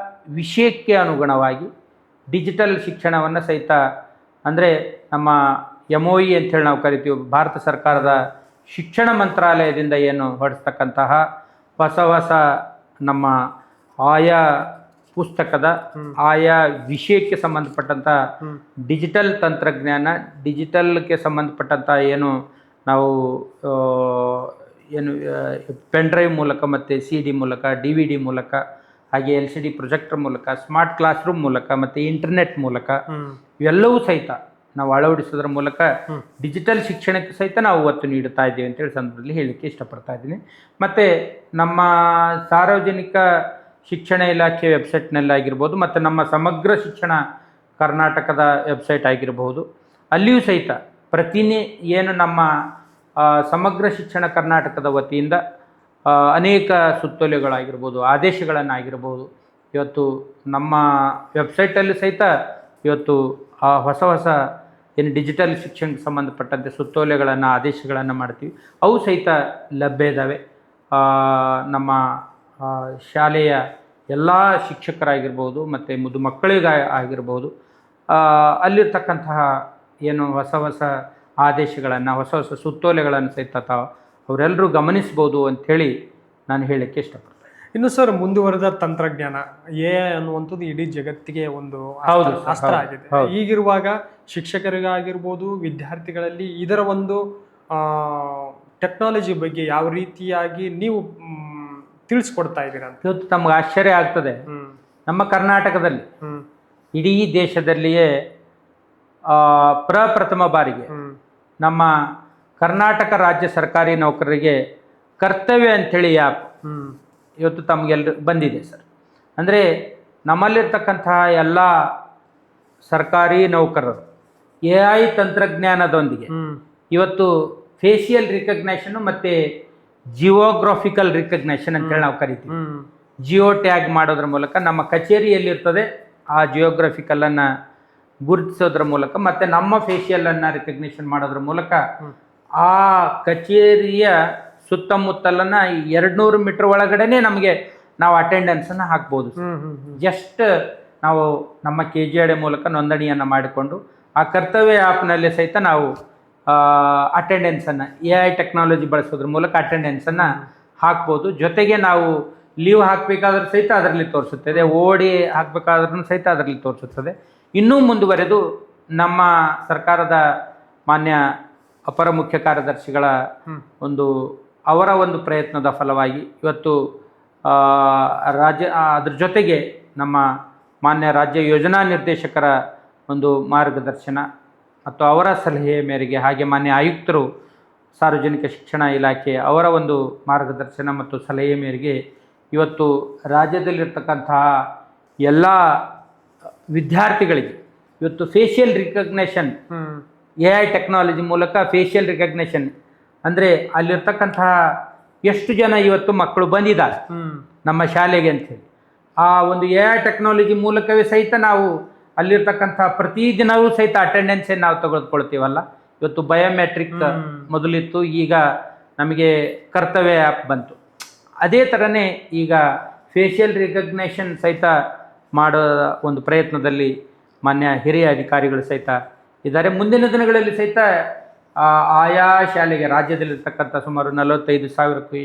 ವಿಷಯಕ್ಕೆ ಅನುಗುಣವಾಗಿ ಡಿಜಿಟಲ್ ಶಿಕ್ಷಣವನ್ನು ಸಹಿತ, ಅಂದರೆ ನಮ್ಮ MOE ಅಂತೇಳಿ ನಾವು ಕರಿತೀವಿ, ಭಾರತ ಸರ್ಕಾರದ ಶಿಕ್ಷಣ ಮಂತ್ರಾಲಯದಿಂದ ಏನು ಹೊರಡಿಸ್ತಕ್ಕಂತಹ ಹೊಸ ನಮ್ಮ ಆಯಾ ಪುಸ್ತಕದ ಆಯಾ ವಿಷಯಕ್ಕೆ ಸಂಬಂಧಪಟ್ಟಂಥ ಡಿಜಿಟಲ್ ತಂತ್ರಜ್ಞಾನ, ಡಿಜಿಟಲ್ಗೆ ಸಂಬಂಧಪಟ್ಟಂಥ ಏನು ನಾವು ಏನು ಪೆನ್ಡ್ರೈವ್ ಮೂಲಕ ಮತ್ತು CD ಮೂಲಕ, DVD ಮೂಲಕ, ಹಾಗೆ LCD ಪ್ರೊಜೆಕ್ಟರ್ ಮೂಲಕ, ಸ್ಮಾರ್ಟ್ ಕ್ಲಾಸ್ ರೂಮ್ ಮೂಲಕ ಮತ್ತು ಇಂಟರ್ನೆಟ್ ಮೂಲಕ ಇವೆಲ್ಲವೂ ಸಹಿತ ನಾವು ಅಳವಡಿಸೋದ್ರ ಮೂಲಕ ಡಿಜಿಟಲ್ ಶಿಕ್ಷಣಕ್ಕೆ ಸಹಿತ ನಾವು ಒತ್ತು ನೀಡುತ್ತಾ ಇದ್ದೀವಿ ಅಂತೇಳಿ ಸಂದರ್ಭದಲ್ಲಿ ಹೇಳಲಿಕ್ಕೆ ಇಷ್ಟಪಡ್ತಾ ಇದ್ದೀನಿ. ಮತ್ತು ನಮ್ಮ ಸಾರ್ವಜನಿಕ ಶಿಕ್ಷಣ ಇಲಾಖೆ ವೆಬ್ಸೈಟ್ನಲ್ಲಾಗಿರ್ಬೋದು ಮತ್ತು ನಮ್ಮ ಸಮಗ್ರ ಶಿಕ್ಷಣ ಕರ್ನಾಟಕದ ವೆಬ್ಸೈಟ್ ಆಗಿರಬಹುದು, ಅಲ್ಲಿಯೂ ಸಹಿತ ಏನು ನಮ್ಮ ಸಮಗ್ರ ಶಿಕ್ಷಣ ಕರ್ನಾಟಕದ ವತಿಯಿಂದ ಅನೇಕ ಸುತ್ತೋಲೆಗಳಾಗಿರ್ಬೋದು, ಆದೇಶಗಳನ್ನಾಗಿರ್ಬೋದು, ಇವತ್ತು ನಮ್ಮ ವೆಬ್ಸೈಟಲ್ಲಿ ಸಹಿತ ಇವತ್ತು ಹೊಸ ಏನು ಡಿಜಿಟಲ್ ಶಿಕ್ಷಣಕ್ಕೆ ಸಂಬಂಧಪಟ್ಟಂತೆ ಸುತ್ತೋಲೆಗಳನ್ನು, ಆದೇಶಗಳನ್ನು ಮಾಡ್ತೀವಿ. ಅವು ಸಹಿತ ಲಭ್ಯ ಇದ್ದಾವೆ. ನಮ್ಮ ಶಾಲೆಯ ಎಲ್ಲ ಶಿಕ್ಷಕರಾಗಿರ್ಬೋದು ಮತ್ತು ಮುದ್ದು ಮಕ್ಕಳಿಗೆ ಆಗಿರ್ಬೋದು, ಅಲ್ಲಿರ್ತಕ್ಕಂತಹ ಏನು ಹೊಸ ಆದೇಶಗಳನ್ನು, ಹೊಸ ಸುತ್ತೋಲೆಗಳನ್ನು ಸಹಿತ ಅವರೆಲ್ಲರೂ ಗಮನಿಸ್ಬೋದು ಅಂಥೇಳಿ ನಾನು ಹೇಳಕ್ಕೆ ಇಷ್ಟಪಡ್ತೀನಿ. ಇನ್ನು ಸರ್, ಮುಂದುವರೆದ ತಂತ್ರಜ್ಞಾನ ಅನ್ನುವಂಥದ್ದು ಇಡೀ ಜಗತ್ತಿಗೆ ಒಂದು ಅಸ್ತ್ರ ಆಗಿದೆ. ಈಗಿರುವಾಗ ಶಿಕ್ಷಕರಿಗಾಗಿರ್ಬೋದು, ವಿದ್ಯಾರ್ಥಿಗಳಲ್ಲಿ ಇದರ ಒಂದು ಟೆಕ್ನಾಲಜಿ ಬಗ್ಗೆ ಯಾವ ರೀತಿಯಾಗಿ ನೀವು ತಿಳಿಸ್ಕೊಡ್ತಾ ಇದ್ದೀರಾ ಅಂತ ಇವತ್ತು ತಮ್ಗೆ ಆಶ್ಚರ್ಯ ಆಗ್ತದೆ. ನಮ್ಮ ಕರ್ನಾಟಕದಲ್ಲಿ ಇಡೀ ದೇಶದಲ್ಲಿಯೇ ಪ್ರಪ್ರಥಮ ಬಾರಿಗೆ ನಮ್ಮ ಕರ್ನಾಟಕ ರಾಜ್ಯ ಸರ್ಕಾರಿ ನೌಕರರಿಗೆ ಕರ್ತವ್ಯ ಅಂಥೇಳಿ ಆ್ಯಪ್ ಇವತ್ತು ತಮಗೆಲ್ಲರೂ ಬಂದಿದೆ ಸರ್. ಅಂದರೆ ನಮ್ಮಲ್ಲಿರ್ತಕ್ಕಂತಹ ಎಲ್ಲ ಸರ್ಕಾರಿ ನೌಕರರು AI ತಂತ್ರಜ್ಞಾನದೊಂದಿಗೆ ಇವತ್ತು ಫೇಶಿಯಲ್ ರಿಕಗ್ನೇಷನ್ ಮತ್ತು ಜಿಯೋಗ್ರಾಫಿಕಲ್ ರಿಕಗ್ನೇಷನ್ ಅಂತೇಳಿ ನಾವು ಕರಿತೀವಿ. ಜಿಯೋ ಟ್ಯಾಗ್ ಮಾಡೋದ್ರ ಮೂಲಕ ನಮ್ಮ ಕಚೇರಿಯಲ್ಲಿರ್ತದೆ ಆ ಜಿಯೋಗ್ರಫಿಕಲನ್ನು ಗುರುತಿಸೋದ್ರ ಮೂಲಕ ಮತ್ತು ನಮ್ಮ ಫೇಶಿಯಲನ್ನು ರಿಕಗ್ನಿಷನ್ ಮಾಡೋದ್ರ ಮೂಲಕ ಆ ಕಚೇರಿಯ ಸುತ್ತಮುತ್ತಲನ್ನು 200 ಮೀಟರ್ ಒಳಗಡೆನೆ ನಮಗೆ ನಾವು ಅಟೆಂಡೆನ್ಸನ್ನು ಹಾಕ್ಬೋದು. ಜಸ್ಟ್ ನಾವು ನಮ್ಮ KGAD ಮೂಲಕ ನೋಂದಣಿಯನ್ನು ಮಾಡಿಕೊಂಡು ಆ ಕರ್ತವ್ಯ ಆ್ಯಪ್ನಲ್ಲಿ ಸಹಿತ ನಾವು ಅಟೆಂಡೆನ್ಸನ್ನು AI ಟೆಕ್ನಾಲಜಿ ಬಳಸೋದ್ರ ಮೂಲಕ ಅಟೆಂಡೆನ್ಸನ್ನು ಹಾಕ್ಬೋದು. ಜೊತೆಗೆ ನಾವು ಲೀವ್ ಹಾಕಬೇಕಾದ್ರೂ ಸಹಿತ ಅದರಲ್ಲಿ ತೋರಿಸುತ್ತದೆ, ಓಡಿ ಹಾಕಬೇಕಾದ್ರೂ ಸಹಿತ ಅದರಲ್ಲಿ ತೋರಿಸುತ್ತದೆ. ಇನ್ನೂ ಮುಂದುವರೆದು ನಮ್ಮ ಸರ್ಕಾರದ ಮಾನ್ಯ ಅಪರ ಮುಖ್ಯ ಕಾರ್ಯದರ್ಶಿಗಳ ಅವರ ಒಂದು ಪ್ರಯತ್ನದ ಫಲವಾಗಿ ಇವತ್ತು ಅದ್ರ ಜೊತೆಗೆ ನಮ್ಮ ಮಾನ್ಯ ರಾಜ್ಯ ಯೋಜನಾ ನಿರ್ದೇಶಕರ ಒಂದು ಮಾರ್ಗದರ್ಶನ ಮತ್ತು ಅವರ ಸಲಹೆಯ ಮೇರೆಗೆ, ಹಾಗೆ ಮಾನ್ಯ ಆಯುಕ್ತರು ಸಾರ್ವಜನಿಕ ಶಿಕ್ಷಣ ಇಲಾಖೆ ಅವರ ಒಂದು ಮಾರ್ಗದರ್ಶನ ಮತ್ತು ಸಲಹೆಯ ಮೇರೆಗೆ ಇವತ್ತು ರಾಜ್ಯದಲ್ಲಿರ್ತಕ್ಕಂತಹ ಎಲ್ಲ ವಿದ್ಯಾರ್ಥಿಗಳಿಗೆ ಇವತ್ತು ಫೇಶಿಯಲ್ ರಿಕಗ್ನೇಷನ್, AI ಟೆಕ್ನಾಲಜಿ ಮೂಲಕ ಫೇಶಿಯಲ್ ರಿಕಗ್ನೇಷನ್ ಅಂದರೆ ಅಲ್ಲಿರ್ತಕ್ಕಂತಹ ಎಷ್ಟು ಜನ ಇವತ್ತು ಮಕ್ಕಳು ಬಂದಿದ್ದಾರೆ ನಮ್ಮ ಶಾಲೆಗೆ ಅಂಥೇಳಿ ಆ ಒಂದು AI ಟೆಕ್ನಾಲಜಿ ಮೂಲಕವೇ ಸಹಿತ ನಾವು ಅಲ್ಲಿರ್ತಕ್ಕಂಥ ಪ್ರತಿದಿನವೂ ಸಹಿತ ಅಟೆಂಡೆನ್ಸನ್ನು ನಾವು ತೆಗೆದುಕೊಳ್ತೀವಲ್ಲ. ಇವತ್ತು ಬಯೋಮೆಟ್ರಿಕ್ ಮೊದಲಿತ್ತು, ಈಗ ನಮಗೆ ಕರ್ತವ್ಯ ಆ್ಯಪ್ ಬಂತು. ಅದೇ ಥರನೇ ಈಗ ಫೇಶಿಯಲ್ ರಿಕಗ್ನೇಷನ್ ಸಹಿತ ಮಾಡೋ ಒಂದು ಪ್ರಯತ್ನದಲ್ಲಿ ಮಾನ್ಯ ಹಿರಿಯ ಅಧಿಕಾರಿಗಳು ಸಹಿತ ಇದ್ದಾರೆ. ಮುಂದಿನ ದಿನಗಳಲ್ಲಿ ಸಹಿತ ಆಯಾ ಶಾಲೆಗೆ ರಾಜ್ಯದಲ್ಲಿರ್ತಕ್ಕಂಥ ಸುಮಾರು 45,000ಕ್ಕೂ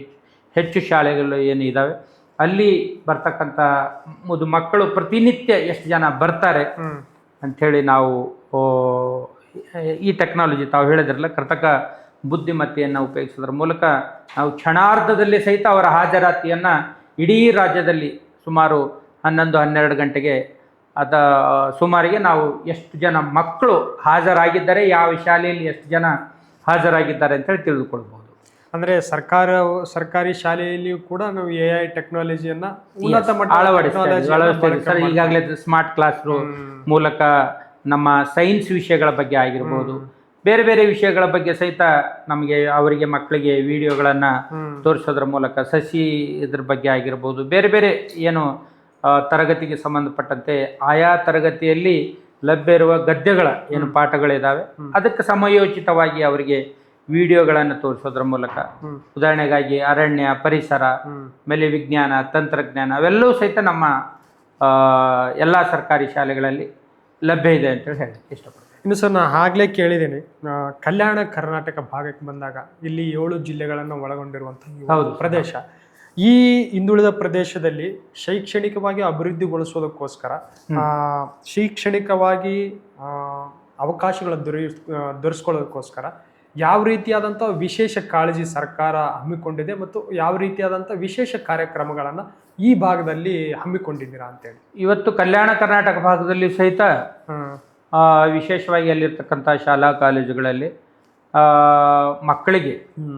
ಹೆಚ್ಚು ಶಾಲೆಗಳು ಏನು ಇದ್ದಾವೆ ಅಲ್ಲಿ ಬರ್ತಕ್ಕಂಥ ಮಕ್ಕಳು ಪ್ರತಿನಿತ್ಯ ಎಷ್ಟು ಜನ ಬರ್ತಾರೆ ಅಂಥೇಳಿ ನಾವು ಈ ಟೆಕ್ನಾಲಜಿ ತಾವು ಹೇಳಿದ್ರಲ್ಲ ಕೃತಕ ಬುದ್ಧಿಮತ್ತೆಯನ್ನು ಉಪಯೋಗಿಸೋದ್ರ ಮೂಲಕ ನಾವು ಕ್ಷಣಾರ್ಧದಲ್ಲಿ ಸಹಿತ ಅವರ ಹಾಜರಾತಿಯನ್ನು ಇಡೀ ರಾಜ್ಯದಲ್ಲಿ ಸುಮಾರು 11-12 ಗಂಟೆಗೆ ಸುಮಾರಿಗೆ ನಾವು ಎಷ್ಟು ಜನ ಮಕ್ಕಳು ಹಾಜರಾಗಿದ್ದಾರೆ, ಯಾವ ಶಾಲೆಯಲ್ಲಿ ಎಷ್ಟು ಜನ ಹಾಜರಾಗಿದ್ದಾರೆ ಅಂತೇಳಿ ತಿಳಿದುಕೊಳ್ಬೋದು. ಅಂದರೆ ಸರ್ಕಾರಿ ಶಾಲೆಯಲ್ಲಿಯೂ ಕೂಡ ನಾವು AI ಟೆಕ್ನಾಲಜಿಯನ್ನು ಉನ್ನತ ಮಟ್ಟ ಅಳವಡಿಸ್ತೀವಿ ಸರ್. ಈಗಾಗಲೇ ಸ್ಮಾರ್ಟ್ ಕ್ಲಾಸ್ ರೂಮ್ ಮೂಲಕ ನಮ್ಮ ಸೈನ್ಸ್ ವಿಷಯಗಳ ಬಗ್ಗೆ ಆಗಿರ್ಬೋದು, ಬೇರೆ ಬೇರೆ ವಿಷಯಗಳ ಬಗ್ಗೆ ಸಹಿತ ನಮಗೆ ಅವರಿಗೆ ಮಕ್ಕಳಿಗೆ ವಿಡಿಯೋಗಳನ್ನು ತೋರಿಸೋದ್ರ ಮೂಲಕ ಇದ್ರ ಬಗ್ಗೆ ಆಗಿರ್ಬೋದು, ಬೇರೆ ಬೇರೆ ಏನು ತರಗತಿಗೆ ಸಂಬಂಧಪಟ್ಟಂತೆ ಆಯಾ ತರಗತಿಯಲ್ಲಿ ಲಭ್ಯ ಇರುವ ಗದ್ಯಗಳ ಏನು ಪಾಠಗಳಿದ್ದಾವೆ ಅದಕ್ಕೆ ಸಮಯೋಚಿತವಾಗಿ ಅವರಿಗೆ ವಿಡಿಯೋಗಳನ್ನು ತೋರಿಸೋದ್ರ ಮೂಲಕ, ಉದಾಹರಣೆಗಾಗಿ ಅರಣ್ಯ, ಪರಿಸರ, ಆಮೇಲೆ ವಿಜ್ಞಾನ, ತಂತ್ರಜ್ಞಾನ ಅವೆಲ್ಲವೂ ಸಹಿತ ನಮ್ಮ ಎಲ್ಲ ಸರ್ಕಾರಿ ಶಾಲೆಗಳಲ್ಲಿ ಲಭ್ಯ ಇದೆ ಅಂತ ಹೇಳಿ ಇಷ್ಟಪಡ್ತೀನಿ. ಇನ್ನು ಸರ್ ನಾನು ಆಗಲೇ ಕೇಳಿದ್ದೀನಿ, ಕಲ್ಯಾಣ ಕರ್ನಾಟಕ ಭಾಗಕ್ಕೆ ಬಂದಾಗ ಇಲ್ಲಿ 7 ಜಿಲ್ಲೆಗಳನ್ನು ಒಳಗೊಂಡಿರುವಂತಹ ಪ್ರದೇಶ, ಈ ಹಿಂದುಳಿದ ಪ್ರದೇಶದಲ್ಲಿ ಶೈಕ್ಷಣಿಕವಾಗಿ ಅಭಿವೃದ್ಧಿಗೊಳಿಸೋದಕ್ಕೋಸ್ಕರ ಶೈಕ್ಷಣಿಕವಾಗಿ ಅವಕಾಶಗಳನ್ನು ದೊರಕಿಸ್ಕೊಳ್ಳೋದಕ್ಕೋಸ್ಕರ ಯಾವ ರೀತಿಯಾದಂಥ ವಿಶೇಷ ಕಾಳಜಿ ಸರ್ಕಾರ ಹಮ್ಮಿಕೊಂಡಿದೆ ಮತ್ತು ಯಾವ ರೀತಿಯಾದಂಥ ವಿಶೇಷ ಕಾರ್ಯಕ್ರಮಗಳನ್ನು ಈ ಭಾಗದಲ್ಲಿ ಹಮ್ಮಿಕೊಂಡಿದ್ದೀರಾ ಅಂತೇಳಿ? ಇವತ್ತು ಕಲ್ಯಾಣ ಕರ್ನಾಟಕ ಭಾಗದಲ್ಲಿ ಸಹಿತ ವಿಶೇಷವಾಗಿ ಅಲ್ಲಿರ್ತಕ್ಕಂಥ ಶಾಲಾ ಕಾಲೇಜುಗಳಲ್ಲಿ ಮಕ್ಕಳಿಗೆ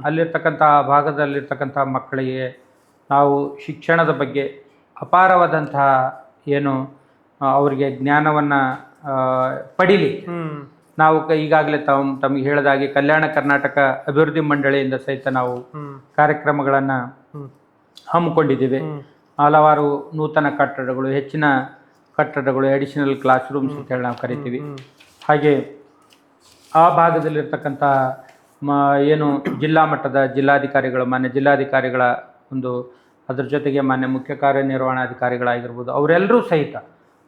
ಅಲ್ಲಿರ್ತಕ್ಕಂಥ ಭಾಗದಲ್ಲಿರ್ತಕ್ಕಂಥ ಮಕ್ಕಳಿಗೆ ನಾವು ಶಿಕ್ಷಣದ ಬಗ್ಗೆ ಅಪಾರವಾದಂತಹ ಏನು ಅವರಿಗೆ ಜ್ಞಾನವನ್ನು ಪಡೀಲಿ ನಾವು ಈಗಾಗಲೇ ತಮಗೆ ಹೇಳಿದಾಗೆ ಕಲ್ಯಾಣ ಕರ್ನಾಟಕ ಅಭಿವೃದ್ಧಿ ಮಂಡಳಿಯಿಂದ ಸಹಿತ ನಾವು ಕಾರ್ಯಕ್ರಮಗಳನ್ನು ಹಮ್ಮಿಕೊಂಡಿದ್ದೇವೆ. ಹಲವಾರು ನೂತನ ಕಟ್ಟಡಗಳು, ಹೆಚ್ಚಿನ ಕಟ್ಟಡಗಳು, ಅಡಿಷನಲ್ ಕ್ಲಾಸ್ ರೂಮ್ಸ್ ಅಂತ ಹೇಳಿ ನಾವು ಕರಿತೀವಿ. ಹಾಗೆ ಆ ಭಾಗದಲ್ಲಿರ್ತಕ್ಕಂಥ ಏನು ಜಿಲ್ಲಾ ಮಟ್ಟದ ಜಿಲ್ಲಾಧಿಕಾರಿಗಳು, ಮಾನ್ಯ ಜಿಲ್ಲಾಧಿಕಾರಿಗಳ ಒಂದು ಅದ್ರ ಜೊತೆಗೆ ಮಾನ್ಯ ಮುಖ್ಯ ಕಾರ್ಯನಿರ್ವಹಣಾಧಿಕಾರಿಗಳಾಗಿರ್ಬೋದು, ಅವರೆಲ್ಲರೂ ಸಹಿತ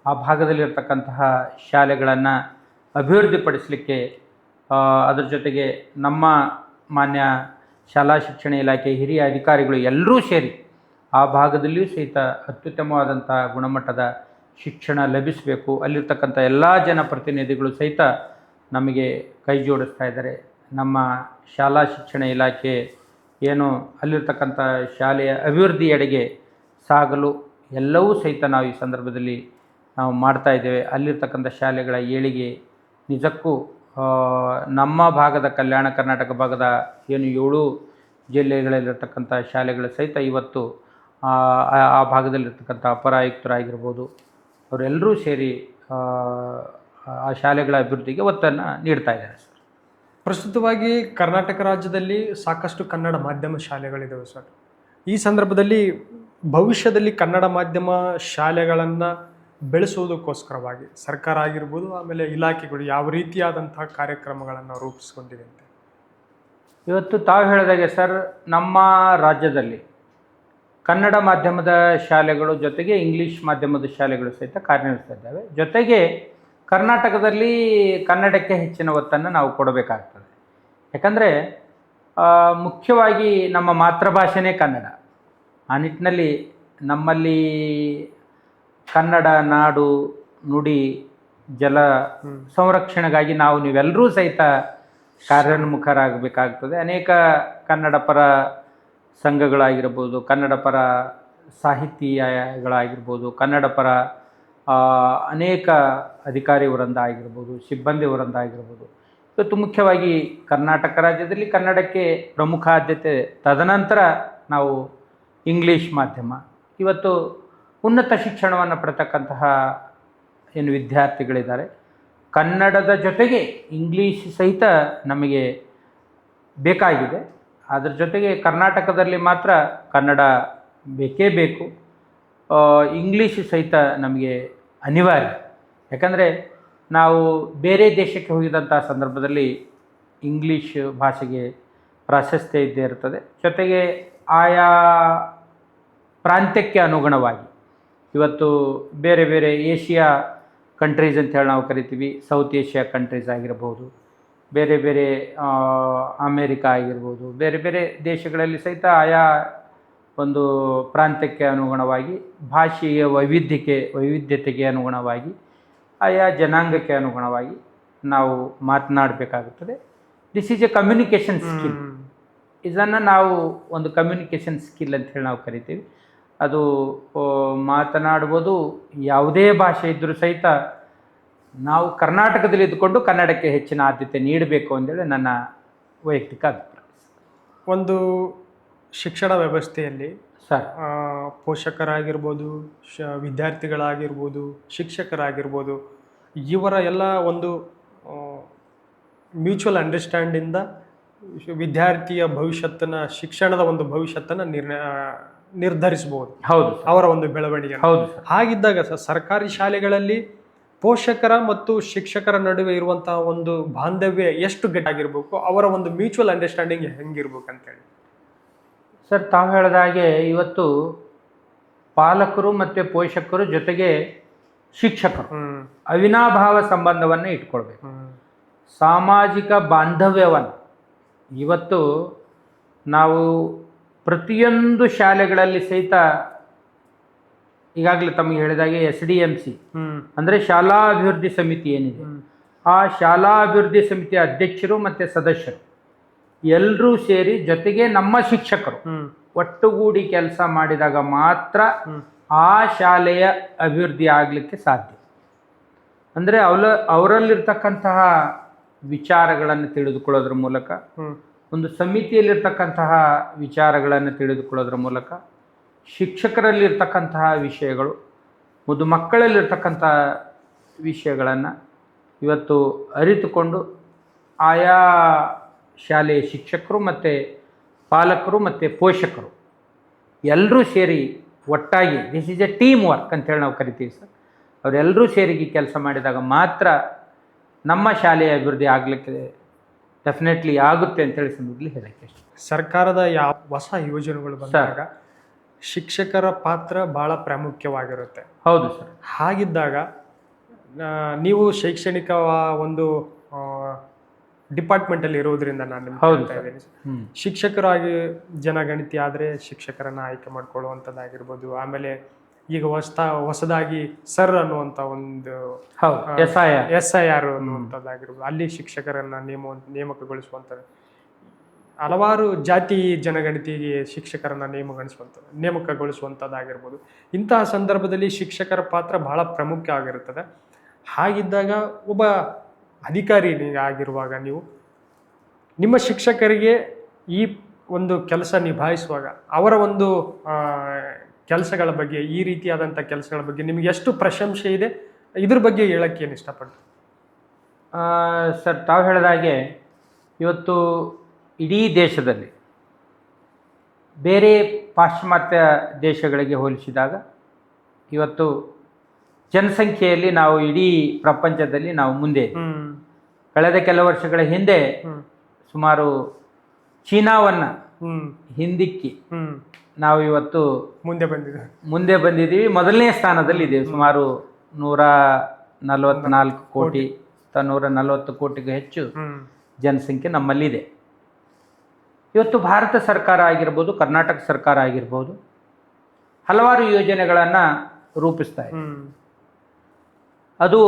ಆ ಭಾಗದಲ್ಲಿರ್ತಕ್ಕಂತಹ ಶಾಲೆಗಳನ್ನು ಅಭಿವೃದ್ಧಿಪಡಿಸಲಿಕ್ಕೆ, ಅದರ ಜೊತೆಗೆ ನಮ್ಮ ಮಾನ್ಯ ಶಾಲಾ ಶಿಕ್ಷಣ ಇಲಾಖೆ ಹಿರಿಯ ಅಧಿಕಾರಿಗಳು ಎಲ್ಲರೂ ಸೇರಿ ಆ ಭಾಗದಲ್ಲಿಯೂ ಸಹಿತ ಅತ್ಯುತ್ತಮವಾದಂಥ ಗುಣಮಟ್ಟದ ಶಿಕ್ಷಣ ಲಭಿಸಬೇಕು. ಅಲ್ಲಿರ್ತಕ್ಕಂಥ ಎಲ್ಲ ಜನಪ್ರತಿನಿಧಿಗಳು ಸಹಿತ ನಮಗೆ ಕೈ ಜೋಡಿಸ್ತಾ ಇದ್ದಾರೆ. ನಮ್ಮ ಶಾಲಾ ಶಿಕ್ಷಣ ಇಲಾಖೆ ಏನು ಅಲ್ಲಿರ್ತಕ್ಕಂಥ ಶಾಲೆಯ ಅಭಿವೃದ್ಧಿಯೆಡೆಗೆ ಸಾಗಲು ಎಲ್ಲವೂ ಸಹಿತ ನಾವು ಈ ಸಂದರ್ಭದಲ್ಲಿ ನಾವು ಮಾಡ್ತಾ ಇದ್ದೇವೆ. ಅಲ್ಲಿರ್ತಕ್ಕಂಥ ಶಾಲೆಗಳ ಏಳಿಗೆ ನಿಜಕ್ಕೂ ನಮ್ಮ ಭಾಗದ ಕಲ್ಯಾಣ ಕರ್ನಾಟಕ ಭಾಗದ ಏನು 7 ಜಿಲ್ಲೆಗಳಲ್ಲಿರ್ತಕ್ಕಂಥ ಶಾಲೆಗಳು ಸಹಿತ ಇವತ್ತು ಆ ಭಾಗದಲ್ಲಿರ್ತಕ್ಕಂಥ ಅಪರ ಆಯುಕ್ತರಾಗಿರ್ಬೋದು ಅವರೆಲ್ಲರೂ ಸೇರಿ ಆ ಶಾಲೆಗಳ ಅಭಿವೃದ್ಧಿಗೆ ಒತ್ತನ್ನು ನೀಡ್ತಾ ಇದ್ದಾರೆ ಸರ್. ಪ್ರಸ್ತುತವಾಗಿ ಕರ್ನಾಟಕ ರಾಜ್ಯದಲ್ಲಿ ಸಾಕಷ್ಟು ಕನ್ನಡ ಮಾಧ್ಯಮ ಶಾಲೆಗಳಿದ್ದಾವೆ ಸರ್. ಈ ಸಂದರ್ಭದಲ್ಲಿ ಭವಿಷ್ಯದಲ್ಲಿ ಕನ್ನಡ ಮಾಧ್ಯಮ ಶಾಲೆಗಳನ್ನು ಬೆಳೆಸುವುದಕ್ಕೋಸ್ಕರವಾಗಿ ಸರ್ಕಾರ ಆಗಿರ್ಬೋದು, ಆಮೇಲೆ ಇಲಾಖೆಗಳು ಯಾವ ರೀತಿಯಾದಂತಹ ಕಾರ್ಯಕ್ರಮಗಳನ್ನು ರೂಪಿಸ್ಕೊಂಡಿದೆ ಅಂತ? ಇವತ್ತು ತಾವು ಹೇಳಿದಾಗೆ ಸರ್, ನಮ್ಮ ರಾಜ್ಯದಲ್ಲಿ ಕನ್ನಡ ಮಾಧ್ಯಮದ ಶಾಲೆಗಳು ಜೊತೆಗೆ ಇಂಗ್ಲೀಷ್ ಮಾಧ್ಯಮದ ಶಾಲೆಗಳು ಸಹಿತ ಕಾರ್ಯನಿರ್ವಹಿಸ್ತಾ ಇದ್ದಾವೆ. ಜೊತೆಗೆ ಕರ್ನಾಟಕದಲ್ಲಿ ಕನ್ನಡಕ್ಕೆ ಹೆಚ್ಚಿನ ಒತ್ತನ್ನು ನಾವು ಕೊಡಬೇಕಾಗ್ತದೆ. ಯಾಕಂದರೆ ಮುಖ್ಯವಾಗಿ ನಮ್ಮ ಮಾತೃಭಾಷೆನೇ ಕನ್ನಡ. ಆ ನಿಟ್ಟಿನಲ್ಲಿ ನಮ್ಮಲ್ಲಿ ಕನ್ನಡ ನಾಡು ನುಡಿ ಜಲ ಸಂರಕ್ಷಣೆಗಾಗಿ ನೀವೆಲ್ಲರೂ ಸಹಿತ ಕಾರ್ಯೋನ್ಮುಖರಾಗಬೇಕಾಗ್ತದೆ. ಅನೇಕ ಕನ್ನಡ ಪರ ಸಂಘಗಳಾಗಿರ್ಬೋದು, ಕನ್ನಡ ಪರ ಸಾಹಿತಿಗಳಾಗಿರ್ಬೋದು, ಕನ್ನಡ ಪರ ಅನೇಕ ಅಧಿಕಾರಿ ವೃಂದ ಆಗಿರ್ಬೋದು, ಸಿಬ್ಬಂದಿ ವೃಂದ ಆಗಿರ್ಬೋದು. ಇವತ್ತು ಮುಖ್ಯವಾಗಿ ಕರ್ನಾಟಕ ರಾಜ್ಯದಲ್ಲಿ ಕನ್ನಡಕ್ಕೆ ಪ್ರಮುಖ ಆದ್ಯತೆ, ತದನಂತರ ನಾವು ಇಂಗ್ಲೀಷ್ ಮಾಧ್ಯಮ. ಇವತ್ತು ಉನ್ನತ ಶಿಕ್ಷಣವನ್ನು ಪಡೆತಕ್ಕಂತಹ ಏನು ವಿದ್ಯಾರ್ಥಿಗಳಿದ್ದಾರೆ. ಕನ್ನಡದ ಜೊತೆಗೆ ಇಂಗ್ಲೀಷ್ ಸಹಿತ ನಮಗೆ ಬೇಕಾಗಿದೆ. ಅದ್ರ ಜೊತೆಗೆ ಕರ್ನಾಟಕದಲ್ಲಿ ಮಾತ್ರ ಕನ್ನಡ ಬೇಕೇ ಬೇಕು. ಇಂಗ್ಲೀಷ್ ಸಹಿತ ನಮಗೆ ಅನಿವಾರ್ಯ. ಯಾಕಂದರೆ ನಾವು ಬೇರೆ ದೇಶಕ್ಕೆ ಹೋಗಿದಂಥ ಸಂದರ್ಭದಲ್ಲಿ ಇಂಗ್ಲೀಷ್ ಭಾಷೆಗೆ ಪ್ರಾಶಸ್ತ್ಯ ಇದ್ದೇ ಇರ್ತದೆ. ಜೊತೆಗೆ ಆಯಾ ಪ್ರಾಂತ್ಯಕ್ಕೆ ಅನುಗುಣವಾಗಿ ಇವತ್ತು ಬೇರೆ ಬೇರೆ ಏಷ್ಯಾ ಕಂಟ್ರೀಸ್ ಅಂತ ಹೇಳಿ ನಾವು ಕರಿತೀವಿ. ಸೌತ್ ಏಷ್ಯಾ ಕಂಟ್ರೀಸ್ ಆಗಿರ್ಬೋದು, ಬೇರೆ ಬೇರೆ ಅಮೇರಿಕಾ ಆಗಿರ್ಬೋದು, ಬೇರೆ ಬೇರೆ ದೇಶಗಳಲ್ಲಿ ಸಹಿತ ಆಯಾ ಒಂದು ಪ್ರಾಂತ್ಯಕ್ಕೆ ಅನುಗುಣವಾಗಿ ಭಾಷೆಯ ವೈವಿಧ್ಯತೆಗೆ ಅನುಗುಣವಾಗಿ ಆಯಾ ಜನಾಂಗಕ್ಕೆ ಅನುಗುಣವಾಗಿ ನಾವು ಮಾತನಾಡಬೇಕಾಗುತ್ತದೆ. This is a communication skill. ಇದನ್ನು ನಾವು ಒಂದು ಕಮ್ಯುನಿಕೇಷನ್ ಸ್ಕಿಲ್ ಅಂತ ಹೇಳಿ ನಾವು ಕರಿತೀವಿ. ಅದು ಮಾತನಾಡುವುದು ಯಾವುದೇ ಭಾಷೆ ಇದ್ದರೂ ಸಹಿತ ನಾವು ಕರ್ನಾಟಕದಲ್ಲಿ ಇದ್ದುಕೊಂಡು ಕನ್ನಡಕ್ಕೆ ಹೆಚ್ಚಿನ ಆದ್ಯತೆ ನೀಡಬೇಕು ಅಂತೇಳಿ ನನ್ನ ವೈಯಕ್ತಿಕ ಅಭಿಪ್ರಾಯ. ಒಂದು ಶಿಕ್ಷಣ ವ್ಯವಸ್ಥೆಯಲ್ಲಿ ಸರ್, ಪೋಷಕರಾಗಿರ್ಬೋದು, ವಿದ್ಯಾರ್ಥಿಗಳಾಗಿರ್ಬೋದು, ಶಿಕ್ಷಕರಾಗಿರ್ಬೋದು, ಇವರ ಎಲ್ಲ ಒಂದು ಮ್ಯೂಚುವಲ್ ಅಂಡರ್ಸ್ಟ್ಯಾಂಡಿಂದ ವಿದ್ಯಾರ್ಥಿಯ ಭವಿಷ್ಯತ್ತನ್ನು, ಶಿಕ್ಷಣದ ಒಂದು ಭವಿಷ್ಯತ್ತನ್ನು ನಿರ್ಧರಿಸಬಹುದು. ಹೌದು, ಅವರ ಒಂದು ಬೆಳವಣಿಗೆ. ಹೌದು. ಹಾಗಿದ್ದಾಗ ಸರ್ಕಾರಿ ಶಾಲೆಗಳಲ್ಲಿ ಪೋಷಕರ ಮತ್ತು ಶಿಕ್ಷಕರ ನಡುವೆ ಇರುವಂತಹ ಒಂದು ಬಾಂಧವ್ಯ ಎಷ್ಟು ಗಟ್ಟಿಯಾಗಿರ್ಬೇಕು, ಅವರ ಒಂದು ಮ್ಯೂಚುವಲ್ ಅಂಡರ್ಸ್ಟ್ಯಾಂಡಿಂಗ್ ಹೆಂಗಿರ್ಬೇಕು ಅಂತೇಳಿ? ಸರ್, ತಾವು ಹೇಳಿದ ಹಾಗೆ ಇವತ್ತು ಪಾಲಕರು ಮತ್ತು ಪೋಷಕರು ಜೊತೆಗೆ ಶಿಕ್ಷಕರು ಅವಿನಾಭಾವ ಸಂಬಂಧವನ್ನು ಇಟ್ಕೊಳ್ಬೇಕು. ಸಾಮಾಜಿಕ ಬಾಂಧವ್ಯವನ್ನು ಇವತ್ತು ನಾವು ಪ್ರತಿಯೊಂದು ಶಾಲೆಗಳಲ್ಲಿ ಸಹಿತ ಈಗಾಗಲೇ ತಮಗೆ ಹೇಳಿದಾಗೆ SDMC ಅಂದರೆ ಶಾಲಾ ಅಭಿವೃದ್ಧಿ ಸಮಿತಿ ಏನಿದೆ, ಆ ಶಾಲಾ ಅಭಿವೃದ್ಧಿ ಸಮಿತಿಯ ಅಧ್ಯಕ್ಷರು ಮತ್ತು ಸದಸ್ಯರು ಎಲ್ಲರೂ ಸೇರಿ ಜೊತೆಗೆ ನಮ್ಮ ಶಿಕ್ಷಕರು ಒಟ್ಟುಗೂಡಿ ಕೆಲಸ ಮಾಡಿದಾಗ ಮಾತ್ರ ಆ ಶಾಲೆಯ ಅಭಿವೃದ್ಧಿ ಆಗಲಿಕ್ಕೆ ಸಾಧ್ಯ. ಅಂದರೆ ಅವರಲ್ಲಿರ್ತಕ್ಕಂತಹ ವಿಚಾರಗಳನ್ನು ತಿಳಿದುಕೊಳ್ಳೋದ್ರ ಮೂಲಕ, ಒಂದು ಸಮಿತಿಯಲ್ಲಿರ್ತಕ್ಕಂತಹ ವಿಚಾರಗಳನ್ನು ತಿಳಿದುಕೊಳ್ಳೋದ್ರ ಮೂಲಕ, ಶಿಕ್ಷಕರಲ್ಲಿರ್ತಕ್ಕಂತಹ ವಿಷಯಗಳು, ಮಕ್ಕಳಲ್ಲಿರ್ತಕ್ಕಂತಹ ವಿಷಯಗಳನ್ನು ಇವತ್ತು ಅರಿತುಕೊಂಡು ಆಯಾ ಶಾಲೆಯ ಶಿಕ್ಷಕರು ಮತ್ತು ಪಾಲಕರು ಮತ್ತು ಪೋಷಕರು ಎಲ್ಲರೂ ಸೇರಿ ಒಟ್ಟಾಗಿ, this is A team work ಅಂತೇಳಿ ನಾವು ಕರಿತೀವಿ ಸರ್. ಅವರೆಲ್ಲರೂ ಸೇರಿ ಕೆಲಸ ಮಾಡಿದಾಗ ಮಾತ್ರ ನಮ್ಮ ಶಾಲೆಯ ಅಭಿವೃದ್ಧಿ ಆಗಲಿಕ್ಕೆ ಡೆಫಿನೆಟ್ಲಿ ಆಗುತ್ತೆ ಅಂತೇಳಿ ಸಂದರ್ಭದಲ್ಲಿ ಹೇಳಕ್ಕೆ ಇಷ್ಟ. ಸರ್ಕಾರದ ಯಾವ ಹೊಸ ಯೋಜನೆಗಳು ಬಂದಾಗ ಶಿಕ್ಷಕರ ಪಾತ್ರ ಭಾಳ ಪ್ರಾಮುಖ್ಯವಾಗಿರುತ್ತೆ. ಹೌದು ಸರ್. ಹಾಗಿದ್ದಾಗ ನೀವು ಶೈಕ್ಷಣಿಕ ಒಂದು ಡಿಪಾರ್ಟ್ಮೆಂಟಲ್ಲಿ ಇರೋದ್ರಿಂದ ನಾನು ನಿಮ್ಗೆ ಹೇಳ್ತಾ ಇದ್ದೀನಿ, ಶಿಕ್ಷಕರಾಗಿ ಜನಗಣತಿ ಆದರೆ ಶಿಕ್ಷಕರನ್ನು ಆಯ್ಕೆ ಮಾಡ್ಕೊಳ್ಳುವಂಥದ್ದಾಗಿರ್ಬೋದು. ಆಮೇಲೆ ಈಗ ಹೊಸದಾಗಿ ಸರ್ ಅನ್ನುವಂಥ ಒಂದು SIR ಅನ್ನುವಂಥದ್ದಾಗಿರ್ಬೋದು, ಅಲ್ಲಿ ಶಿಕ್ಷಕರನ್ನು ನೇಮಕಗೊಳಿಸುವಂಥದ್ದು, ಹಲವಾರು ಜಾತಿ ಜನಗಣತಿಗೆ ಶಿಕ್ಷಕರನ್ನು ನೇಮಕಗೊಳಿಸುವಂಥದ್ದಾಗಿರ್ಬೋದು. ಇಂತಹ ಸಂದರ್ಭದಲ್ಲಿ ಶಿಕ್ಷಕರ ಪಾತ್ರ ಬಹಳ ಪ್ರಾಮುಖ್ಯ ಆಗಿರುತ್ತದೆ. ಹಾಗಿದ್ದಾಗ ಒಬ್ಬ ಅಧಿಕಾರಿ ಆಗಿರುವಾಗ ನೀವು ನಿಮ್ಮ ಶಿಕ್ಷಕರಿಗೆ ಈ ಒಂದು ಕೆಲಸ ನಿಭಾಯಿಸುವಾಗ ಅವರ ಒಂದು ಕೆಲಸಗಳ ಬಗ್ಗೆ, ಈ ರೀತಿಯಾದಂಥ ಕೆಲಸಗಳ ಬಗ್ಗೆ ನಿಮಗೆ ಎಷ್ಟು ಪ್ರಶಂಸೆ ಇದೆ, ಇದ್ರ ಬಗ್ಗೆ ಹೇಳಕ್ಕೆ ಏನು ಇಷ್ಟಪಡ್ತೀವಿ? ಸರ್, ತಾವು ಹೇಳಿದಾಗೆ ಇವತ್ತು ಇಡೀ ದೇಶದಲ್ಲಿ ಬೇರೆ ಪಾಶ್ಚಿಮಾತ್ಯ ದೇಶಗಳಿಗೆ ಹೋಲಿಸಿದಾಗ ಇವತ್ತು ಜನಸಂಖ್ಯೆಯಲ್ಲಿ ನಾವು ಇಡೀ ಪ್ರಪಂಚದಲ್ಲಿ ನಾವು ಮುಂದೆ. ಕಳೆದ ಕೆಲ ವರ್ಷಗಳ ಹಿಂದೆ ಸುಮಾರು ಚೀನಾವನ್ನು ಹಿಂದಿಕ್ಕಿ ನಾವು ಇವತ್ತು ಮುಂದೆ ಬಂದಿದ್ದೀವಿ. ಮೊದಲನೇ ಸ್ಥಾನದಲ್ಲಿ ಇದ್ದೇವೆ. ಸುಮಾರು 144 ಕೋಟಿ 140 ಕೋಟಿಗೂ ಹೆಚ್ಚು ಜನಸಂಖ್ಯೆ ನಮ್ಮಲ್ಲಿದೆ. ಇವತ್ತು ಭಾರತ ಸರ್ಕಾರ ಆಗಿರ್ಬೋದು, ಕರ್ನಾಟಕ ಸರ್ಕಾರ ಆಗಿರ್ಬೋದು, ಹಲವಾರು ಯೋಜನೆಗಳನ್ನು ರೂಪಿಸ್ತಾ ಇದೆ. ಅದು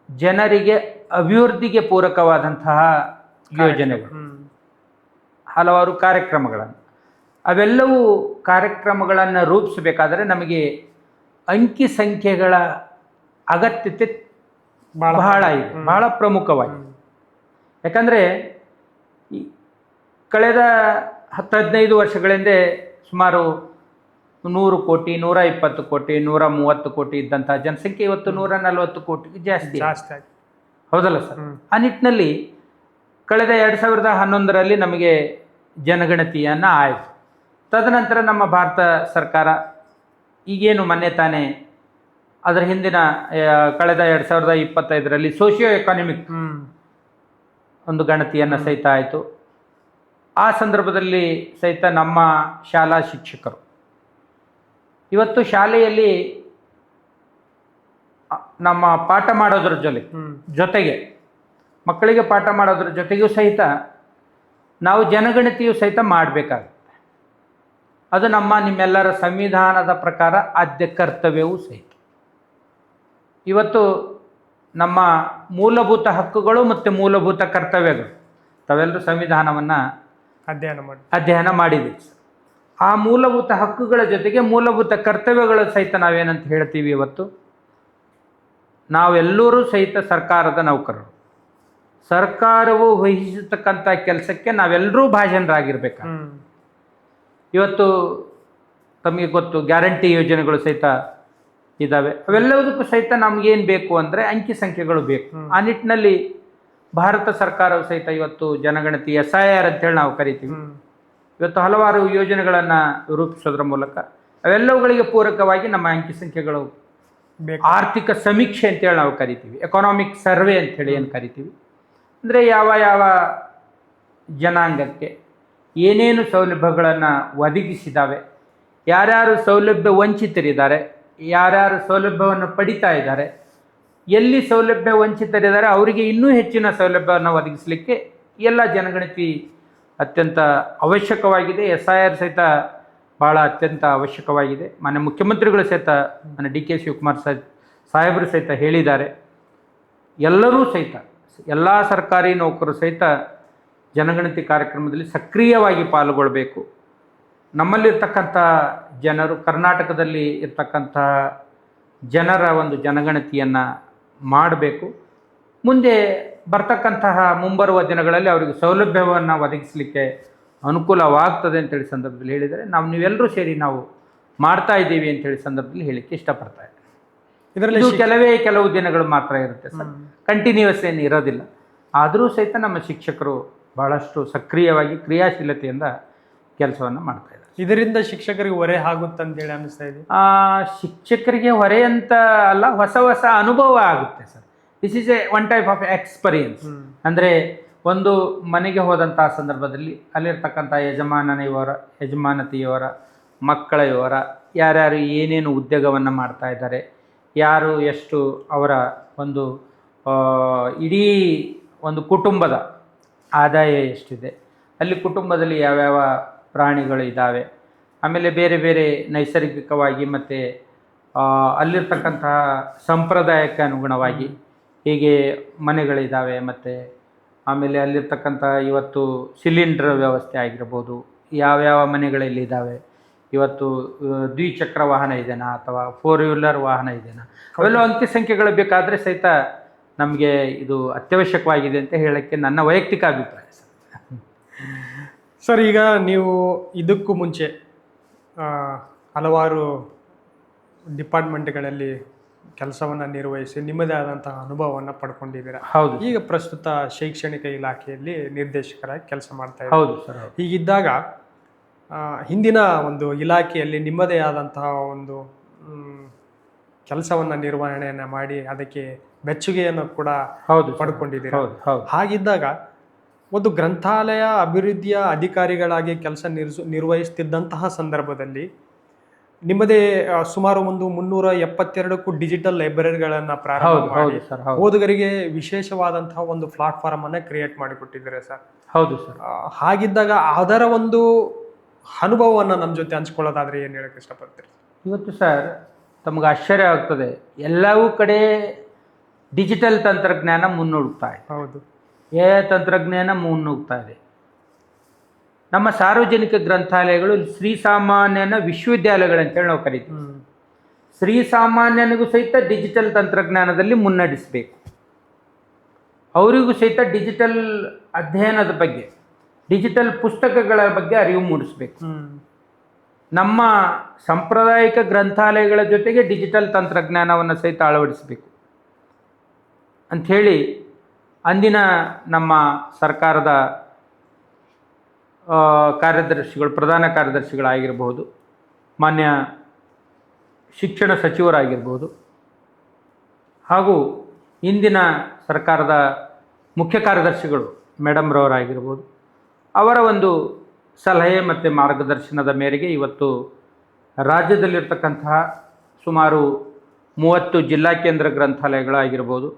ಜನರಿಗೆ ಅಭಿವೃದ್ಧಿಗೆ ಪೂರಕವಾದಂತಹ ಯೋಜನೆಗಳು, ಹಲವಾರು ಕಾರ್ಯಕ್ರಮಗಳನ್ನು. ಅವೆಲ್ಲವೂ ಕಾರ್ಯಕ್ರಮಗಳನ್ನು ರೂಪಿಸಬೇಕಾದರೆ ನಮಗೆ ಅಂಕಿ ಸಂಖ್ಯೆಗಳ ಅಗತ್ಯತೆ ಬಹಳ ಇದೆ, ಬಹಳ ಪ್ರಮುಖವಾಗಿ. ಯಾಕಂದರೆ ಕಳೆದ 10-15 ವರ್ಷಗಳ ಹಿಂದೆ ಸುಮಾರು 100 ಕೋಟಿ 120 ಕೋಟಿ 130 ಕೋಟಿ ಇದ್ದಂತಹ ಜನಸಂಖ್ಯೆ ಇವತ್ತು 140 ಕೋಟಿಗೆ ಜಾಸ್ತಿ ಜಾಸ್ತಿ ಆಗಿ. ಹೌದಲ್ಲ ಸರ್? ಆ ನಿಟ್ಟಿನಲ್ಲಿ ಕಳೆದ 2011ರಲ್ಲಿ ನಮಗೆ ಜನಗಣತಿಯನ್ನು ಆಯಿತು. ತದನಂತರ ನಮ್ಮ ಭಾರತ ಸರ್ಕಾರ ಈಗೇನು ಮೊನ್ನೆ ತಾನೇ ಅದರ ಹಿಂದಿನ ಕಳೆದ 2025ರಲ್ಲಿ ಸೋಷಿಯೋ ಎಕಾನಮಿಕ್ ಒಂದು ಗಣತಿಯನ್ನು ಸಹಿತ ಆಯಿತು. ಆ ಸಂದರ್ಭದಲ್ಲಿ ಸಹಿತ ನಮ್ಮ ಶಾಲಾ ಶಿಕ್ಷಕರು ಇವತ್ತು ಶಾಲೆಯಲ್ಲಿ ನಮ್ಮ ಪಾಠ ಮಾಡೋದ್ರ ಜೊತೆಗೆ ಮಕ್ಕಳಿಗೆ ಪಾಠ ಮಾಡೋದ್ರ ಜೊತೆಗೂ ಸಹಿತ ನಾವು ಜನಗಣತಿಯು ಸಹಿತ ಮಾಡಬೇಕಾಗುತ್ತೆ. ಅದು ನಿಮ್ಮೆಲ್ಲರ ಸಂವಿಧಾನದ ಪ್ರಕಾರ ಆದ್ಯ ಕರ್ತವ್ಯವೂ ಸಹಿತ. ಇವತ್ತು ನಮ್ಮ ಮೂಲಭೂತ ಹಕ್ಕುಗಳು ಮತ್ತು ಮೂಲಭೂತ ಕರ್ತವ್ಯಗಳು ತಾವೆಲ್ಲರೂ ಸಂವಿಧಾನವನ್ನು ಅಧ್ಯಯನ ಮಾಡಿದ್ದೀವಿ. ಆ ಮೂಲಭೂತ ಹಕ್ಕುಗಳ ಜೊತೆಗೆ ಮೂಲಭೂತ ಕರ್ತವ್ಯಗಳು ಸಹಿತ ನಾವೇನಂತ ಹೇಳ್ತೀವಿ, ಇವತ್ತು ನಾವೆಲ್ಲರೂ ಸಹಿತ ಸರ್ಕಾರದ ನೌಕರರು. ಸರ್ಕಾರವು ವಹಿಸತಕ್ಕಂಥ ಕೆಲಸಕ್ಕೆ ನಾವೆಲ್ಲರೂ ಭಾಜನರಾಗಿರ್ಬೇಕು. ಇವತ್ತು ತಮಗೆ ಗೊತ್ತು, ಗ್ಯಾರಂಟಿ ಯೋಜನೆಗಳು ಸಹಿತ ಇದ್ದಾವೆ. ಅವೆಲ್ಲದಕ್ಕೂ ಸಹಿತ ನಮಗೇನು ಬೇಕು ಅಂದರೆ ಅಂಕಿ ಸಂಖ್ಯೆಗಳು ಬೇಕು. ಆ ನಿಟ್ಟಿನಲ್ಲಿ ಭಾರತ ಸರ್ಕಾರವು ಸಹಿತ ಇವತ್ತು ಜನಗಣತಿ SIR ಅಂತೇಳಿ ನಾವು ಕರಿತೀವಿ. ಇವತ್ತು ಹಲವಾರು ಯೋಜನೆಗಳನ್ನು ರೂಪಿಸೋದ್ರ ಮೂಲಕ ಅವೆಲ್ಲವುಗಳಿಗೆ ಪೂರಕವಾಗಿ ನಮ್ಮ ಅಂಕಿ ಸಂಖ್ಯೆಗಳು, ಆರ್ಥಿಕ ಸಮೀಕ್ಷೆ ಅಂತೇಳಿ ನಾವು ಕರಿತೀವಿ, ಎಕನಾಮಿಕ್ ಸರ್ವೆ ಅಂತೇಳಿ ಏನು ಕರಿತೀವಿ. ಅಂದರೆ ಯಾವ ಯಾವ ಜನಾಂಗಕ್ಕೆ ಏನೇನು ಸೌಲಭ್ಯಗಳನ್ನು ಒದಗಿಸಿದ್ದಾವೆ, ಯಾರ್ಯಾರು ಸೌಲಭ್ಯ ವಂಚಿತರಿದ್ದಾರೆ, ಯಾರ್ಯಾರು ಸೌಲಭ್ಯವನ್ನು ಪಡಿತಾ ಇದ್ದಾರೆ, ಎಲ್ಲಿ ಸೌಲಭ್ಯ ವಂಚಿತರಿದ್ದಾರೆ ಅವರಿಗೆ ಇನ್ನೂ ಹೆಚ್ಚಿನ ಸೌಲಭ್ಯವನ್ನು ಒದಗಿಸಲಿಕ್ಕೆ ಎಲ್ಲ ಜನಗಣತಿ ಅತ್ಯಂತ ಅವಶ್ಯಕವಾಗಿದೆ. SIR ಸಹಿತ ಭಾಳ ಅತ್ಯಂತ ಅವಶ್ಯಕವಾಗಿದೆ. ಮಾನ್ಯ ಮುಖ್ಯಮಂತ್ರಿಗಳು ಸಹಿತ, ಮಾನ್ಯ DK ಶಿವಕುಮಾರ್ ಸಾಹೇಬರು ಸಹಿತ ಹೇಳಿದ್ದಾರೆ. ಎಲ್ಲರೂ ಸಹಿತ, ಎಲ್ಲ ಸರ್ಕಾರಿ ನೌಕರರು ಸಹಿತ ಜನಗಣತಿ ಕಾರ್ಯಕ್ರಮದಲ್ಲಿ ಸಕ್ರಿಯವಾಗಿ ಪಾಲ್ಗೊಳ್ಬೇಕು. ನಮ್ಮಲ್ಲಿರ್ತಕ್ಕಂಥ ಜನರು, ಕರ್ನಾಟಕದಲ್ಲಿ ಇರ್ತಕ್ಕಂಥ ಜನರ ಒಂದು ಜನಗಣತಿಯನ್ನು ಮಾಡಬೇಕು. ಮುಂದೆ ಬರ್ತಕ್ಕಂತಹ ಮುಂಬರುವ ದಿನಗಳಲ್ಲಿ ಅವರಿಗೆ ಸೌಲಭ್ಯವನ್ನು ಒದಗಿಸಲಿಕ್ಕೆ ಅನುಕೂಲವಾಗ್ತದೆ ಅಂತೇಳಿ ಸಂದರ್ಭದಲ್ಲಿ ಹೇಳಿದರೆ, ನೀವೆಲ್ಲರೂ ಸೇರಿ ನಾವು ಮಾಡ್ತಾ ಇದ್ದೀವಿ ಅಂತೇಳಿ ಸಂದರ್ಭದಲ್ಲಿ ಹೇಳಲಿಕ್ಕೆ ಇಷ್ಟಪಡ್ತಾ ಇದ್ದೀನಿ. ಇದರಲ್ಲಿ ಕೆಲವು ದಿನಗಳು ಮಾತ್ರ ಇರುತ್ತೆ ಸರ್, ಕಂಟಿನ್ಯೂಸ್ ಏನು ಇರೋದಿಲ್ಲ. ಆದರೂ ಸಹಿತ ನಮ್ಮ ಶಿಕ್ಷಕರು ಬಹಳಷ್ಟು ಸಕ್ರಿಯವಾಗಿ ಕ್ರಿಯಾಶೀಲತೆಯಿಂದ ಕೆಲಸವನ್ನು ಮಾಡ್ತಾ ಇದ್ದಾರೆ. ಇದರಿಂದ ಶಿಕ್ಷಕರಿಗೆ ಹೊರೆ ಆಗುತ್ತಂತೇಳಿ ಅನ್ನಿಸ್ತಾ ಇದೆ. ಶಿಕ್ಷಕರಿಗೆ ಹೊರೆ ಅಂತ ಅಲ್ಲ, ಹೊಸ ಹೊಸ ಅನುಭವ ಆಗುತ್ತೆ sir. This is one type of experience. ಅಂದರೆ ಒಂದು ಮನೆಗೆ ಹೋದಂತಹ ಸಂದರ್ಭದಲ್ಲಿ ಅಲ್ಲಿರ್ತಕ್ಕಂಥ ಯಜಮಾನತಿಯವರ ಮಕ್ಕಳ ವಿವರ, ಯಾರ್ಯಾರು ಏನೇನು ಉದ್ಯೋಗವನ್ನು ಮಾಡ್ತಾ ಇದ್ದಾರೆ, ಯಾರು ಎಷ್ಟು ಅವರ ಒಂದು ಇಡೀ ಒಂದು ಕುಟುಂಬದ ಆದಾಯ ಎಷ್ಟಿದೆ, ಅಲ್ಲಿ ಕುಟುಂಬದಲ್ಲಿ ಯಾವ್ಯಾವ ಪ್ರಾಣಿಗಳು ಇದ್ದಾವೆ, ಆಮೇಲೆ ಬೇರೆ ಬೇರೆ ನೈಸರ್ಗಿಕವಾಗಿ ಮತ್ತು ಅಲ್ಲಿರ್ತಕ್ಕಂತಹ ಸಂಪ್ರದಾಯಕ್ಕೆ ಅನುಗುಣವಾಗಿ ಹೀಗೆ ಮನೆಗಳಿದ್ದಾವೆ. ಮತ್ತು ಆಮೇಲೆ ಅಲ್ಲಿರ್ತಕ್ಕಂಥ ಇವತ್ತು ಸಿಲಿಂಡ್ರ್ ವ್ಯವಸ್ಥೆ ಆಗಿರ್ಬೋದು, ಯಾವ್ಯಾವ ಮನೆಗಳಲ್ಲಿದ್ದಾವೆ, ಇವತ್ತು ದ್ವಿಚಕ್ರ ವಾಹನ ಇದೆನಾ ಅಥವಾ 4 ವೀಲರ್ ವಾಹನ ಇದೆನಾ, ಅವೆಲ್ಲ ಅಂಕಿ ಸಂಖ್ಯೆಗಳು ಬೇಕಾದರೆ ಸಹಿತ ನಮಗೆ ಇದು ಅತ್ಯವಶ್ಯಕವಾಗಿದೆ ಅಂತ ಹೇಳೋಕ್ಕೆ ನನ್ನ ವೈಯಕ್ತಿಕ ಅಭಿಪ್ರಾಯ ಸರ್. ಈಗ ನೀವು ಇದಕ್ಕೂ ಮುಂಚೆ ಹಲವಾರು ಡಿಪಾರ್ಟ್ಮೆಂಟ್ಗಳಲ್ಲಿ ಕೆಲಸವನ್ನು ನಿರ್ವಹಿಸಿ ನಿಮ್ಮದೇ ಆದಂತಹ ಅನುಭವವನ್ನು ಪಡ್ಕೊಂಡಿದ್ದೀರಾ. ಹೌದು. ಈಗ ಪ್ರಸ್ತುತ ಶೈಕ್ಷಣಿಕ ಇಲಾಖೆಯಲ್ಲಿ ನಿರ್ದೇಶಕರಾಗಿ ಕೆಲಸ ಮಾಡ್ತಾ ಇದ್ದೀರಾ. ಹೌದು ಸರ್. ಹೀಗಿದ್ದಾಗ ಹಿಂದಿನ ಒಂದು ಇಲಾಖೆಯಲ್ಲಿ ನಿಮ್ಮದೇ ಆದಂತಹ ಒಂದು ಕೆಲಸವನ್ನು ನಿರ್ವಹಣೆಯನ್ನು ಮಾಡಿ ಅದಕ್ಕೆ ಮೆಚ್ಚುಗೆಯನ್ನು ಕೂಡ ಪಡ್ಕೊಂಡಿದ್ದೀರಾ. ಹಾಗಿದ್ದಾಗ ಒಂದು ಗ್ರಂಥಾಲಯ ಅಭಿವೃದ್ಧಿಯ ಅಧಿಕಾರಿಗಳಾಗಿ ಕೆಲಸ ನಿರ್ವಹಿಸ್ತಿದ್ದಂತಹ ಸಂದರ್ಭದಲ್ಲಿ ನಿಮ್ಮದೇ ಸುಮಾರು ಒಂದು 372ಕ್ಕೂ ಡಿಜಿಟಲ್ ಲೈಬ್ರರಿಗಳನ್ನು ಪ್ರಾರಂಭ ಮಾಡಿ ಓದುಗರಿಗೆ ವಿಶೇಷವಾದಂತಹ ಒಂದು ಪ್ಲಾಟ್ಫಾರ್ಮ್ ಅನ್ನ ಕ್ರಿಯೇಟ್ ಮಾಡಿಕೊಟ್ಟಿದ್ದಾರೆ ಸರ್. ಹೌದು ಸರ್. ಹಾಗಿದ್ದಾಗ ಅದರ ಒಂದು ಅನುಭವವನ್ನು ನಮ್ಮ ಜೊತೆ ಹಂಚ್ಕೊಳ್ಳೋದಾದ್ರೆ ಏನು ಹೇಳಕ್ಕೆ ಇಷ್ಟಪಡ್ತೀರಿ? ಇವತ್ತು ಸರ್ ತಮಗೆ ಆಶ್ಚರ್ಯ ಆಗ್ತದೆ, ಎಲ್ಲವೂ ಕಡೆ ಡಿಜಿಟಲ್ ತಂತ್ರಜ್ಞಾನ ಮುನ್ನುಗ್ತಾ ಇದೆ. ಹೌದು, ತಂತ್ರಜ್ಞಾನ ಮುನ್ನುಗ್ತಾ ಇದೆ. ನಮ್ಮ ಸಾರ್ವಜನಿಕ ಗ್ರಂಥಾಲಯಗಳು ಶ್ರೀಸಾಮಾನ್ಯನ ವಿಶ್ವವಿದ್ಯಾಲಯಗಳಂತೇಳಿ ನಾವು ಕರಿತೀವಿ. ಶ್ರೀಸಾಮಾನ್ಯನಿಗೂ ಸಹಿತ ಡಿಜಿಟಲ್ ತಂತ್ರಜ್ಞಾನದಲ್ಲಿ ಮುನ್ನಡೆಸಬೇಕು. ಅವರಿಗೂ ಸಹಿತ ಡಿಜಿಟಲ್ ಅಧ್ಯಯನದ ಬಗ್ಗೆ, ಡಿಜಿಟಲ್ ಪುಸ್ತಕಗಳ ಬಗ್ಗೆ ಅರಿವು ಮೂಡಿಸ್ಬೇಕು. ನಮ್ಮ ಸಾಂಪ್ರದಾಯಿಕ ಗ್ರಂಥಾಲಯಗಳ ಜೊತೆಗೆ ಡಿಜಿಟಲ್ ತಂತ್ರಜ್ಞಾನವನ್ನು ಸಹಿತ ಅಳವಡಿಸಬೇಕು ಅಂಥೇಳಿ ಅಂದಿನ ನಮ್ಮ ಸರ್ಕಾರದ ಕಾರ್ಯದರ್ಶಿಗಳು, ಪ್ರಧಾನ ಕಾರ್ಯದರ್ಶಿಗಳಾಗಿರ್ಬೋದು, ಮಾನ್ಯ ಶಿಕ್ಷಣ ಸಚಿವರಾಗಿರ್ಬೋದು, ಹಾಗೂ ಇಂದಿನ ಸರ್ಕಾರದ ಮುಖ್ಯ ಕಾರ್ಯದರ್ಶಿಗಳು ಮೇಡಮ್ರವರಾಗಿರ್ಬೋದು, ಅವರ ಒಂದು ಸಲಹೆ ಮತ್ತು ಮಾರ್ಗದರ್ಶನದ ಮೇರೆಗೆ ಇವತ್ತು ರಾಜ್ಯದಲ್ಲಿರ್ತಕ್ಕಂತಹ ಸುಮಾರು 30 ಜಿಲ್ಲಾ ಕೇಂದ್ರ ಗ್ರಂಥಾಲಯಗಳಾಗಿರ್ಬೋದು,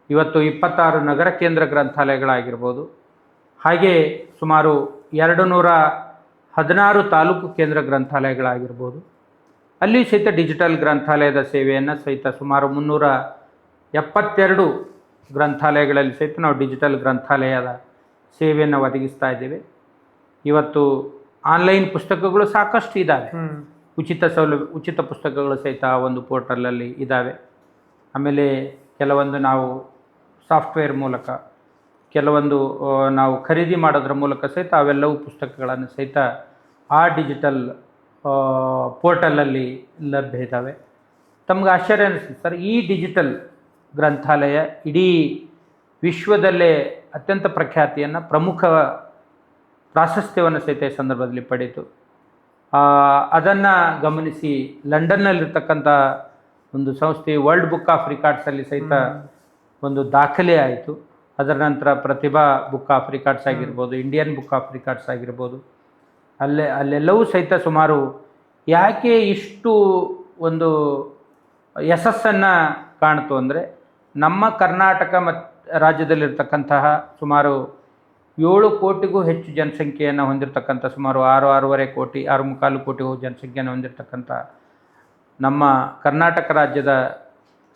ಇವತ್ತು 26 ನಗರ ಕೇಂದ್ರ ಗ್ರಂಥಾಲಯಗಳಾಗಿರ್ಬೋದು, ಹಾಗೆ ಸುಮಾರು 216 ತಾಲೂಕು ಕೇಂದ್ರ ಗ್ರಂಥಾಲಯಗಳಾಗಿರ್ಬೋದು, ಅಲ್ಲಿ ಸಹಿತ ಡಿಜಿಟಲ್ ಗ್ರಂಥಾಲಯದ ಸೇವೆಯನ್ನು ಸಹಿತ ಸುಮಾರು 372 ಗ್ರಂಥಾಲಯಗಳಲ್ಲಿ ಸಹಿತ ನಾವು ಡಿಜಿಟಲ್ ಗ್ರಂಥಾಲಯದ ಸೇವೆಯನ್ನು ಒದಗಿಸ್ತಾ ಇದ್ದೇವೆ. ಇವತ್ತು ಆನ್ಲೈನ್ ಪುಸ್ತಕಗಳು ಸಾಕಷ್ಟು ಇದ್ದಾವೆ, ಉಚಿತ ಪುಸ್ತಕಗಳು ಸಹಿತ ಒಂದು ಪೋರ್ಟಲಲ್ಲಿ ಇದ್ದಾವೆ. ಆಮೇಲೆ ಕೆಲವೊಂದು ನಾವು ಸಾಫ್ಟ್ವೇರ್ ಮೂಲಕ, ಕೆಲವೊಂದು ನಾವು ಖರೀದಿ ಮಾಡೋದ್ರ ಮೂಲಕ ಸಹಿತ ಅವೆಲ್ಲವೂ ಪುಸ್ತಕಗಳನ್ನು ಸಹಿತ ಆ ಡಿಜಿಟಲ್ ಪೋರ್ಟಲಲ್ಲಿ ಲಭ್ಯ ಇದ್ದಾವೆ. ತಮಗೆ ಆಶ್ಚರ್ಯ ಅನಿಸುತ್ತೆ ಸರ್, ಈ ಡಿಜಿಟಲ್ ಗ್ರಂಥಾಲಯ ಇಡೀ ವಿಶ್ವದಲ್ಲೇ ಅತ್ಯಂತ ಪ್ರಖ್ಯಾತಿಯನ್ನು, ಪ್ರಮುಖ ಪ್ರಾಶಸ್ತ್ಯವನ್ನು ಸಹಿತ ಈ ಸಂದರ್ಭದಲ್ಲಿ ಪಡೆಯಿತು. ಅದನ್ನು ಗಮನಿಸಿ ಲಂಡನ್ನಲ್ಲಿರ್ತಕ್ಕಂಥ ಒಂದು ಸಂಸ್ಥೆ ವರ್ಲ್ಡ್ ಬುಕ್ ಆಫ್ ರಿಕಾರ್ಡ್ಸಲ್ಲಿ ಸಹಿತ ಒಂದು ದಾಖಲೆ ಆಯಿತು. ಅದರ ನಂತರ ಪ್ರತಿಭಾ ಬುಕ್ ಆಫ್ ರಿಕಾರ್ಡ್ಸ್ ಆಗಿರ್ಬೋದು, ಇಂಡಿಯನ್ ಬುಕ್ ಆಫ್ ರಿಕಾರ್ಡ್ಸ್ ಆಗಿರ್ಬೋದು, ಅಲ್ಲೆಲ್ಲವೂ ಸಹಿತ ಸುಮಾರು ಯಾಕೆ ಇಷ್ಟು ಒಂದು ಯಶಸ್ಸನ್ನು ಕಾಣ್ತು ಅಂದರೆ, ನಮ್ಮ ಕರ್ನಾಟಕ ರಾಜ್ಯದಲ್ಲಿರ್ತಕ್ಕಂತಹ ಸುಮಾರು 7 ಕೋಟಿಗೂ ಹೆಚ್ಚು ಜನಸಂಖ್ಯೆಯನ್ನು ಹೊಂದಿರತಕ್ಕಂಥ, ಸುಮಾರು 6-6.5 ಕೋಟಿ, 6.25 ಕೋಟಿ ಜನಸಂಖ್ಯೆಯನ್ನು ಹೊಂದಿರತಕ್ಕಂಥ ನಮ್ಮ ಕರ್ನಾಟಕ ರಾಜ್ಯದ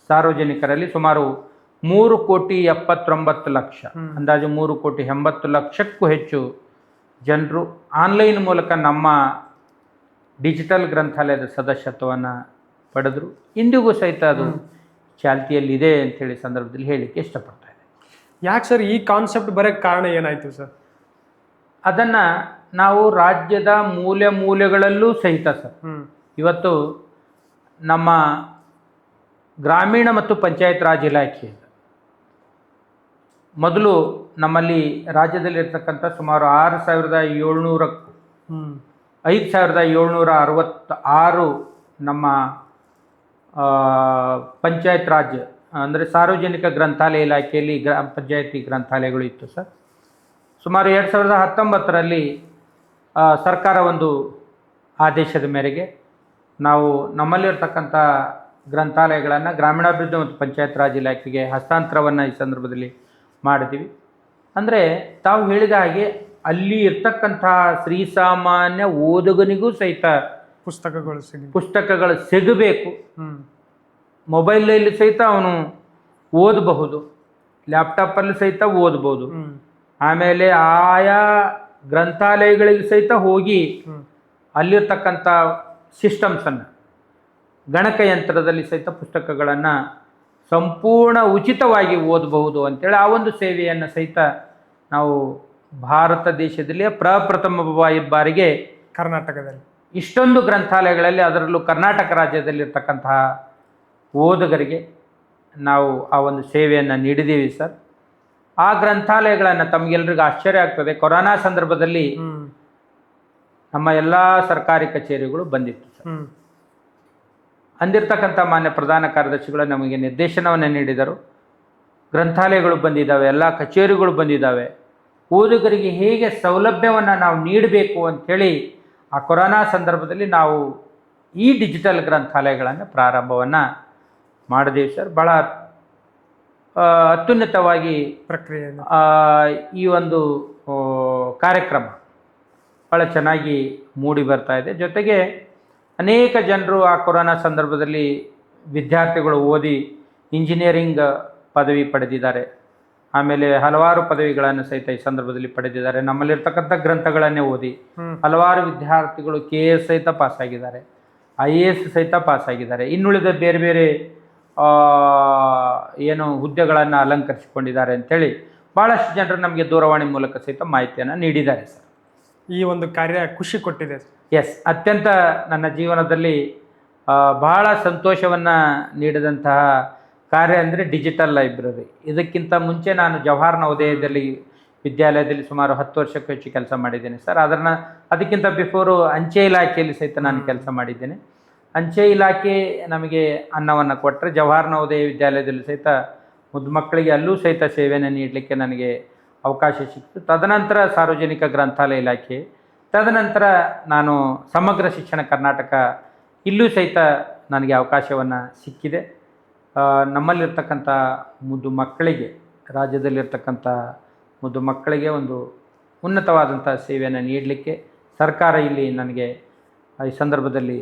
ಸಾರ್ವಜನಿಕರಲ್ಲಿ ಸುಮಾರು 3,79,00,000, ಅಂದಾಜು 3,80,00,000ಕ್ಕೂ ಹೆಚ್ಚು ಜನರು ಆನ್ಲೈನ್ ಮೂಲಕ ನಮ್ಮ ಡಿಜಿಟಲ್ ಗ್ರಂಥಾಲಯದ ಸದಸ್ಯತ್ವವನ್ನು ಪಡೆದರು. ಇಂದಿಗೂ ಸಹಿತ ಅದು ಚಾಲ್ತಿಯಲ್ಲಿದೆ ಅಂಥೇಳಿ ಸಂದರ್ಭದಲ್ಲಿ ಹೇಳಲಿಕ್ಕೆ ಇಷ್ಟಪಡ್ತಾ ಇದೆ. ಯಾಕೆ ಸರ್ ಈ ಕಾನ್ಸೆಪ್ಟ್ ಬರೋಕ್ಕೆ ಕಾರಣ ಏನಾಯಿತು ಸರ್? ಅದನ್ನು ನಾವು ರಾಜ್ಯದ ಮೂಲೆಗಳಲ್ಲೂ ಸಹಿತ ಸರ್, ಇವತ್ತು ನಮ್ಮ ಗ್ರಾಮೀಣ ಮತ್ತು ಪಂಚಾಯತ್ ರಾಜ್ ಇಲಾಖೆ ಮೊದಲು ನಮ್ಮಲ್ಲಿ ರಾಜ್ಯದಲ್ಲಿರ್ತಕ್ಕಂಥ ಸುಮಾರು 6,700ಕ್ಕೂ 5,766 ನಮ್ಮ ಪಂಚಾಯತ್ ರಾಜ್ ಅಂದರೆ ಸಾರ್ವಜನಿಕ ಗ್ರಂಥಾಲಯ ಇಲಾಖೆಯಲ್ಲಿ ಗ್ರಾಮ ಪಂಚಾಯತಿ ಗ್ರಂಥಾಲಯಗಳು ಇತ್ತು ಸರ್. ಸುಮಾರು 2019ರಲ್ಲಿ ಸರ್ಕಾರ ಒಂದು ಆದೇಶದ ಮೇರೆಗೆ ನಾವು ನಮ್ಮಲ್ಲಿರ್ತಕ್ಕಂಥ ಗ್ರಂಥಾಲಯಗಳನ್ನು ಗ್ರಾಮೀಣಾಭಿವೃದ್ಧಿ ಮತ್ತು ಪಂಚಾಯತ್ ರಾಜ್ ಇಲಾಖೆಗೆ ಹಸ್ತಾಂತರವನ್ನು ಈ ಸಂದರ್ಭದಲ್ಲಿ ಮಾಡಿದ್ದೀವಿ. ಅಂದರೆ ತಾವು ಹೇಳಿದ ಹಾಗೆ ಅಲ್ಲಿ ಇರ್ತಕ್ಕಂಥ ಶ್ರೀಸಾಮಾನ್ಯ ಓದುಗನಿಗೂ ಸಹಿತ ಪುಸ್ತಕಗಳು ಸಿಗಬೇಕು. ಮೊಬೈಲಲ್ಲಿ ಸಹಿತ ಅವನು ಓದಬಹುದು, ಲ್ಯಾಪ್ಟಾಪಲ್ಲಿ ಸಹಿತ ಓದ್ಬೋದು. ಆಮೇಲೆ ಆಯಾ ಗ್ರಂಥಾಲಯಗಳಿಗೆ ಸಹಿತ ಹೋಗಿ ಅಲ್ಲಿರ್ತಕ್ಕಂಥ ಸಿಸ್ಟಮ್ಸನ್ನು, ಗಣಕಯಂತ್ರದಲ್ಲಿ ಸಹಿತ ಪುಸ್ತಕಗಳನ್ನು ಸಂಪೂರ್ಣ ಉಚಿತವಾಗಿ ಓದಬಹುದು ಅಂತೇಳಿ ಆ ಒಂದು ಸೇವೆಯನ್ನು ಸಹಿತ ನಾವು ಭಾರತ ದೇಶದಲ್ಲಿ ಪ್ರಪ್ರಥಮ ಬಾರಿಗೆ ಕರ್ನಾಟಕದಲ್ಲಿ ಇಷ್ಟೊಂದು ಗ್ರಂಥಾಲಯಗಳಲ್ಲಿ, ಅದರಲ್ಲೂ ಕರ್ನಾಟಕ ರಾಜ್ಯದಲ್ಲಿರ್ತಕ್ಕಂತಹ ಓದುಗರಿಗೆ ನಾವು ಆ ಒಂದು ಸೇವೆಯನ್ನು ನೀಡಿದ್ದೀವಿ ಸರ್. ಆ ಗ್ರಂಥಾಲಯಗಳನ್ನು ತಮಗೆಲ್ಲರಿಗೂ ಆಶ್ಚರ್ಯ ಆಗ್ತದೆ, ಕೊರೋನಾ ಸಂದರ್ಭದಲ್ಲಿ ನಮ್ಮ ಎಲ್ಲ ಸರ್ಕಾರಿ ಕಚೇರಿಗಳು ಬಂದಿತ್ತು ಸರ್. ಅಂದಿರ್ತಕ್ಕಂಥ ಮಾನ್ಯ ಪ್ರಧಾನ ಕಾರ್ಯದರ್ಶಿಗಳು ನಮಗೆ ನಿರ್ದೇಶನವನ್ನು ನೀಡಿದರು. ಗ್ರಂಥಾಲಯಗಳು ಬಂದಿದ್ದಾವೆ, ಎಲ್ಲ ಕಚೇರಿಗಳು ಬಂದಿದ್ದಾವೆ, ಓದುಗರಿಗೆ ಹೇಗೆ ಸೌಲಭ್ಯವನ್ನು ನಾವು ನೀಡಬೇಕು ಅಂಥೇಳಿ ಆ ಕೊರೋನಾ ಸಂದರ್ಭದಲ್ಲಿ ನಾವು ಈ ಡಿಜಿಟಲ್ ಗ್ರಂಥಾಲಯಗಳನ್ನು ಪ್ರಾರಂಭವನ್ನು ಮಾಡಿದೀವಿ ಸರ್. ಭಾಳ ಅತ್ಯುನ್ನತವಾಗಿ ಪ್ರಕ್ರಿಯೆ ಈ ಒಂದು ಕಾರ್ಯಕ್ರಮ ಭಾಳ ಚೆನ್ನಾಗಿ ಮೂಡಿ ಬರ್ತಾ ಇದೆ. ಜೊತೆಗೆ ಅನೇಕ ಜನರು ಆ ಕೊರೋನಾ ಸಂದರ್ಭದಲ್ಲಿ ವಿದ್ಯಾರ್ಥಿಗಳು ಓದಿ ಇಂಜಿನಿಯರಿಂಗ್ ಪದವಿ ಪಡೆದಿದ್ದಾರೆ. ಆಮೇಲೆ ಹಲವಾರು ಪದವಿಗಳನ್ನು ಸಹಿತ ಈ ಸಂದರ್ಭದಲ್ಲಿ ಪಡೆದಿದ್ದಾರೆ. ನಮ್ಮಲ್ಲಿರ್ತಕ್ಕಂಥ ಗ್ರಂಥಗಳನ್ನೇ ಓದಿ ಹಲವಾರು ವಿದ್ಯಾರ್ಥಿಗಳು KS ಸಹಿತ ಪಾಸಾಗಿದ್ದಾರೆ, IAS ಸಹಿತ ಪಾಸಾಗಿದ್ದಾರೆ, ಇನ್ನುಳಿದ ಬೇರೆ ಬೇರೆ ಏನು ಹುದ್ದೆಗಳನ್ನು ಅಲಂಕರಿಸಿಕೊಂಡಿದ್ದಾರೆ ಅಂಥೇಳಿ ಭಾಳಷ್ಟು ಜನರು ನಮಗೆ ದೂರವಾಣಿ ಮೂಲಕ ಸಹಿತ ಮಾಹಿತಿಯನ್ನು ನೀಡಿದ್ದಾರೆ ಸರ್. ಈ ಒಂದು ಕಾರ್ಯ ಖುಷಿ ಕೊಟ್ಟಿದೆ. ಎಸ್, ಅತ್ಯಂತ ನನ್ನ ಜೀವನದಲ್ಲಿ ಬಹಳ ಸಂತೋಷವನ್ನು ನೀಡಿದಂತಹ ಕಾರ್ಯ ಅಂದರೆ ಡಿಜಿಟಲ್ ಲೈಬ್ರರಿ. ಇದಕ್ಕಿಂತ ಮುಂಚೆ ನಾನು ಜವಾಹರ್ ನವೋದಯದಲ್ಲಿ ವಿದ್ಯಾಲಯದಲ್ಲಿ ಸುಮಾರು 10 ವರ್ಷಕ್ಕೂ ಹೆಚ್ಚು ಕೆಲಸ ಮಾಡಿದ್ದೇನೆ ಸರ್. ಅದಕ್ಕಿಂತ ಬಿಫೋರು ಅಂಚೆ ಇಲಾಖೆಯಲ್ಲಿ ಸಹಿತ ನಾನು ಕೆಲಸ ಮಾಡಿದ್ದೇನೆ. ಅಂಚೆ ಇಲಾಖೆ ನಮಗೆ ಅನ್ನವನ್ನು ಕೊಟ್ಟರೆ, ಜವಾಹರ್ ನವೋದಯ ವಿದ್ಯಾಲಯದಲ್ಲಿ ಸಹಿತ ಮುದ್ದು ಮಕ್ಕಳಿಗೆ ಅಲ್ಲೂ ಸಹಿತ ಸೇವೆಯನ್ನು ನೀಡಲಿಕ್ಕೆ ನನಗೆ ಅವಕಾಶ ಸಿಕ್ತು. ತದನಂತರ ಸಾರ್ವಜನಿಕ ಗ್ರಂಥಾಲಯ ಇಲಾಖೆ, ತದನಂತರ ನಾನು ಸಮಗ್ರ ಶಿಕ್ಷಣ ಕರ್ನಾಟಕ, ಇಲ್ಲೂ ಸಹಿತ ನನಗೆ ಅವಕಾಶವನ್ನು ಸಿಕ್ಕಿದೆ. ನಮ್ಮಲ್ಲಿರ್ತಕ್ಕಂಥ ಮುದ್ದು ಮಕ್ಕಳಿಗೆ, ರಾಜ್ಯದಲ್ಲಿರ್ತಕ್ಕಂಥ ಮುದ್ದು ಮಕ್ಕಳಿಗೆ ಒಂದು ಉನ್ನತವಾದಂಥ ಸೇವೆಯನ್ನು ನೀಡಲಿಕ್ಕೆ ಸರ್ಕಾರ ಇಲ್ಲಿ ನನಗೆ ಈ ಸಂದರ್ಭದಲ್ಲಿ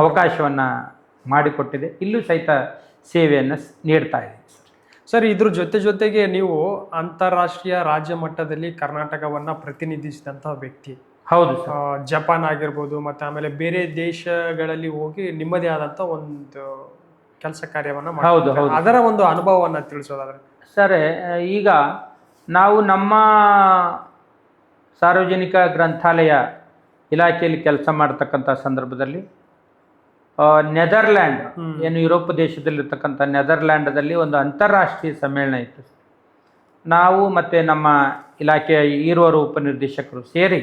ಅವಕಾಶವನ್ನು ಮಾಡಿಕೊಟ್ಟಿದೆ. ಇಲ್ಲೂ ಸಹಿತ ಸೇವೆಯನ್ನು ನೀಡ್ತಾ ಇದೆ ಸರ್. ಇದ್ರ ಜೊತೆಗೆ ನೀವು ಅಂತಾರಾಷ್ಟ್ರೀಯ ರಾಜ್ಯ ಮಟ್ಟದಲ್ಲಿ ಕರ್ನಾಟಕವನ್ನು ಪ್ರತಿನಿಧಿಸಿದಂಥ ವ್ಯಕ್ತಿ. ಹೌದು ಸರ್. ಜಪಾನ್ ಆಗಿರ್ಬೋದು, ಮತ್ತು ಆಮೇಲೆ ಬೇರೆ ದೇಶಗಳಲ್ಲಿ ಹೋಗಿ ನಿಮ್ಮದೇ ಆದಂಥ ಒಂದು ಕೆಲಸ ಕಾರ್ಯವನ್ನು ಹೌದು ಹೌದು ಅದರ ಒಂದು ಅನುಭವವನ್ನು ತಿಳಿಸೋದಾದ್ರೆ ಸರ್, ಈಗ ನಾವು ನಮ್ಮ ಸಾರ್ವಜನಿಕ ಗ್ರಂಥಾಲಯ ಇಲಾಖೆಯಲ್ಲಿ ಕೆಲಸ ಮಾಡ್ತಕ್ಕಂಥ ಸಂದರ್ಭದಲ್ಲಿ ನೆದರ್ಲ್ಯಾಂಡ್, ಏನು ಯುರೋಪ್ ದೇಶದಲ್ಲಿರ್ತಕ್ಕಂಥ ನೆದರ್ಲ್ಯಾಂಡದಲ್ಲಿ ಒಂದು ಅಂತಾರಾಷ್ಟ್ರೀಯ ಸಮ್ಮೇಳನ ಇತ್ತು. ನಾವು ಮತ್ತು ನಮ್ಮ ಇಲಾಖೆಯ ಈರುವರು ಉಪನಿರ್ದೇಶಕರು ಸೇರಿ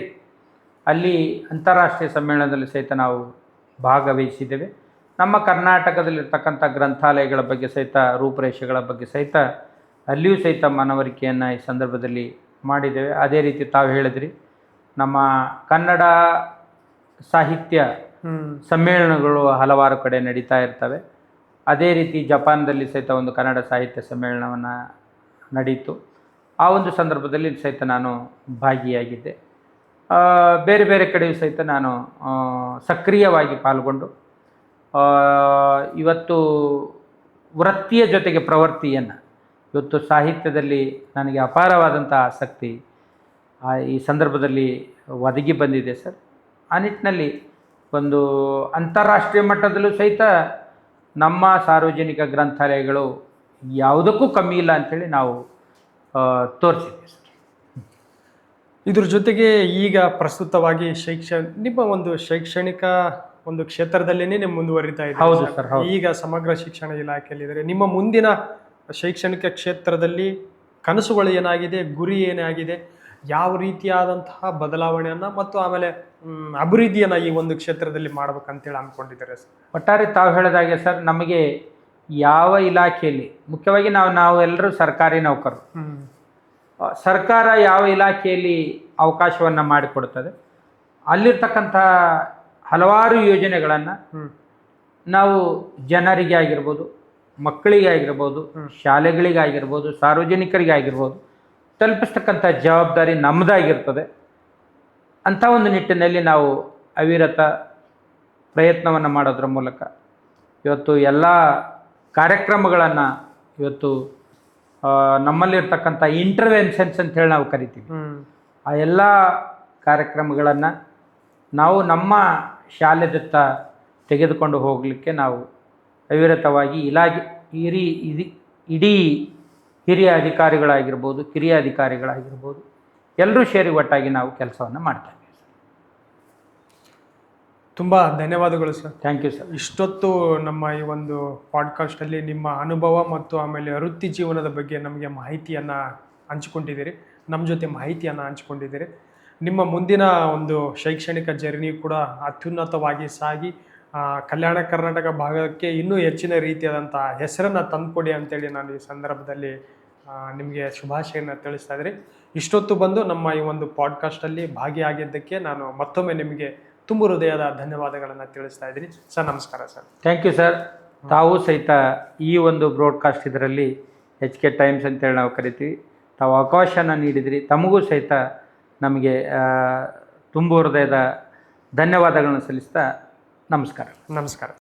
ಅಲ್ಲಿ ಅಂತಾರಾಷ್ಟ್ರೀಯ ಸಮ್ಮೇಳನದಲ್ಲಿ ಸಹಿತ ನಾವು ಭಾಗವಹಿಸಿದ್ದೇವೆ. ನಮ್ಮ ಕರ್ನಾಟಕದಲ್ಲಿರ್ತಕ್ಕಂಥ ಗ್ರಂಥಾಲಯಗಳ ಬಗ್ಗೆ ಸಹಿತ, ರೂಪುರೇಷೆಗಳ ಬಗ್ಗೆ ಸಹಿತ ಅಲ್ಲಿಯೂ ಸಹಿತ ಮನವರಿಕೆಯನ್ನು ಈ ಸಂದರ್ಭದಲ್ಲಿ ಮಾಡಿದ್ದೇವೆ. ಅದೇ ರೀತಿ ತಾವು ಹೇಳಿದ್ರಿ, ನಮ್ಮ ಕನ್ನಡ ಸಾಹಿತ್ಯ ಸಮ್ಮೇಳನಗಳು ಹಲವಾರು ಕಡೆ ನಡೀತಾ ಇರ್ತವೆ. ಅದೇ ರೀತಿ ಜಪಾನ್ದಲ್ಲಿ ಸಹಿತ ಒಂದು ಕನ್ನಡ ಸಾಹಿತ್ಯ ಸಮ್ಮೇಳನವನ್ನು ನಡೀತು. ಆ ಒಂದು ಸಂದರ್ಭದಲ್ಲಿ ಸಹಿತ ನಾನು ಭಾಗಿಯಾಗಿದ್ದೆ. ಬೇರೆ ಬೇರೆ ಕಡೆಯೂ ಸಹಿತ ನಾನು ಸಕ್ರಿಯವಾಗಿ ಪಾಲ್ಗೊಂಡು ಇವತ್ತು ವೃತ್ತಿಯ ಜೊತೆಗೆ ಪ್ರವೃತ್ತಿಯನ್ನು, ಇವತ್ತು ಸಾಹಿತ್ಯದಲ್ಲಿ ನನಗೆ ಅಪಾರವಾದಂಥ ಆಸಕ್ತಿ ಈ ಸಂದರ್ಭದಲ್ಲಿ ಒದಗಿ ಬಂದಿದೆ ಸರ್. ಆ ನಿಟ್ಟಿನಲ್ಲಿ ಒಂದು ಅಂತಾರಾಷ್ಟ್ರೀಯ ಮಟ್ಟದಲ್ಲೂ ಸಹಿತ ನಮ್ಮ ಸಾರ್ವಜನಿಕ ಗ್ರಂಥಾಲಯಗಳು ಯಾವುದಕ್ಕೂ ಕಮ್ಮಿ ಇಲ್ಲ ಅಂಥೇಳಿ ನಾವು ತೋರಿಸಿದ್ವಿ ಸರ್. ಇದ್ರ ಜೊತೆಗೆ ಈಗ ಪ್ರಸ್ತುತವಾಗಿ ನಿಮ್ಮ ಒಂದು ಶೈಕ್ಷಣಿಕ ಒಂದು ಕ್ಷೇತ್ರದಲ್ಲೇ ನೀವು ಮುಂದುವರಿತಾ ಇದ್ದೀರಿ. ಹೌದು ಸರ್. ಈಗ ಸಮಗ್ರ ಶಿಕ್ಷಣ ಇಲಾಖೆಯಲ್ಲಿ ಇದ್ದಾರೆ. ನಿಮ್ಮ ಮುಂದಿನ ಶೈಕ್ಷಣಿಕ ಕ್ಷೇತ್ರದಲ್ಲಿ ಕನಸುಗಳು ಏನಾಗಿದೆ, ಗುರಿ ಏನಾಗಿದೆ, ಯಾವ ರೀತಿಯಾದಂತಹ ಬದಲಾವಣೆಯನ್ನು ಮತ್ತು ಆಮೇಲೆ ಅಭಿವೃದ್ಧಿಯನ್ನು ಈ ಒಂದು ಕ್ಷೇತ್ರದಲ್ಲಿ ಮಾಡ್ಬೇಕಂತೇಳಿ ಅಂದ್ಕೊಂಡಿದ್ದಾರೆ ಸರ್? ಒಟ್ಟಾರೆ ತಾವು ಹೇಳಿದಾಗೆ ಸರ್, ನಮಗೆ ಯಾವ ಇಲಾಖೆಯಲ್ಲಿ, ಮುಖ್ಯವಾಗಿ ನಾವು ಎಲ್ಲರೂ ಸರ್ಕಾರಿ ನೌಕರರು. ಸರ್ಕಾರ ಯಾವ ಇಲಾಖೆಯಲ್ಲಿ ಅವಕಾಶವನ್ನು ಮಾಡಿಕೊಡ್ತದೆ, ಅಲ್ಲಿರ್ತಕ್ಕಂಥ ಹಲವಾರು ಯೋಜನೆಗಳನ್ನು ನಾವು ಜನರಿಗೆ ಆಗಿರ್ಬೋದು, ಮಕ್ಕಳಿಗೆ ಆಗಿರ್ಬೋದು, ಶಾಲೆಗಳಿಗಾಗಿರ್ಬೋದು, ಸಾರ್ವಜನಿಕರಿಗಾಗಿರ್ಬೋದು ತಲುಪಿಸ್ತಕ್ಕಂಥ ಜವಾಬ್ದಾರಿ ನಮ್ಮದಾಗಿರ್ತದೆ. ಅಂಥ ಒಂದು ನಿಟ್ಟಿನಲ್ಲಿ ನಾವು ಅವಿರತ ಪ್ರಯತ್ನವನ್ನು ಮಾಡೋದ್ರ ಮೂಲಕ ಇವತ್ತು ಎಲ್ಲ ಕಾರ್ಯಕ್ರಮಗಳನ್ನು, ಇವತ್ತು ನಮ್ಮಲ್ಲಿರ್ತಕ್ಕಂಥ ಇಂಟರ್ವೆನ್ಷನ್ಸ್ ಅಂತೇಳಿ ನಾವು ಕರಿತೀವಿ, ಆ ಎಲ್ಲ ಕಾರ್ಯಕ್ರಮಗಳನ್ನು ನಾವು ನಮ್ಮ ಶಾಲೆದತ್ತ ತೆಗೆದುಕೊಂಡು ಹೋಗಲಿಕ್ಕೆ ನಾವು ಅವಿರತವಾಗಿ ಇಡೀ ಹಿರಿಯ ಅಧಿಕಾರಿಗಳಾಗಿರ್ಬೋದು, ಕಿರಿಯ ಅಧಿಕಾರಿಗಳಾಗಿರ್ಬೋದು, ಎಲ್ಲರೂ ಸೇರಿ ಒಟ್ಟಾಗಿ ನಾವು ಕೆಲಸವನ್ನು ಮಾಡ್ತಾ ಇದ್ದೀವಿ. ತುಂಬ ಧನ್ಯವಾದಗಳು ಸರ್. Thank you sir. ಇಷ್ಟೊತ್ತು ನಮ್ಮ ಈ ಒಂದು ಪಾಡ್ಕಾಸ್ಟಲ್ಲಿ ನಿಮ್ಮ ಅನುಭವ ಮತ್ತು ಆಮೇಲೆ ವೃತ್ತಿ ಜೀವನದ ಬಗ್ಗೆ ನಮಗೆ ಮಾಹಿತಿಯನ್ನು ಹಂಚಿಕೊಂಡಿದ್ದೀರಿ, ನಮ್ಮ ಜೊತೆ ಮಾಹಿತಿಯನ್ನು ಹಂಚಿಕೊಂಡಿದ್ದೀರಿ. ನಿಮ್ಮ ಮುಂದಿನ ಒಂದು ಶೈಕ್ಷಣಿಕ ಜರ್ನಿ ಕೂಡ ಅತ್ಯುನ್ನತವಾಗಿ ಸಾಗಿ ಕಲ್ಯಾಣ ಕರ್ನಾಟಕ ಭಾಗಕ್ಕೆ ಇನ್ನೂ ಹೆಚ್ಚಿನ ರೀತಿಯಾದಂಥ ಹೆಸರನ್ನು ತಂದುಕೊಡಿ ಅಂತೇಳಿ ನಾನು ಈ ಸಂದರ್ಭದಲ್ಲಿ ನಿಮಗೆ ಶುಭಾಶಯನ ತಿಳಿಸ್ತಾ ಇದ್ದೀನಿ. ಇಷ್ಟೊತ್ತು ಬಂದು ನಮ್ಮ ಈ ಒಂದು ಪಾಡ್ಕಾಸ್ಟಲ್ಲಿ ಭಾಗಿಯಾಗಿದ್ದಕ್ಕೆ ನಾನು ಮತ್ತೊಮ್ಮೆ ನಿಮಗೆ ತುಂಬ ಹೃದಯದ ಧನ್ಯವಾದಗಳನ್ನು ತಿಳಿಸ್ತಾ ಇದ್ದೀನಿ ಸರ್. ನಮಸ್ಕಾರ ಸರ್. Thank you sir. ತಾವು ಸಹಿತ ಈ ಒಂದು ಬ್ರಾಡ್ಕಾಸ್ಟ್ ಇದರಲ್ಲಿ HK ಟೈಮ್ಸ್ ಅಂತೇಳಿ ನಾವು ಕರಿತೀವಿ, ತಾವು ಅವಕಾಶನ ನೀಡಿದಿರಿ. ತಮಗೂ ಸಹಿತ ನಮಗೆ ತುಂಬ ಹೃದಯದ ಧನ್ಯವಾದಗಳನ್ನು ಸಲ್ಲಿಸ್ತಾ ನಮಸ್ಕಾರ. ನಮಸ್ಕಾರ.